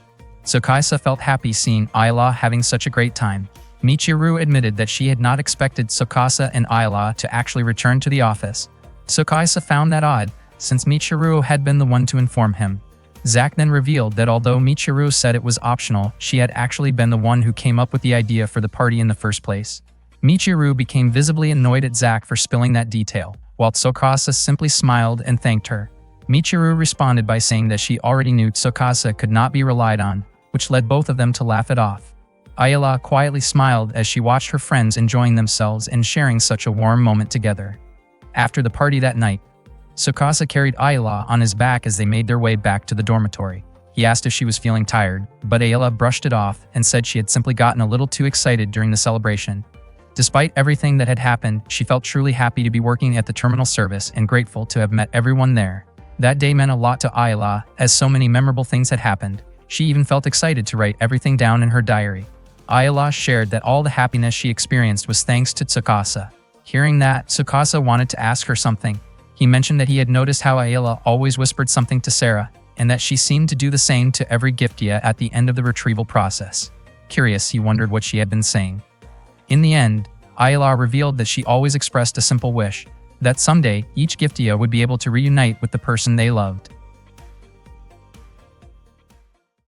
Tsukasa felt happy seeing Ayala having such a great time. Michiru admitted that she had not expected Tsukasa and Ayala to actually return to the office. Tsukasa found that odd, since Michiru had been the one to inform him. Zack then revealed that although Michiru said it was optional, she had actually been the one who came up with the idea for the party in the first place. Michiru became visibly annoyed at Zack for spilling that detail, while Tsukasa simply smiled and thanked her. Michiru responded by saying that she already knew Tsukasa could not be relied on, which led both of them to laugh it off. Ayala quietly smiled as she watched her friends enjoying themselves and sharing such a warm moment together. After the party that night, Tsukasa carried Ayala on his back as they made their way back to the dormitory. He asked if she was feeling tired, but Ayala brushed it off and said she had simply gotten a little too excited during the celebration. Despite everything that had happened, she felt truly happy to be working at the terminal service and grateful to have met everyone there. That day meant a lot to Ayala, as so many memorable things had happened. She even felt excited to write everything down in her diary. Ayala shared that all the happiness she experienced was thanks to Tsukasa. Hearing that, Tsukasa wanted to ask her something. He mentioned that he had noticed how Ayala always whispered something to Sarah, and that she seemed to do the same to every Giftia at the end of the retrieval process. Curious, he wondered what she had been saying. In the end, Ayala revealed that she always expressed a simple wish, that someday each Giftia would be able to reunite with the person they loved.